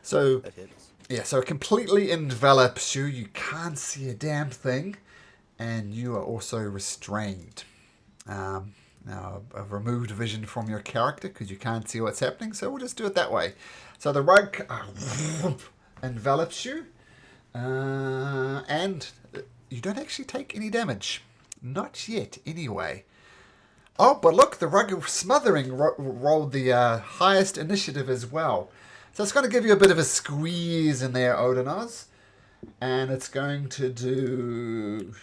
So,
That hits.
yeah, so it completely envelops you. You can't see a damn thing, and you are also restrained. Now, I've removed vision from your character because you can't see what's happening, so we'll just do it that way. So the rug envelops you, and you don't actually take any damage. Not yet, anyway. Oh, but look, the rug of smothering rolled the highest initiative as well. So it's going to give you a bit of a squeeze in there, Odinaz. And it's going to do...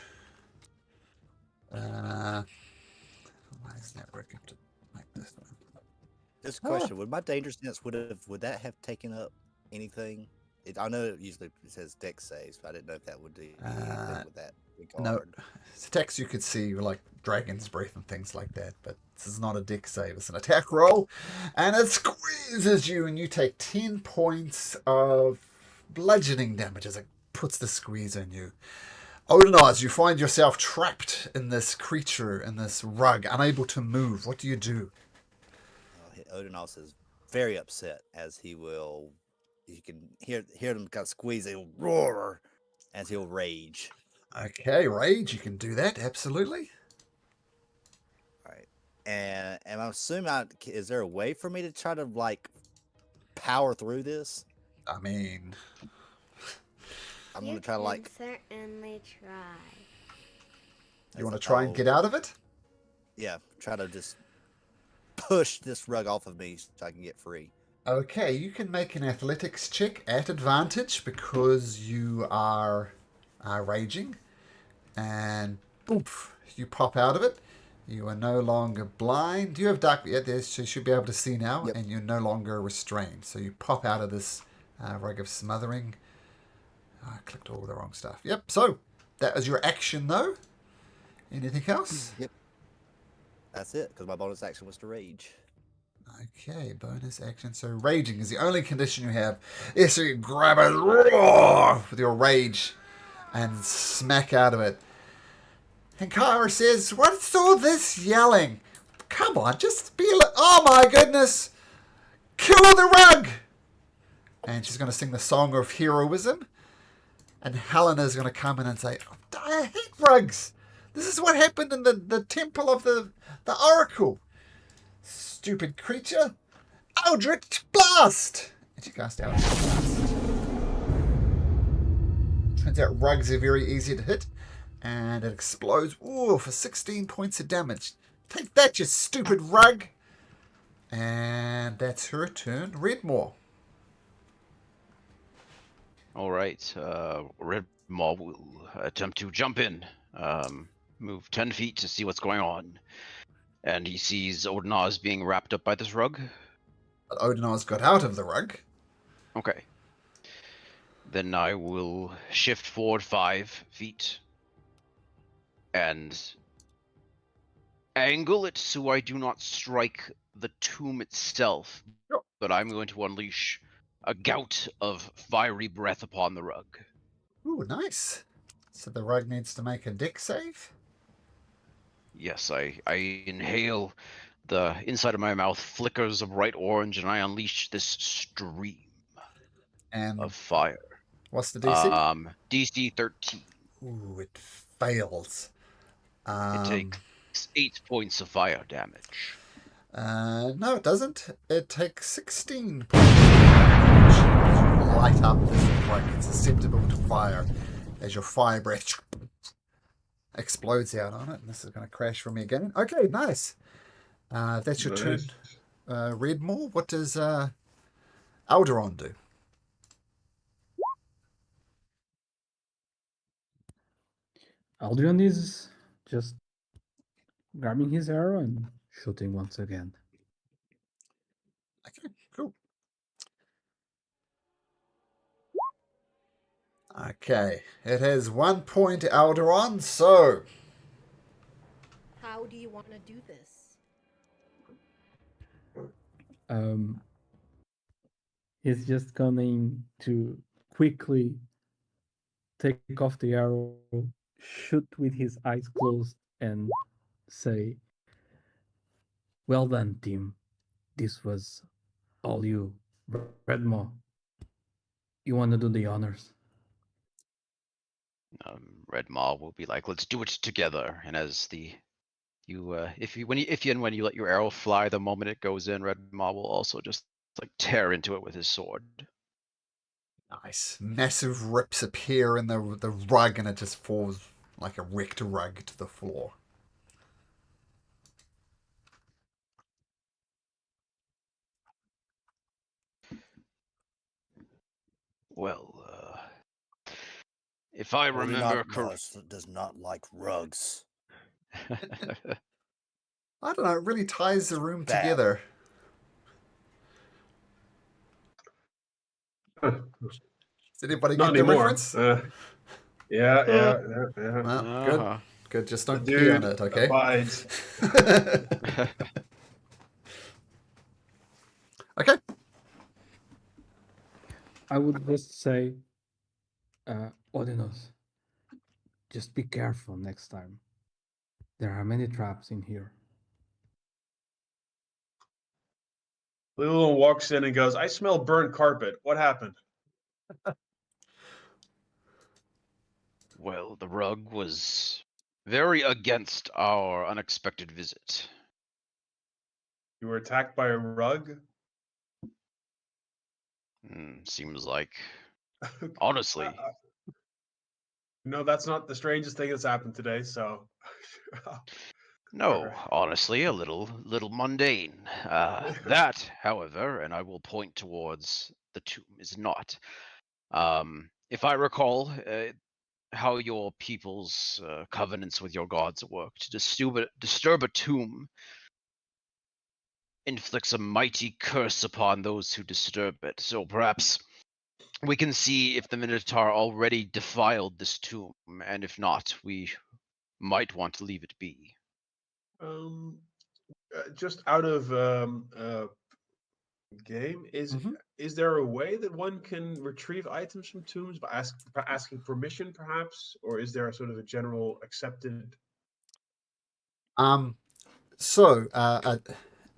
why is that working to make this one?
Just a question: would my danger sense would that have taken up anything? I know it usually says deck saves, but I didn't know if that would do anything with that regard.
No, attacks you could see like Dragon's Breath and things like that, but this is not a deck save, it's an attack roll, and it squeezes you, and you take 10 points of bludgeoning damage as it puts the squeeze on you. Odinaz, you find yourself trapped in this creature, in this rug, unable to move. What do you do?
Odinaz is very upset as he can hear them kind of squeeze, he'll roar as he'll rage.
Okay, rage, you can do that, absolutely.
All right. And I'm assuming, is there a way for me to try to like power through this?
I mean,
I'm gonna try to like.
Certainly try.
You want to try and get out of it?
Yeah, try to just push this rug off of me so I can get free.
Okay, you can make an athletics check at advantage because you are raging, and oof, you pop out of it. You are no longer blind. You have dark. Yeah, so you should be able to see now,
Yep.
and you're no longer restrained. So you pop out of this rug of smothering. I clicked all the wrong stuff. Yep. So that was your action, though. Anything else?
Yep. That's it, because my bonus action was to rage.
Okay, bonus action. So raging is the only condition you have. Yeah, so you grab it roar, with your rage and smack out of it. And Kyra says, "What's all this yelling? Come on, just be oh my goodness! Kill the rug!" And she's going to sing the song of heroism. And Helena's going to come in and say, "I hate rugs. This is what happened in the temple of the oracle. Stupid creature. Eldritch Blast!" And she casts Eldritch Blast. Turns out rugs are very easy to hit. And it explodes. Ooh, for 16 points of damage. Take that, you stupid rug. And that's her turn. Redmore.
All right. Redmaw will attempt to jump in, move 10 feet to see what's going on. And he sees Odinaz being wrapped up by this rug.
But Odinaz got out of the rug.
Okay. Then I will shift forward 5 feet and angle it so I do not strike the tomb itself.
Sure.
But I'm going to unleash a gout of fiery breath upon the rug.
Ooh, nice. So the rug needs to make a deck save.
Yes, I inhale. The inside of my mouth flickers a bright orange, and I unleash this stream
And
of fire.
what's the DC?
DC 13.
Ooh, it fails.
It takes 8 points of fire damage.
No, it doesn't. It takes 16 points of damage. Light up this rug. It's susceptible to fire as your fire breath explodes out on it. And this is going to crash for me again. Okay, nice. That's your turn. Redmore, what does Alderon do?
Alderon is just grabbing his arrow and shooting once again.
Okay, cool. Okay, it has 1 point, Alderon, so...
How do you want to do this?
He's just going to quickly take off the arrow, shoot with his eyes closed and say, "Well done, team. This was all you, Redmo. You want to do the honors?"
Red Maw will be like, "Let's do it together." And as if you let your arrow fly, the moment it goes in, Red Maw will also just like tear into it with his sword.
Nice. Massive rips appear in the rug, and it just falls like a wrecked rug to the floor.
Well, if I remember correctly,
does not like rugs.
I don't know, it really ties the room
bad.
together. Does anybody
Not
get the
anymore.
reference?
Yeah.
Well, good. Just
The
don't pee on
dude
it, okay?
abides.
Okay.
I would just say, Odinos, just be careful next time. There are many traps in here.
Llewellyn walks in and goes, "I smell burnt carpet. What happened?"
Well, the rug was very against our unexpected visit.
You were attacked by a rug?
Seems like, honestly.
No, that's not the strangest thing that's happened today, so.
No, honestly, a little mundane. That, however, and I will point towards the tomb, is not. If I recall, how your people's covenants with your gods work, to disturb a tomb inflicts a mighty curse upon those who disturb it. So perhaps we can see if the Minotaur already defiled this tomb, and if not, we might want to leave it be.
Just out of game, is there a way that one can retrieve items from tombs by asking permission, perhaps, or is there a sort of a general accepted?
So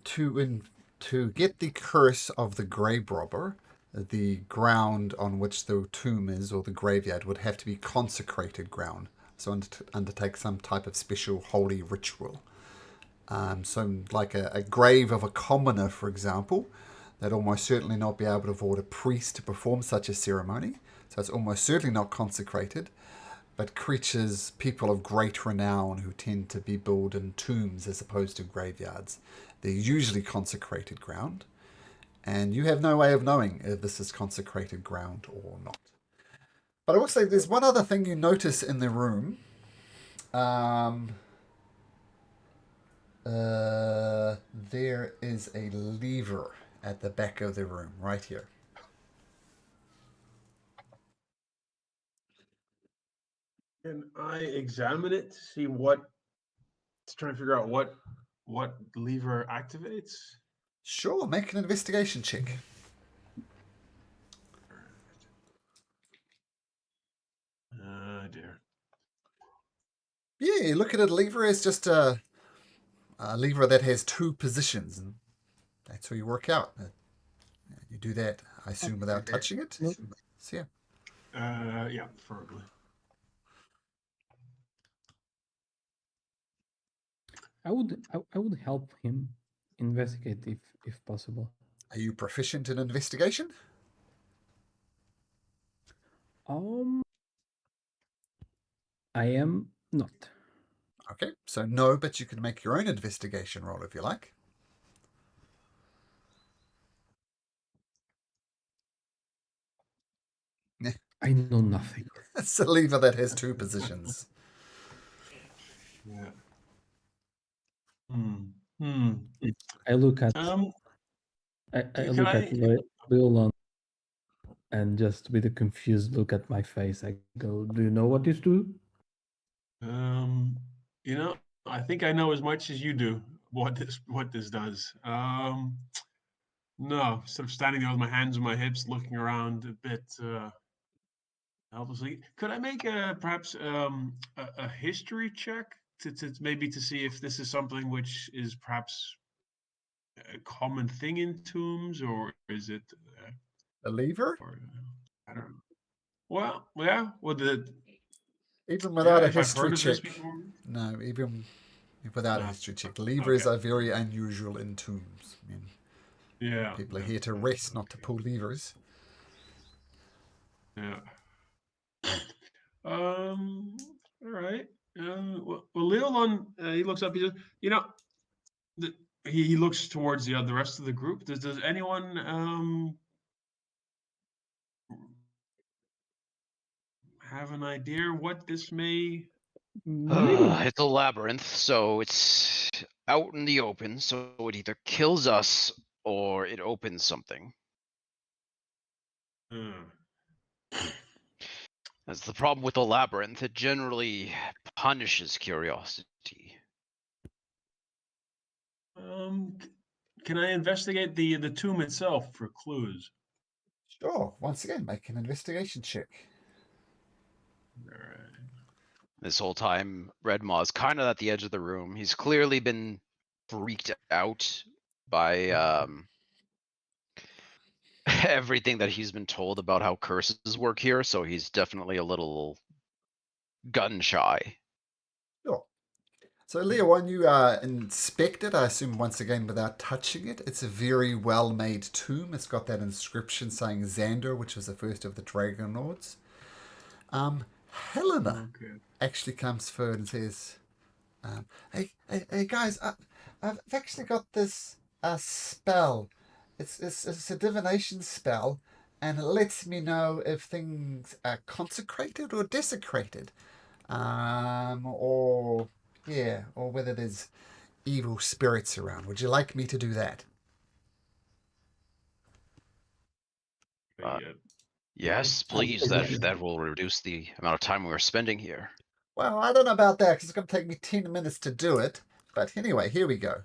to get the curse of the grave robber, the ground on which the tomb is or the graveyard would have to be consecrated ground. So undertake some type of special holy ritual. So like a grave of a commoner, for example, they'd almost certainly not be able to afford a priest to perform such a ceremony. So it's almost certainly not consecrated. But creatures, people of great renown who tend to be built in tombs as opposed to graveyards, they're usually consecrated ground. And you have no way of knowing if this is consecrated ground or not. But I will say there's one other thing you notice in the room. There is a lever at the back of the room, right here.
Can I examine it to see what? To try and figure out what lever activates.
Sure, make an investigation check.
Oh dear.
Yeah, you look at a lever as just a lever that has two positions, and that's how you work out. You do that, I assume, without touching it.
No.
So yeah.
Yeah, preferably.
I would help him investigate if possible.
Are you proficient in investigation?
I am not.
Okay, so no, but you can make your own investigation roll if you like.
I know nothing.
It's a lever that has two positions.
Yeah.
I look at
Can
look
I?
at Leolon and just with a confused look at my face, I go, "Do you know what this do?"
You know, I think I know as much as you do what this does. No, sort of standing there with my hands on my hips, looking around a bit Obviously, could I make perhaps a history check to maybe to see if this is something which is perhaps a common thing in tombs, or is it
A lever?
or I don't know. Well, yeah, well,
Even
yeah,
without a
if I've
history
heard of this
check.
before.
No, even without a
No.
history check. Levers
Okay.
are very unusual in tombs. I mean,
Yeah.
people are
Yeah.
here to rest, not to
Okay.
pull levers.
Yeah. All right. Well, Leolon, he looks up. He says, "You know, the, he looks towards the rest of the group. Does anyone have an idea what this may?"
Maybe
It's a labyrinth, so it's out in the open, so it either kills us or it opens something. That's the problem with a labyrinth. It generally punishes curiosity.
Can I investigate the tomb itself for clues?
Sure. Once again, make an investigation check.
All right.
This whole time, Red Maw's kind of at the edge of the room. He's clearly been freaked out by everything that he's been told about how curses work here, so he's definitely a little gun shy.
Sure. So, Leo, when you inspect it, I assume once again without touching it, it's a very well-made tomb. It's got that inscription saying Xander, which was the first of the Dragon Lords. Helena
Okay.
actually comes forward and says, hey guys, I've actually got this spell. It's a divination spell, and it lets me know if things are consecrated or desecrated, or yeah, or whether there's evil spirits around. Would you like me to do that?
Yes, please. That will reduce the amount of time we're spending here.
Well, I don't know about that because it's going to take me 10 minutes to do it. But anyway, here we go.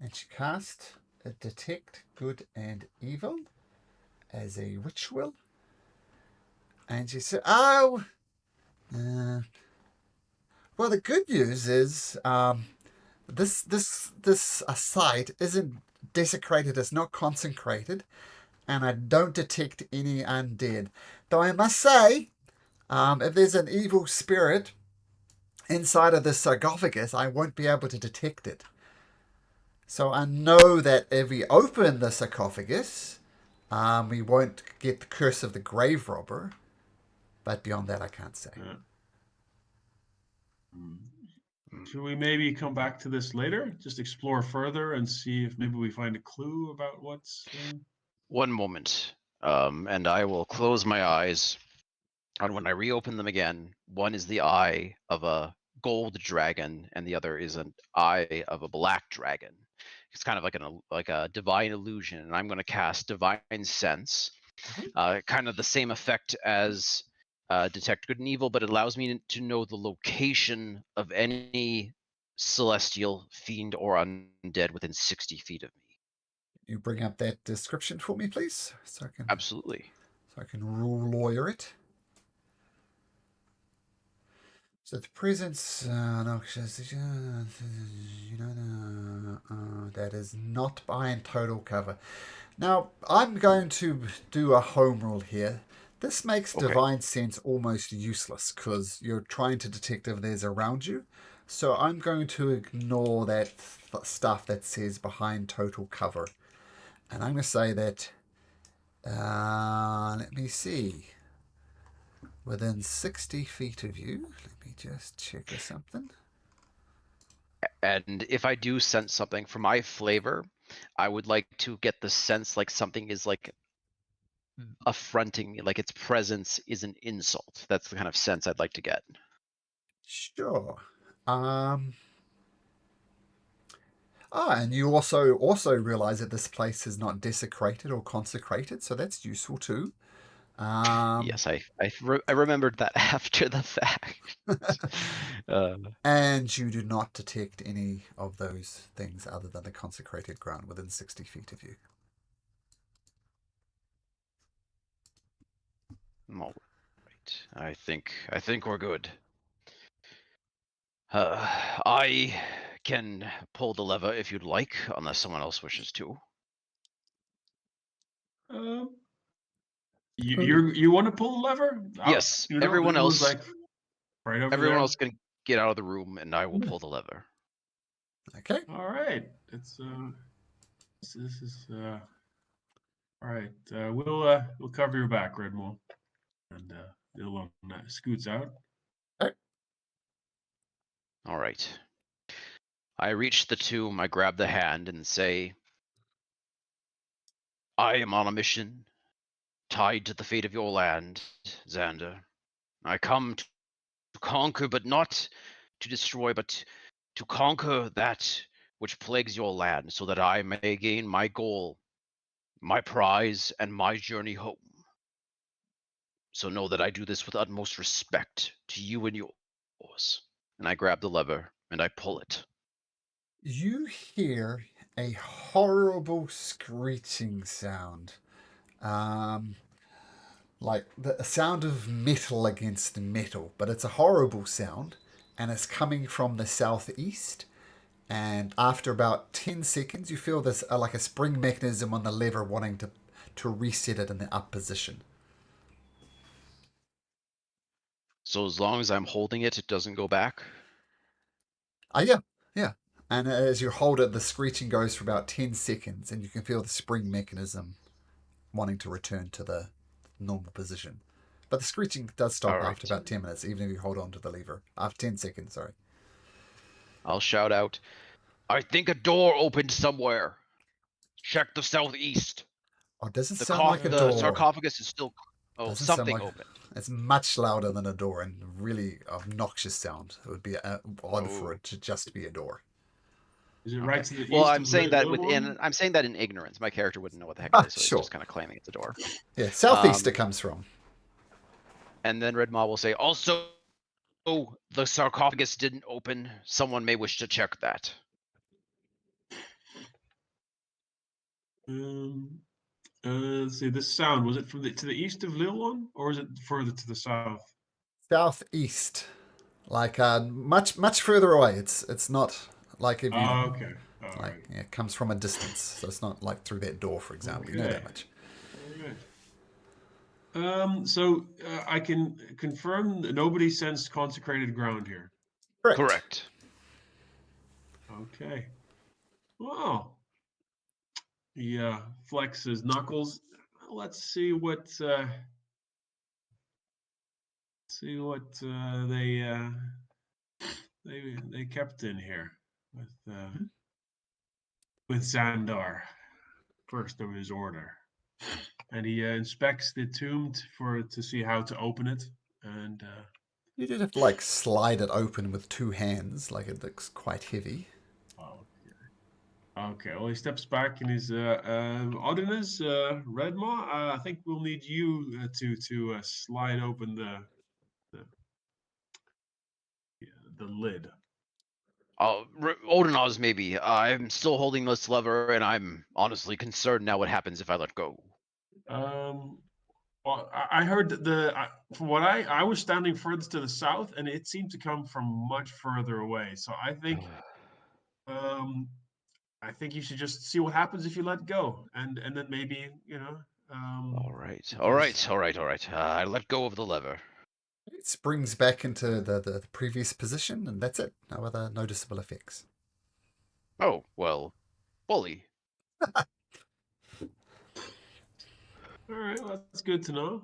And she cast a Detect Good and Evil as a ritual. And she said, oh, well, the good news is this site isn't desecrated, it's not consecrated, and I don't detect any undead. Though I must say, if there's an evil spirit inside of this sarcophagus, I won't be able to detect it. So I know that if we open the sarcophagus, we won't get the curse of the grave robber. But beyond that, I can't say.
Should we maybe come back to this later? Just explore further and see if maybe we find a clue about what's.
One moment, and I will close my eyes. And when I reopen them again, one is the eye of a gold dragon, and the other is an eye of a black dragon. It's kind of like a divine illusion, and I'm going to cast divine sense, kind of the same effect as detect good and evil, but it allows me to know the location of any celestial fiend or undead within 60 feet of me.
You bring up that description for me, please,
Absolutely.
So I can rule lawyer it. So the presence, that is not buying total cover. Now, I'm going to do a home rule here. This makes divine sense almost useless because you're trying to detect if there's around you. So I'm going to ignore that stuff that says behind total cover. And I'm going to say that, let me see, within 60 feet of you, let me just check or something.
And if I do sense something for my flavor, I would like to get the sense like something is like affronting me, like its presence is an insult. That's the kind of sense I'd like to get.
Sure. And you also realize that this place is not desecrated or consecrated, so that's useful too.
Yes, I remembered that after the fact.
And you do not detect any of those things other than the consecrated ground within 60 feet of you.
All right. I think we're good. I can pull the lever if you'd like, unless someone else wishes to.
You want to pull the lever?
Yes,
You know,
everyone
Lulu was
else.
like right over
Everyone
there.
else can get out of the room, and I will pull the lever.
Okay.
All right. It's this is all right. We'll cover your back, Redmore, and the other one scoots out.
All right. I reach the tomb, I grab the hand, and say, I am on a mission, tied to the fate of your land, Xander. I come to conquer, but not to destroy, but to conquer that which plagues your land, so that I may gain my goal, my prize, and my journey home. So know that I do this with utmost respect to you and yours. And I grab the lever and I pull it.
You hear a horrible screeching sound. Like the sound of metal against metal, but it's a horrible sound, and it's coming from the southeast. And after about 10 seconds, you feel this like a spring mechanism on the lever wanting to reset it in the up position.
So as long as I'm holding it, it doesn't go back?
Yeah. And as you hold it, the screeching goes for about 10 seconds, and you can feel the spring mechanism wanting to return to the normal position. But the screeching does stop after about 10 minutes, even if you hold on to the lever. After 10 seconds, sorry.
I'll shout out, I think a door opened somewhere. Check the southeast.
Oh, it doesn't sound like a
The
door.
sarcophagus is still... Oh,
Doesn't sound
something
like...
opened.
It's much louder than a door and really obnoxious sound. It would be odd for it to just be a door.
Is it right to the
Well,
east?
I'm saying that I'm saying that in ignorance. My character wouldn't know what the heck it is, so
sure.
he's just kind of claiming it's a door.
Yeah, southeast it comes from.
And then Red Maw will say, also, the sarcophagus didn't open. Someone may wish to check that.
Let's see. This sound, was it from to the east of Lil One, or is it further to the south?
Southeast, like much further away. It's not like if you.
Oh, okay.
It comes from a distance, so it's not like through that door, for example. You know that much.
All right. So I can confirm that nobody sensed consecrated ground here.
Correct.
Okay. Wow. Yeah, flexes knuckles. Let's see what they kept in here with Xandar, first of his order, and he inspects the tomb to see how to open it, and
you just have to like slide it open with two hands, like it looks quite heavy.
Okay, well, he steps back and he's Odinus, Redmaw. I think we'll need you to slide open the lid.
Odinaz, maybe. I'm still holding this lever, and I'm honestly concerned now what happens if I let go.
Well, I heard that from what I was standing furthest to the south, and it seemed to come from much further away. So I think you should just see what happens if you let go, and then maybe
All right. I let go of the lever.
It springs back into the previous position, and that's it. No other noticeable effects.
Oh, well, bully.
All right, well, that's good to know.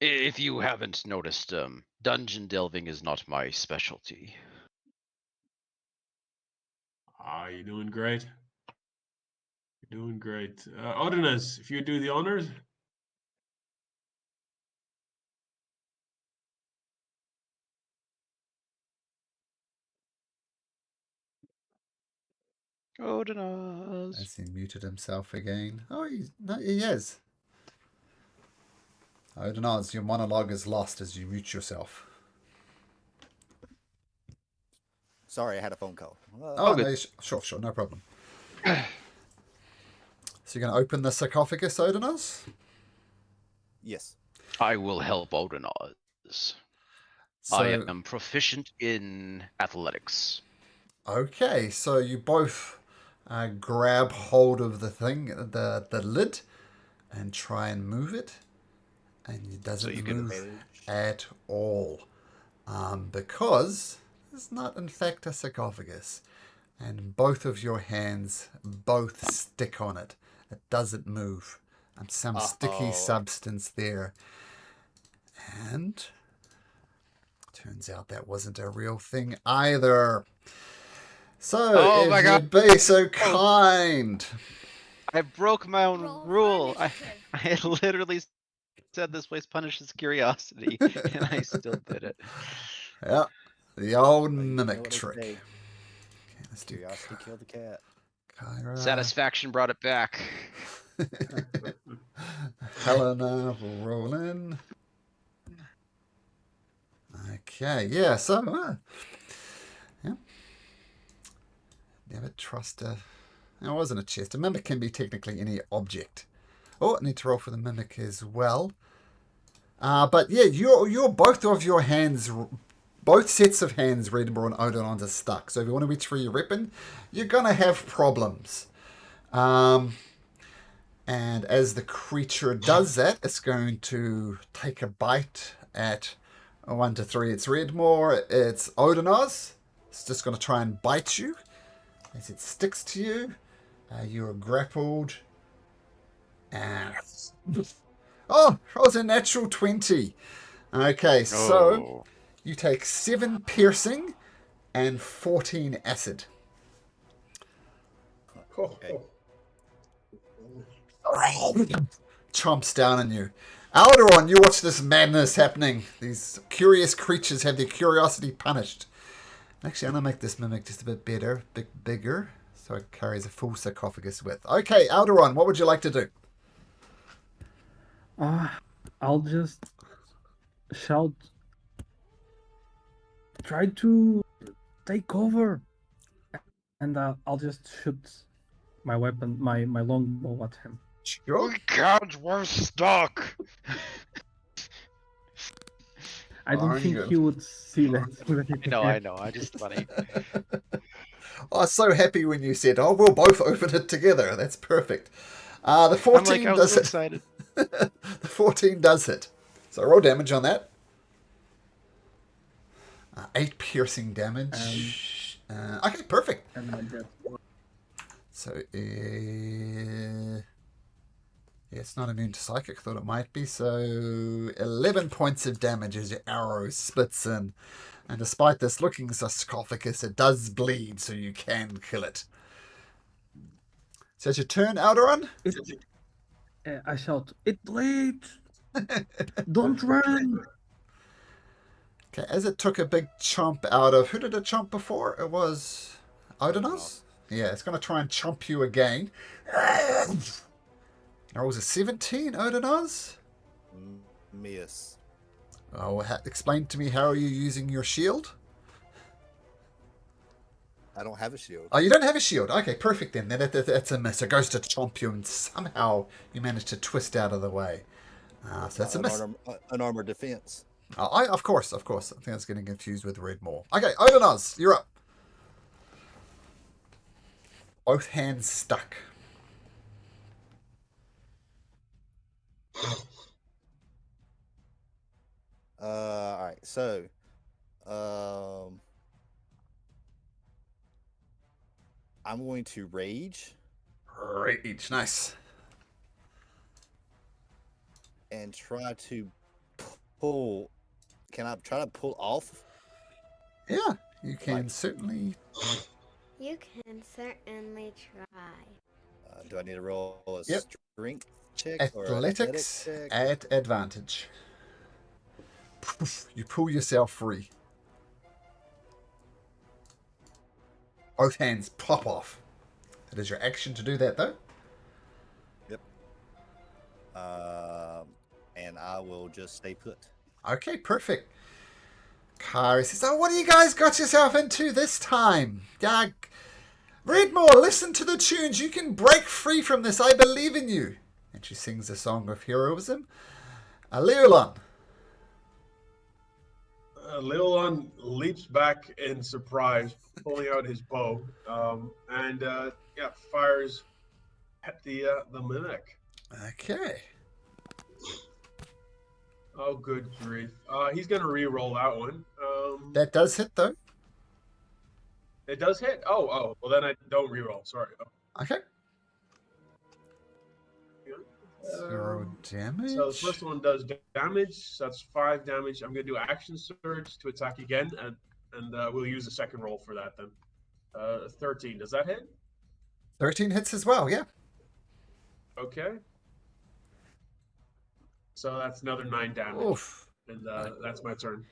If you haven't noticed, dungeon delving is not my specialty.
You're doing great. You're doing great. Odinus, if you do the honors.
Odinus.
As he muted himself again. Oh, he has. Odinaz, your monologue is lost as you mute yourself.
Sorry, I had a phone call.
No, sure, no problem. So you're going to open the sarcophagus, Odinaz?
Yes.
I will help Odinaz.
So,
I am proficient in athletics.
okay, so you both grab hold of the thing, the lid, and try and move it, and it doesn't
you can-
move
Advantage.
at all, because it's not in fact a sarcophagus, and both of your hands both stick on it. It doesn't move. Some sticky substance there, and turns out that wasn't a real thing either. So,
Oh my
if
God.
you'd be so kind.
I broke my own
Roll for
rule.
initiative.
I had literally said this place punishes curiosity, and I still did it.
Yeah, the old
Well, you know
mimic
what they
trick.
say,
Okay, let's do
curiosity killed the cat.
Kyra.
Satisfaction brought it back.
Helena rolling. Okay, yeah, so, yeah. Never trust a... It wasn't a chest. A mimic can be technically any object. Oh, I need to roll for the mimic as well. But yeah, you're both of your hands, both sets of hands, Redmore and Odinons are stuck. So if you want to reach for your weapon, you're going to have problems. And as the creature does that, it's going to take a bite at 1 to 3. It's Redmore, it's Odinoz. It's just going to try and bite you. As it sticks to you, you are grappled. And... Oh, it was a natural 20. Okay, so you take 7 piercing and 14 acid.
Okay.
Chomps down on you. Alderon, you watch this madness happening. These curious creatures have their curiosity punished. Actually, I'm going to make this mimic just a bit better, a bit bigger, so it carries a full sarcophagus width. Okay, Alderon, what would you like to do?
I'll just shout, try to take cover, and I'll just shoot my weapon, my longbow at him.
Sure.
We can't, we're stuck.
I don't think he would see that.
I know. I just funny.
I was so happy when you said, "Oh, we'll both open it together." That's perfect. The 14
I was
does
so
it.
excited.
The 14 does hit. So roll damage on that. 8 piercing damage. Okay, perfect.
And my death.
So, yeah, it's not immune to psychic. Thought it might be. So, 11 points of damage as your arrow splits in. And despite this looking sarcophagus, it does bleed, so you can kill it. So it's your turn, Alderon.
I shout, "It bleeds! Don't run!"
Okay, as it took a big chomp out of... Who did it chomp before? It was Odinaz? Yeah, it's going to try and chomp you again. Now, was it 17, Odinaz?
Miss.
Oh, explain to me, how are you using your shield?
I don't have a shield.
Oh, you don't have a shield. Okay, perfect then. That's a miss. It goes to chomp you, and somehow you manage to twist out of the way. So that's a miss.
An armored defense.
Of course. I think I was getting confused with Redmore. Okay, Odinaz, you're up. Both hands stuck.
All right. So, I'm going to rage
Rage, nice.
and try to pull. Can I try to pull off?
Yeah, you can certainly.
You can certainly try.
Do I need to roll a
Yep.
strength check or
Athletics
check?
at advantage. You pull yourself free. Both hands pop off. That is your action to do that, though.
Yep. And I will just stay put.
Okay, perfect. Kari says, "Oh, what do you guys got yourself into this time? Redmore, listen to the tunes. You can break free from this. I believe in you." And she sings a song of heroism. Leolon.
Leolon leaps back in surprise, pulling out his bow, and fires at the mimic.
Okay.
Oh, good grief! He's gonna re-roll that one.
That does hit, though.
It does hit. Oh. Well, then I don't re-roll. Sorry.
Okay. 0 damage.
So the first one does damage. So that's 5 damage. I'm gonna do action surge to attack again, and we'll use the second roll for that then. 13. Does that hit?
13 hits as well. Yeah.
Okay. So that's another 9 damage.
Oof.
And that's my turn.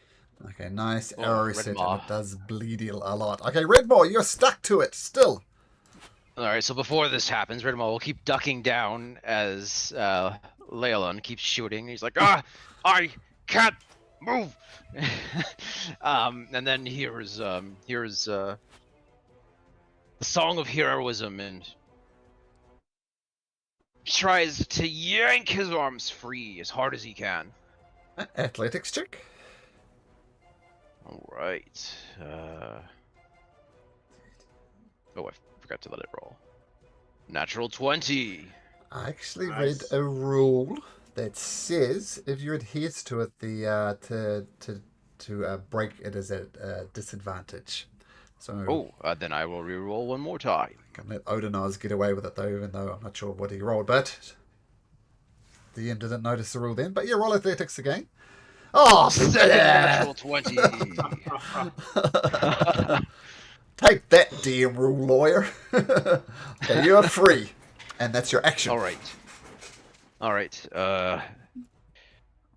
Okay, nice
Oh,
arrow
Red
set,
Maw.
and it does bleed a lot. Okay, Redmaw, you're stuck to it still.
All right, so before this happens, Red Maw will keep ducking down as Leolon keeps shooting. He's like, I can't move. And then here's the song of heroism, and tries to yank his arms free as hard as he can.
Athletics check.
All right. Oh, I forgot to let it roll. Natural 20.
I actually
Nice.
read a rule that says if you adhere to it, to break it is at a disadvantage. So
Then I will reroll one more time.
I can let Odinaz get away with it though, even though I'm not sure what he rolled. But the DM didn't notice the rule then. But yeah, roll athletics again. Oh,
Second natural 20.
Take that, DM rule lawyer. Okay, you are free, and that's your action.
All right.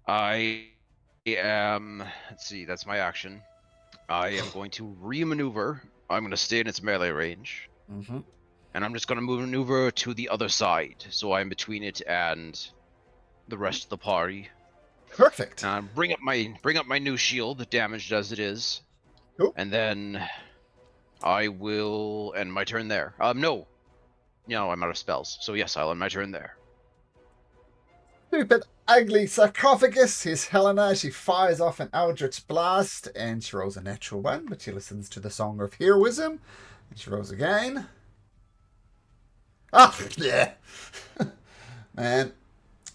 I am. Let's see. That's my action. I am going to re-maneuver. I'm going to stay in its melee range,
Mm-hmm.
and I'm just going to maneuver to the other side, so I'm between it and the rest of the party.
Perfect.
Bring up my new shield, damaged as it is,
Cool.
and then I will end my turn there. No, I'm out of spells, so yes, I'll end my turn there.
Stupid, ugly sarcophagus. Here's Helena. She fires off an Eldritch Blast, and she rolls a natural 1, but she listens to the Song of Heroism, and she rolls again. Ah, yeah. Man,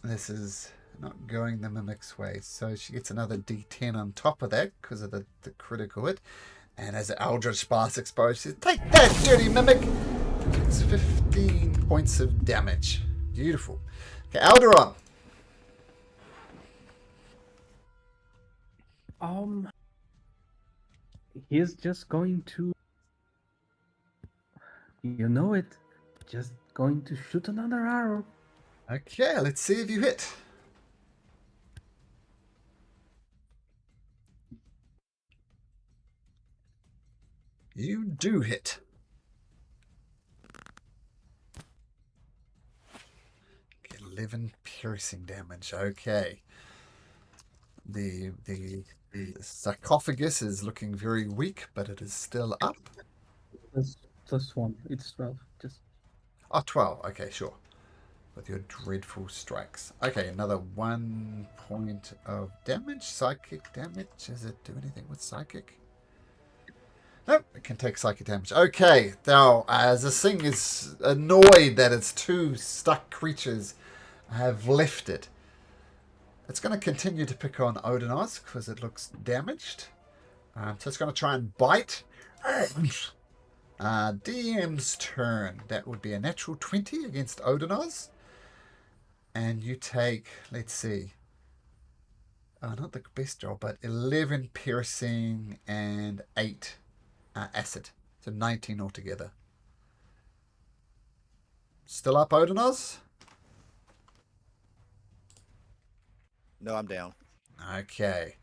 this is not going the Mimic's way. So she gets another D10 on top of that because of the critical hit. And as the Eldritch Blast explodes, she says, "Take that, dirty Mimic!" It's 15 points of damage. Beautiful. Okay, Alderon.
He's just going to, just going to shoot another arrow.
Okay, let's see if you hit. You do hit. 11 piercing damage. Okay. The sarcophagus is looking very weak, but it is still up.
Plus 1. It's 12. Just.
Oh, 12. Okay, sure. With your dreadful strikes. Okay, another 1 point of damage. Psychic damage. Does it do anything with psychic? Nope, it can take psychic damage. Okay, now, as this thing is annoyed that its two stuck creatures have left it, it's going to continue to pick on Odinaz because it looks damaged. So it's going to try and bite. DM's turn. That would be a natural 20 against Odinaz. And you take, let's see, not the best job, but 11 piercing and 8 acid. So 19 altogether. Still up, Odinaz?
No, I'm down.
Okay.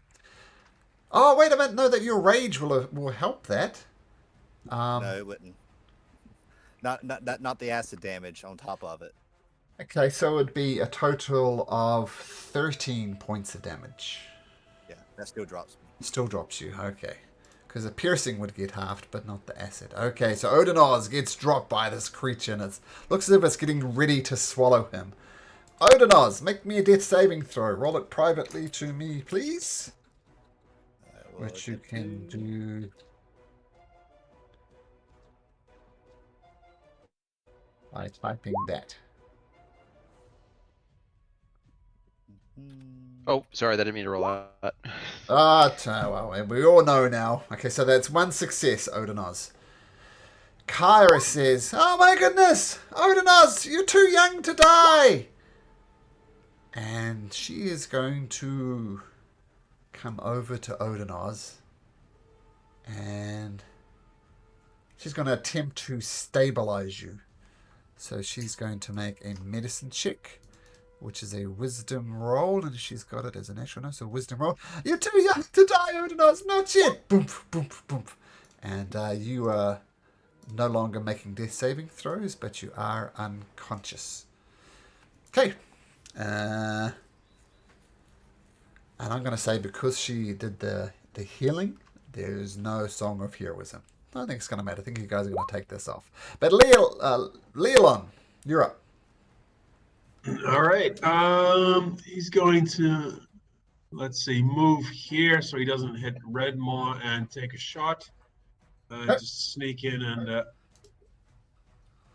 Oh, wait a minute. No, that your rage will help that.
No, it wouldn't. Not the acid damage on top of it.
Okay, so it would be a total of 13 points of damage.
Yeah, that still drops me.
Still drops you, okay. Because the piercing would get halved, but not the acid. Okay, so Odinaz gets dropped by this creature, and it looks as if it's getting ready to swallow him. Odinoz, make me a death saving throw. Roll it privately to me, please. Which you can do by typing that.
Oh, sorry, I didn't mean to roll that.
Well, we all know now. Okay, so that's one success, Odinoz. Kyra says, "Oh my goodness, Odinoz, you're too young to die." And she is going to come over to Odinoz and she's going to attempt to stabilize you. So she's going to make a medicine check, which is a wisdom roll, and she's got it as an actual no, so wisdom roll. You're too young to die, Odinoz, not yet. Boom, boom, boom. And you are no longer making death saving throws, but you are unconscious. Okay. And I'm going to say because she did the healing, there's no Song of Heroism. I don't think it's going to matter. I think you guys are going to take this off. But Leolon, you're up.
All right. He's going to, let's see, move here so he doesn't hit Redmaw and take a shot. Just sneak in and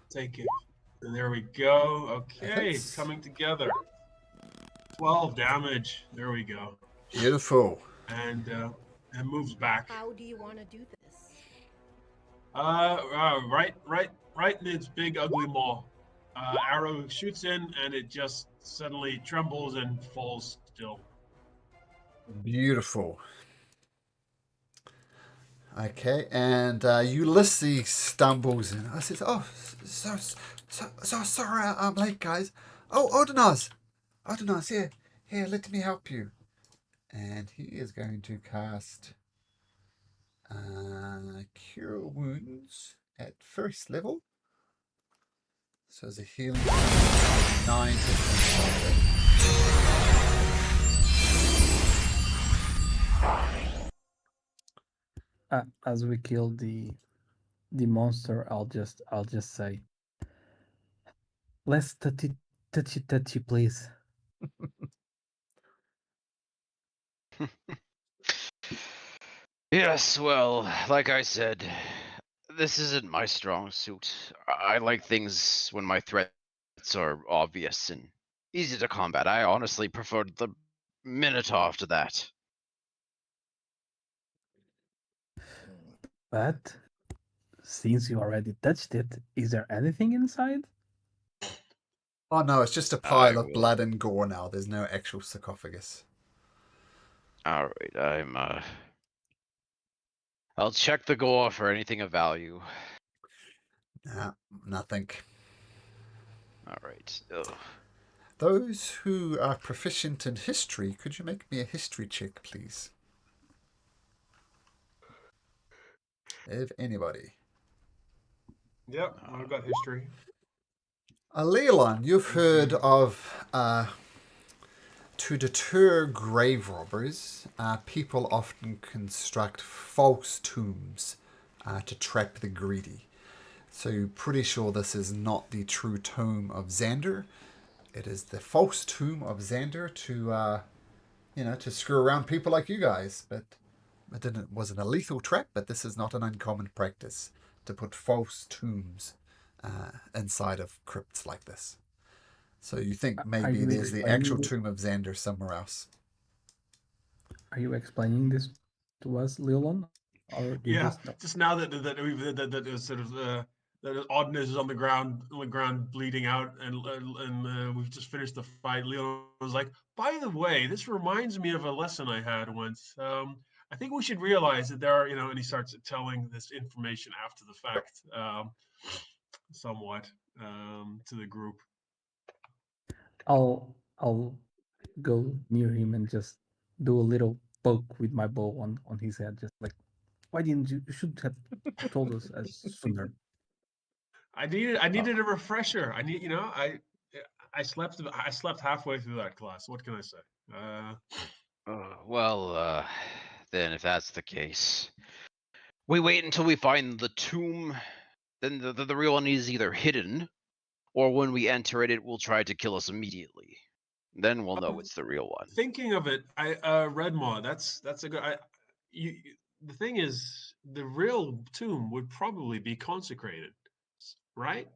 take it. And there we go. Okay, it's coming together. 12 damage. There we go.
Beautiful.
And moves back.
How do you want to do this?
Right in its big ugly maw. Arrow shoots in, and it just suddenly trembles and falls still.
Beautiful. Okay, and Ulysses stumbles in. I says, "Oh, so sorry, I'm late, guys. Oh, Odinoz, here, let me help you." And he is going to cast Cure Wounds at first level. So it's a healing 9 to 25.
As we kill the monster, I'll just say, less touchy, please.
Yes, well, like I said, this isn't my strong suit. I like things when my threats are obvious and easy to combat. I honestly preferred the Minotaur to that.
But since you already touched it, is there anything inside?
Oh no, it's just a pile of blood and gore now. There's no actual sarcophagus.
Alright, I'll check the gore for anything of value.
Nah, nothing.
Alright.
Those who are proficient in history, could you make me a history check, please? If anybody.
Yep, I've got history.
Leolon, you've heard of to deter grave robbers, people often construct false tombs to trap the greedy. So you're pretty sure this is not the true tomb of Xander. It is the false tomb of Xander to, to screw around people like you guys. But it wasn't a lethal trap, but this is not an uncommon practice to put false tombs inside of crypts like this. So you think maybe there's the actual tomb of Xander somewhere else.
Are you explaining this to us, Leolon? Or
just now that sort of that oddness is on the ground bleeding out, and we've just finished the fight. Leon was like, "By the way, this reminds me of a lesson I had once. I think we should realize that there are, and he starts telling this information after the fact, somewhat to the group.
I'll go near him and just do a little poke with my bow on his head, just like, why didn't you should have told us as sooner?
I needed a refresher. I slept halfway through that class. What can I say?
Then if that's the case, we wait until we find the tomb. Then the real one is either hidden, Or when we enter it, it will try to kill us immediately. Then we'll know
Um,
it's the real one.
Thinking of it, Red Maw. That's a good. You, the thing is, the real tomb would probably be consecrated, right?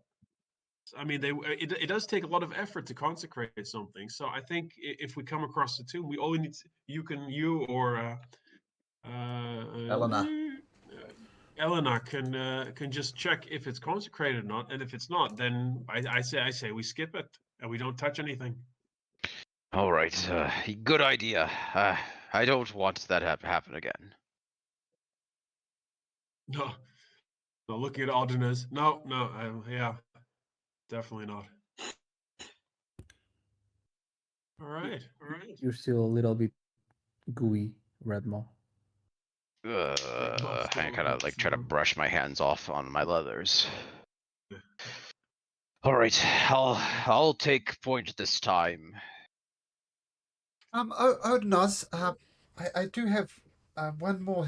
I mean, it does take a lot of effort to consecrate something. So I think if we come across the tomb, we only need to, you or
Elena.
Elena can just check if it's consecrated or not, and if it's not, then I say we skip it and we don't touch anything.
All right, good idea. I don't want that to happen again.
No, no. Looking at Alderness, no, yeah, definitely not. All right.
You're still a little bit gooey, Redmaw.
I kind of like try to brush my hands off on my leathers. All right, I'll take point this time.
Odinaz, I do have one more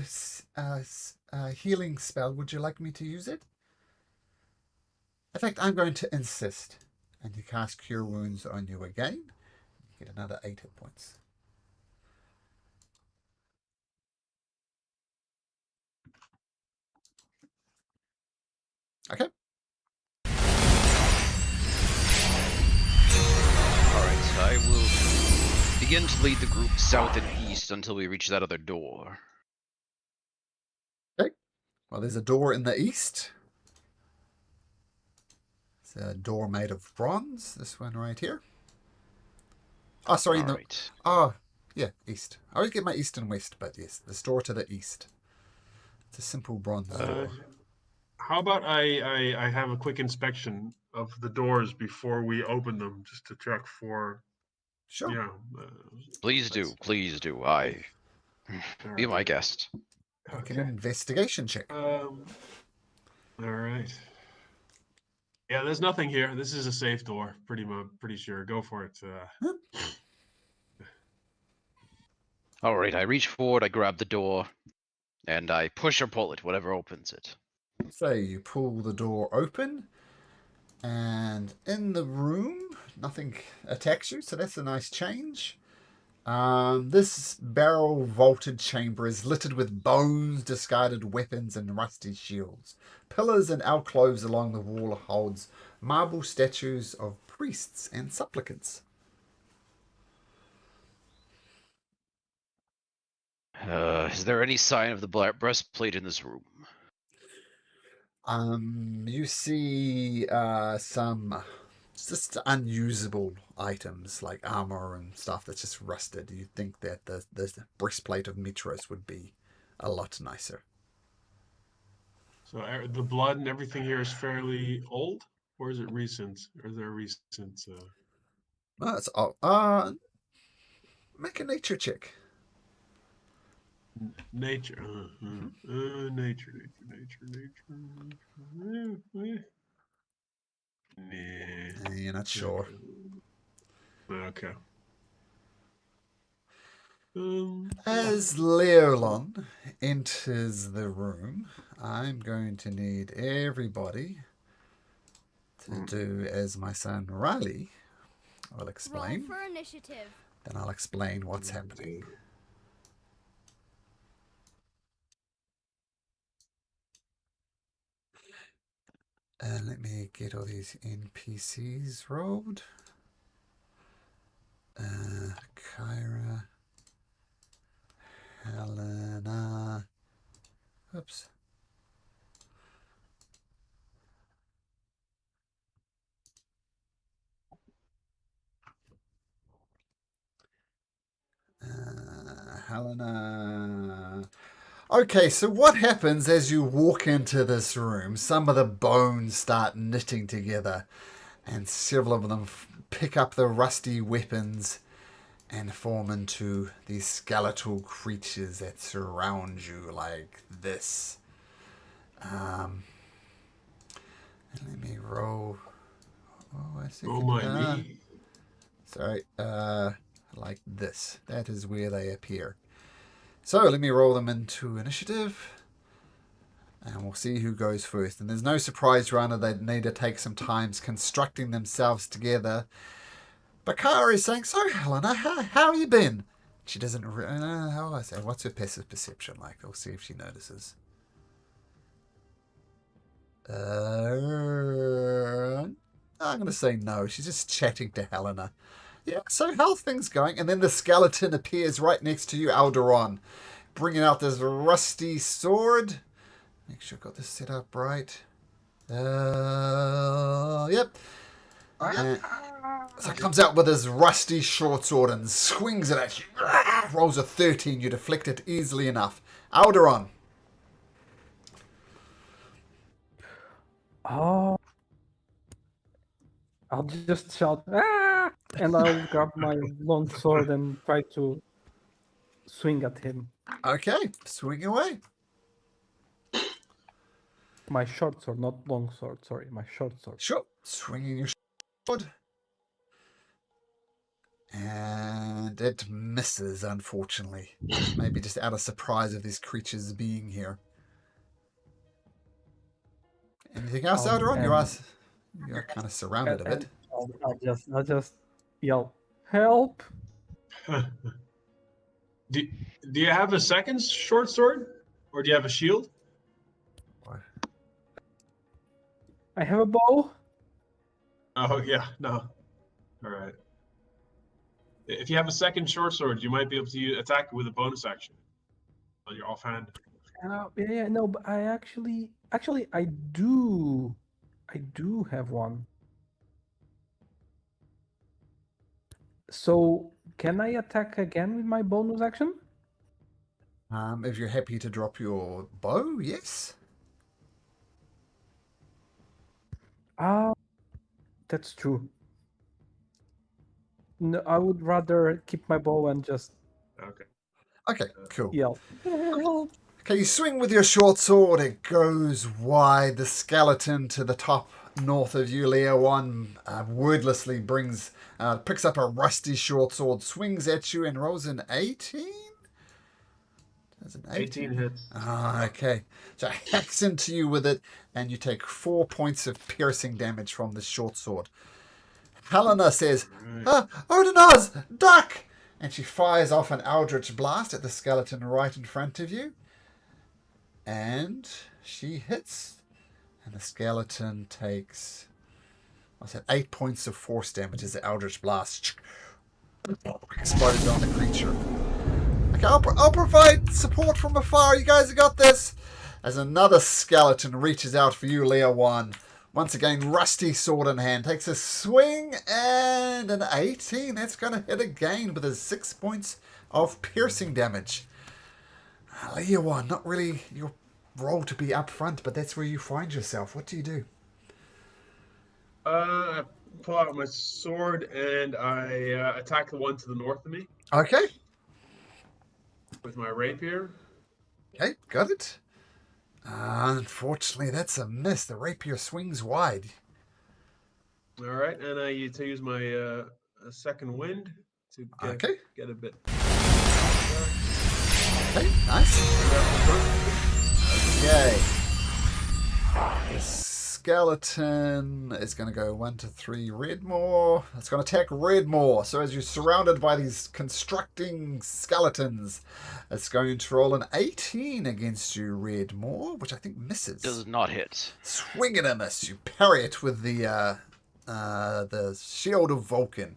healing spell. Would you like me to use it? In fact, I'm going to insist. And you cast Cure Wounds on you again. You get another 8 hit points. Okay.
Alright, I will begin to lead the group south and east until we reach that other door.
Okay. Well, there's a door in the east. It's a door made of bronze. This one right here. Oh, sorry.
Right.
Oh, yeah, east. I always get my east and west, but yes, the door to the east. It's a simple bronze door.
How about I have a quick inspection of the doors before we open them, just to check for.
Sure.
Yeah.
Please do. Be my guest.
Make an investigation check.
All right. Yeah, there's nothing here. This is a safe door. Pretty sure. Go for it.
Alright, I reach forward, I grab the door, and I push or pull it, whatever opens it.
So you pull the door open, and in the room, nothing attacks you, so that's a nice change. This barrel vaulted chamber is littered with bones, discarded weapons, and rusty shields. Pillars and alcoves along the wall holds marble statues of priests and supplicants.
Is there any sign of the breastplate in this room?
You see some just unusable items like armor and stuff that's just rusted. You'd think that the breastplate of Mitros would be a lot nicer.
So the blood and everything here is fairly old, or is it recent? Or is there a recent?
That's make a nature check.
Nature. Nature. Nah.
You're not sure.
Okay.
As Leolon enters the room, I'm going to need everybody to do as my son Riley will explain.
Roll for initiative.
Then I'll explain what's happening. Let me get all these NPCs rolled. Kyra, Helena. Oops. Helena. Okay, so what happens as you walk into this room? Some of the bones start knitting together, and several of them pick up the rusty weapons and form into these skeletal creatures that surround you like this. Let me roll. Oh, I see.
Oh my knee.
Sorry. Like this. That is where they appear. So let me roll them into initiative. And we'll see who goes first. And there's no surprise runner. They need to take some time constructing themselves together. Bakara is saying, so Helena, how you been? She doesn't... how will I say? What's her passive perception like? We'll see if she notices. I'm going to say no. She's just chatting to Helena. Yeah, so how are things going? And then the skeleton appears right next to you, Alderon, bringing out this rusty sword. Make sure I got this set up right. Yep. So it comes out with his rusty short sword and swings it at you. Rolls a 13. You deflect it easily enough. Alderon.
Oh, I'll just shout, ah! And I'll grab my long sword and try to swing at him.
Okay, swing away.
My short sword, not long sword. Sorry, my short sword.
Sure. Swinging your sword. And it misses, unfortunately. Maybe just out of surprise of these creatures being here. Anything else, Alderon? You're kind of surrounded a bit.
I'll just yell, help!
Do you have a second short sword? Or do you have a shield?
What?
I have a bow.
Oh, yeah, no. All right. If you have a second short sword, you might be able to attack with a bonus action on your offhand.
No, but I actually, I do have one. So can I attack again with my bonus action?
If you're happy to drop your bow, yes.
That's true. No, I would rather keep my bow and just
Okay, cool.
yell. Help!
Okay, you swing with your short sword. It goes wide. The skeleton to the top north of you, Leo, wordlessly picks up a rusty short sword, swings at you, and rolls an 18? Does an
18 hits.
Okay. So it hacks into you with it, and you take 4 points of piercing damage from the short sword. Helena says, Odinaz, duck! And she fires off an eldritch blast at the skeleton right in front of you. And she hits. And the skeleton takes, 8 points of force damage as the eldritch blast explodes on the creature. Okay, I'll provide support from afar. You guys have got this. As another skeleton reaches out for you, Leo 1. Once again, rusty sword in hand. Takes a swing and an 18. That's going to hit again with his 6 points of piercing damage. Leo 1, not really your role to be up front, but that's where you find yourself. What do you do?
I pull out my sword and I attack the one to the north of me.
Okay.
With my rapier.
Okay, got it. Unfortunately, that's a miss. The rapier swings wide.
All right, and I use my second wind to get a bit.
Okay, nice. Okay. The skeleton is going to go 1 to 3 Redmore. It's going to attack Redmore. So as you're surrounded by these constructing skeletons, it's going to roll an 18 against you, Redmore, which I think misses.
Does not hit.
Swing and a miss. You parry it with the shield of Vulcan.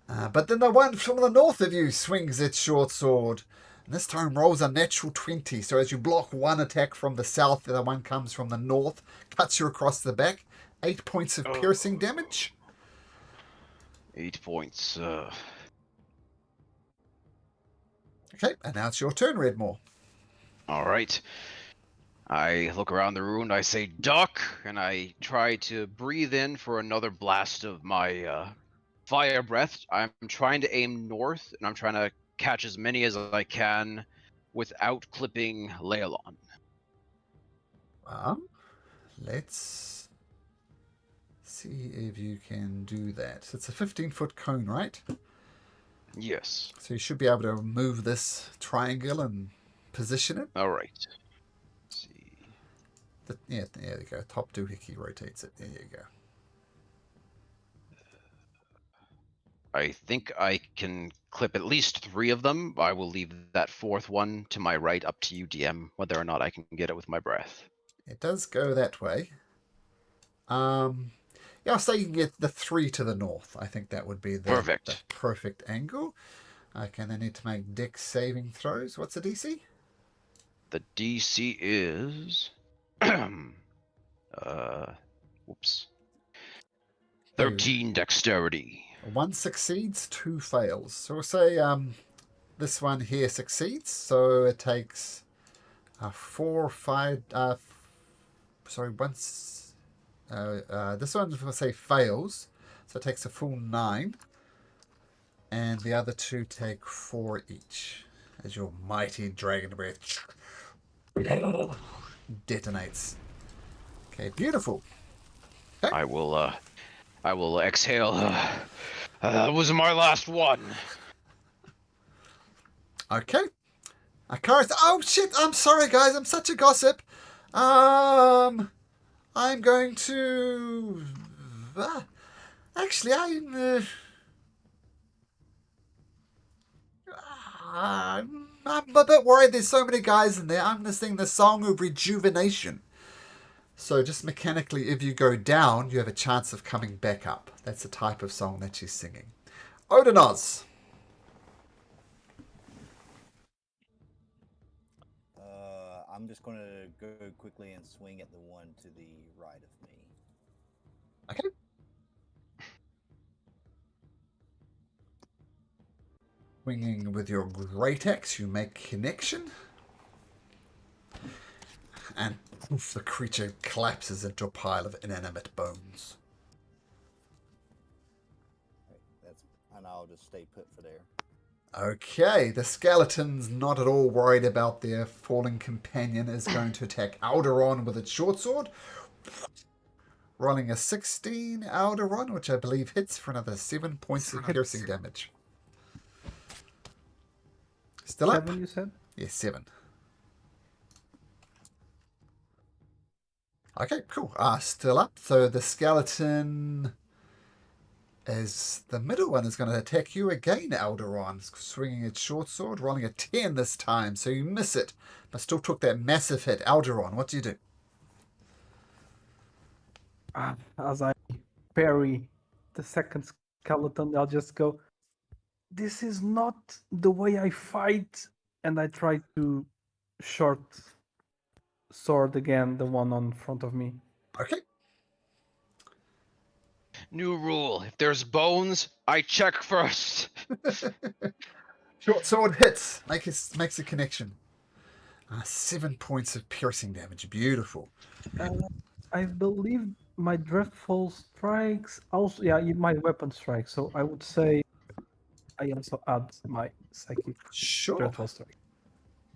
But then the one from the north of you swings its short sword. And this time rolls a natural 20. So as you block one attack from the south, the other one comes from the north. Cuts you across the back. 8 points of piercing damage.
8 points.
Okay, and now it's your turn, Redmore.
All right. I look around the room, I say, duck, and I try to breathe in for another blast of my fire breath. I'm trying to aim north, and I'm trying to catch as many as I can without clipping Leolon.
Let's see if you can do that. It's a 15-foot cone, right?
Yes.
So you should be able to move this triangle and position it.
All right. Let's see.
Yeah, there you go. Top doohickey rotates it. There you go.
I think I can clip at least 3 of them. I will leave that 4th one to my right up to you, DM, whether or not I can get it with my breath.
It does go that way. Yeah, I'll say you can get the 3 to the north. I think that would be the perfect angle. Okay, they need to make dex saving throws. What's the DC?
The DC is... whoops. 13 dexterity.
1 succeeds, 2 fails. So we'll say this one here succeeds. So it takes 4 or 5... sorry, once... this one, we'll say, fails. So it takes a full 9. And the other 2 take 4 each. As your mighty dragon breath detonates. Okay, beautiful. Okay.
I will exhale. That was my last one.
Okay. Akaris. Oh shit! I'm sorry, guys. I'm such a gossip. I'm going to. Actually, I'm a bit worried. There's so many guys in there. I'm going to sing the Song of Rejuvenation. So just mechanically, if you go down, you have a chance of coming back up. That's the type of song that she's singing. Odinoz.
I'm just going to go quickly and swing at the one to the right of me.
Okay. Swinging with your great axe, you make connection. And poof, the creature collapses into a pile of inanimate bones.
And I'll just stay put for there.
Okay, the skeleton's not at all worried about their falling companion, is going to attack Alderon with its short sword. Rolling a 16 Alderon, which I believe hits for another 7 points of piercing damage. Still up?
7, you said?
Yes, 7. Okay, cool. Still up. So the skeleton is the middle one is going to attack you again, Alderon, swinging its short sword, rolling a 10 this time, so you miss it, but still took that massive hit. Alderon, what do you do?
As I parry the second skeleton, I'll just go, this is not the way I fight, and I try to short sword again, the one on front of me.
Okay.
New rule. If there's bones, I check first.
Short sword hits. Makes a connection. 7 points of piercing damage. Beautiful.
I believe my dreadful strikes also, my weapon strike. So I would say I also add my psychic dreadful strike.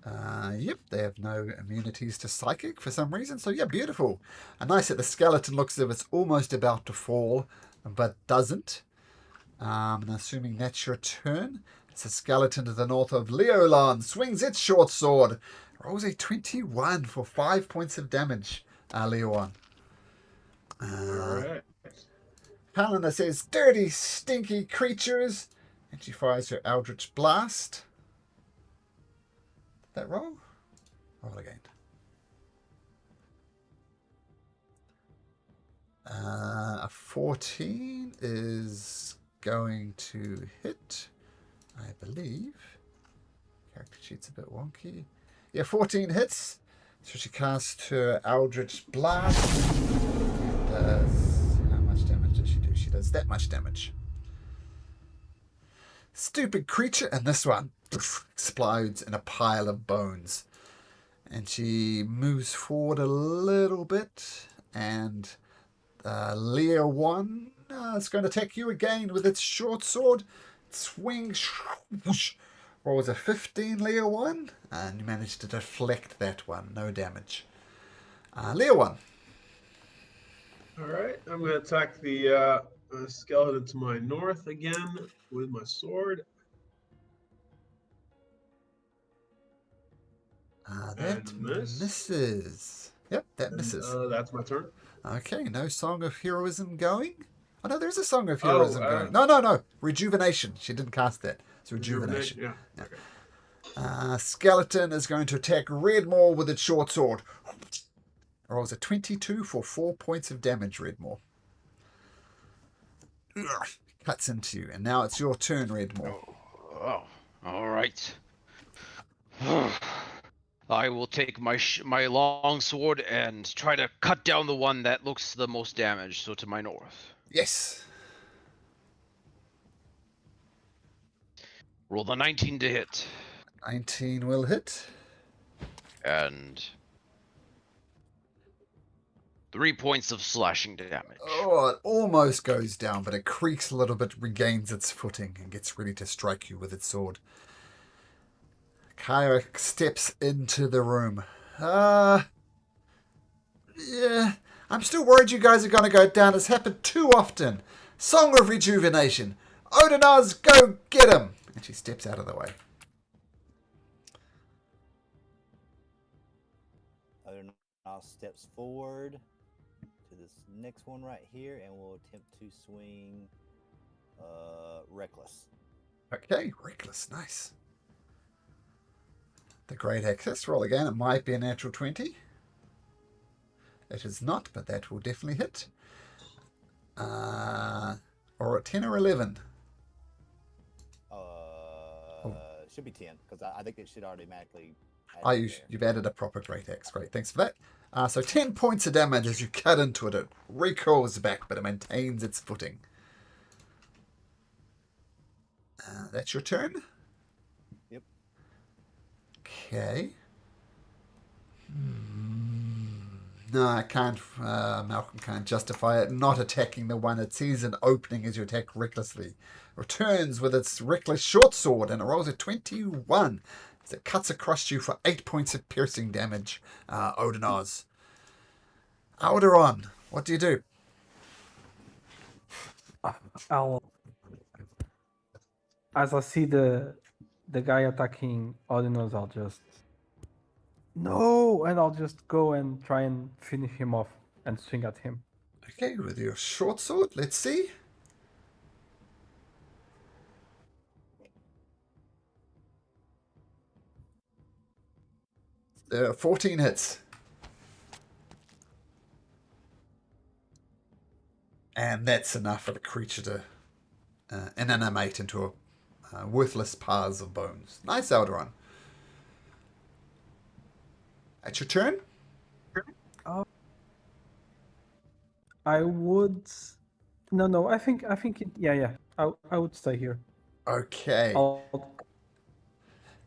Yep, they have no immunities to psychic for some reason. So yeah, beautiful. And nice that the skeleton looks as if it's almost about to fall, but doesn't. And assuming that's your turn, it's a skeleton to the north of Leolan. Swings its short sword. Rolls a 21 for 5 points of damage, Leolan.
Alright.
Helena says, dirty, stinky creatures. And she fires her Eldritch Blast. Did that roll? Roll again. A 14 is going to hit, I believe. Character sheet's a bit wonky. Yeah, 14 hits. So she casts her Eldritch Blast. How much damage does she do? She does that much damage. Stupid creature. And this one explodes in a pile of bones. And she moves forward a little bit. And Leah 1 is going to attack you again with its short sword. Swing. Whoosh. What was a 15, Leah 1? And you managed to deflect that one. No damage. Leah 1.
Alright, I'm going to attack the skeleton to my north again with my sword.
That misses. Yep, that
And,
misses.
that's my turn.
Okay, no Song of Heroism going. Oh no, there's a Song of
Oh,
Heroism going. No. Rejuvenation. She didn't cast that. It's Rejuvenation.
Yeah. Okay.
Skeleton is going to attack Redmore with its short sword. Rolls a 22 for 4 points of damage, Redmore. Ugh, cuts into you, and now it's your turn, Redmore.
Oh, all right. I will take my long sword and try to cut down the one that looks the most damaged, so to my north.
Yes.
Roll the 19 to hit.
19 will hit.
And 3 points of slashing damage.
Oh, it almost goes down, but it creaks a little bit, regains its footing, and gets ready to strike you with its sword. Kyra steps into the room. Yeah, I'm still worried you guys are going to go down. It's happened too often. Song of Rejuvenation. Odinaz, go get him! And she steps out of the way.
Odinaz steps forward to this next one right here and will attempt to swing Reckless.
Okay, Reckless, nice. The Great Access, roll again. It might be a natural 20. It is not, but that will definitely hit. Or a 10 or 11.
Should be 10, because I think it should automatically...
You've added a proper Great Axe. Great, thanks for that. So 10 points of damage as you cut into it. It recoils back, but it maintains its footing. That's your turn?
Yep.
Okay. No, I can't. Malcolm can't justify it not attacking the one it sees an opening as you attack recklessly. Returns with its reckless short sword and it rolls a 21 as it cuts across you for 8 points of piercing damage. Odinaz. Alderon, what do you do?
As I see the guy attacking Odinus, I'll just and I'll just go and try and finish him off and swing at him.
Okay, with your short sword, let's see. There are 14 hits. And that's enough for the creature to inanimate into a worthless piles of bones. Nice, Alderon. That's your turn?
I would... No, I think it... Yeah. I would stay here.
Okay.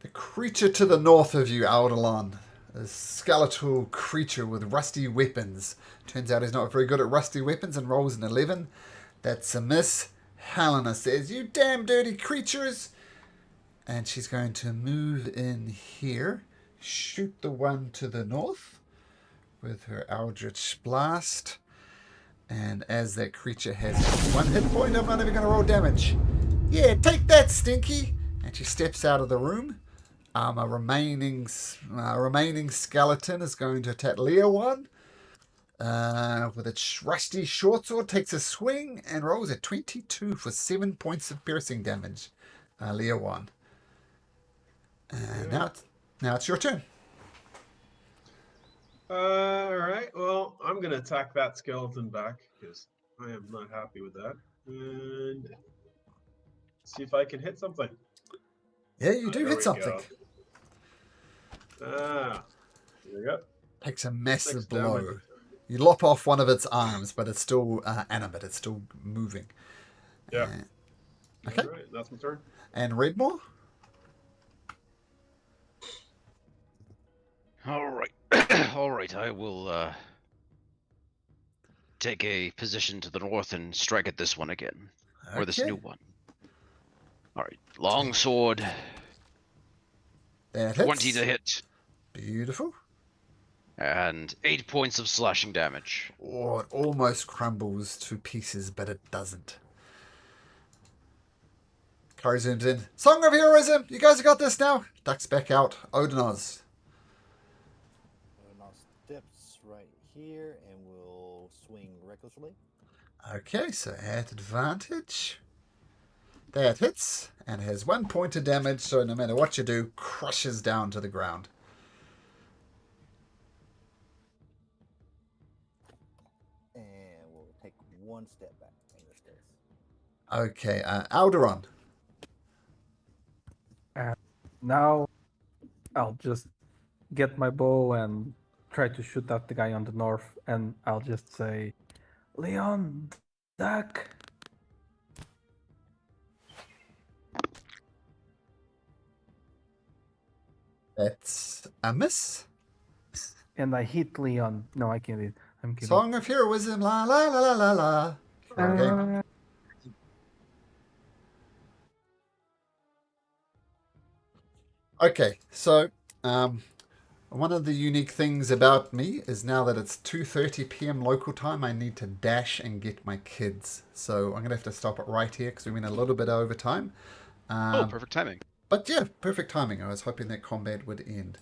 The creature to the north of you, Alderon, a skeletal creature with rusty weapons. Turns out he's not very good at rusty weapons and rolls an 11. That's a miss. Helena says, "You damn dirty creatures!" And she's going to move in here, shoot the one to the north with her Eldritch Blast. And as that creature has 1 hit point, I'm not even going to roll damage. Yeah, take that, Stinky! And she steps out of the room. A remaining skeleton is going to attack Leowan. With its rusty short sword, takes a swing and rolls a 22 for 7 points of piercing damage. Leowan. Now it's your turn.
All right. Well, I'm going to attack that skeleton back because I am not happy with that. And see if I can hit something.
Yeah, you do hit something.
Here we go.
Takes a massive blow. You lop off one of its arms, but it's still animate. It's still moving.
Yeah.
Okay.
All right, that's my turn.
And Redmore?
All right. All right, I will take a position to the north and strike at this one again. Or this new one. All right, long sword.
That
20
hits.
to hit.
Beautiful.
And 8 points of slashing damage.
Oh, it almost crumbles to pieces, but it doesn't. Kari zooms in. Song of Heroism! You guys have got this now! Ducks back out. Odinaz.
Odinaz steps right here, and we'll swing recklessly.
Okay, so at advantage. That hits and has 1 point of damage, so no matter what you do, crushes down to the ground.
And we'll take 1 step back in this case.
Okay, Alderon.
Now I'll just get my bow and try to shoot at the guy on the north, and I'll just say, Leon, duck.
That's a miss.
And I hit Leon. No, I can't hit. I'm kidding.
Song of Heroism, la la la la la la. Okay. Okay, so one of the unique things about me is now that it's 2:30 p.m. local time, I need to dash and get my kids. So I'm going to have to stop it right here because we went a little bit over time.
Oh, perfect timing.
But yeah, perfect timing. I was hoping that combat would end.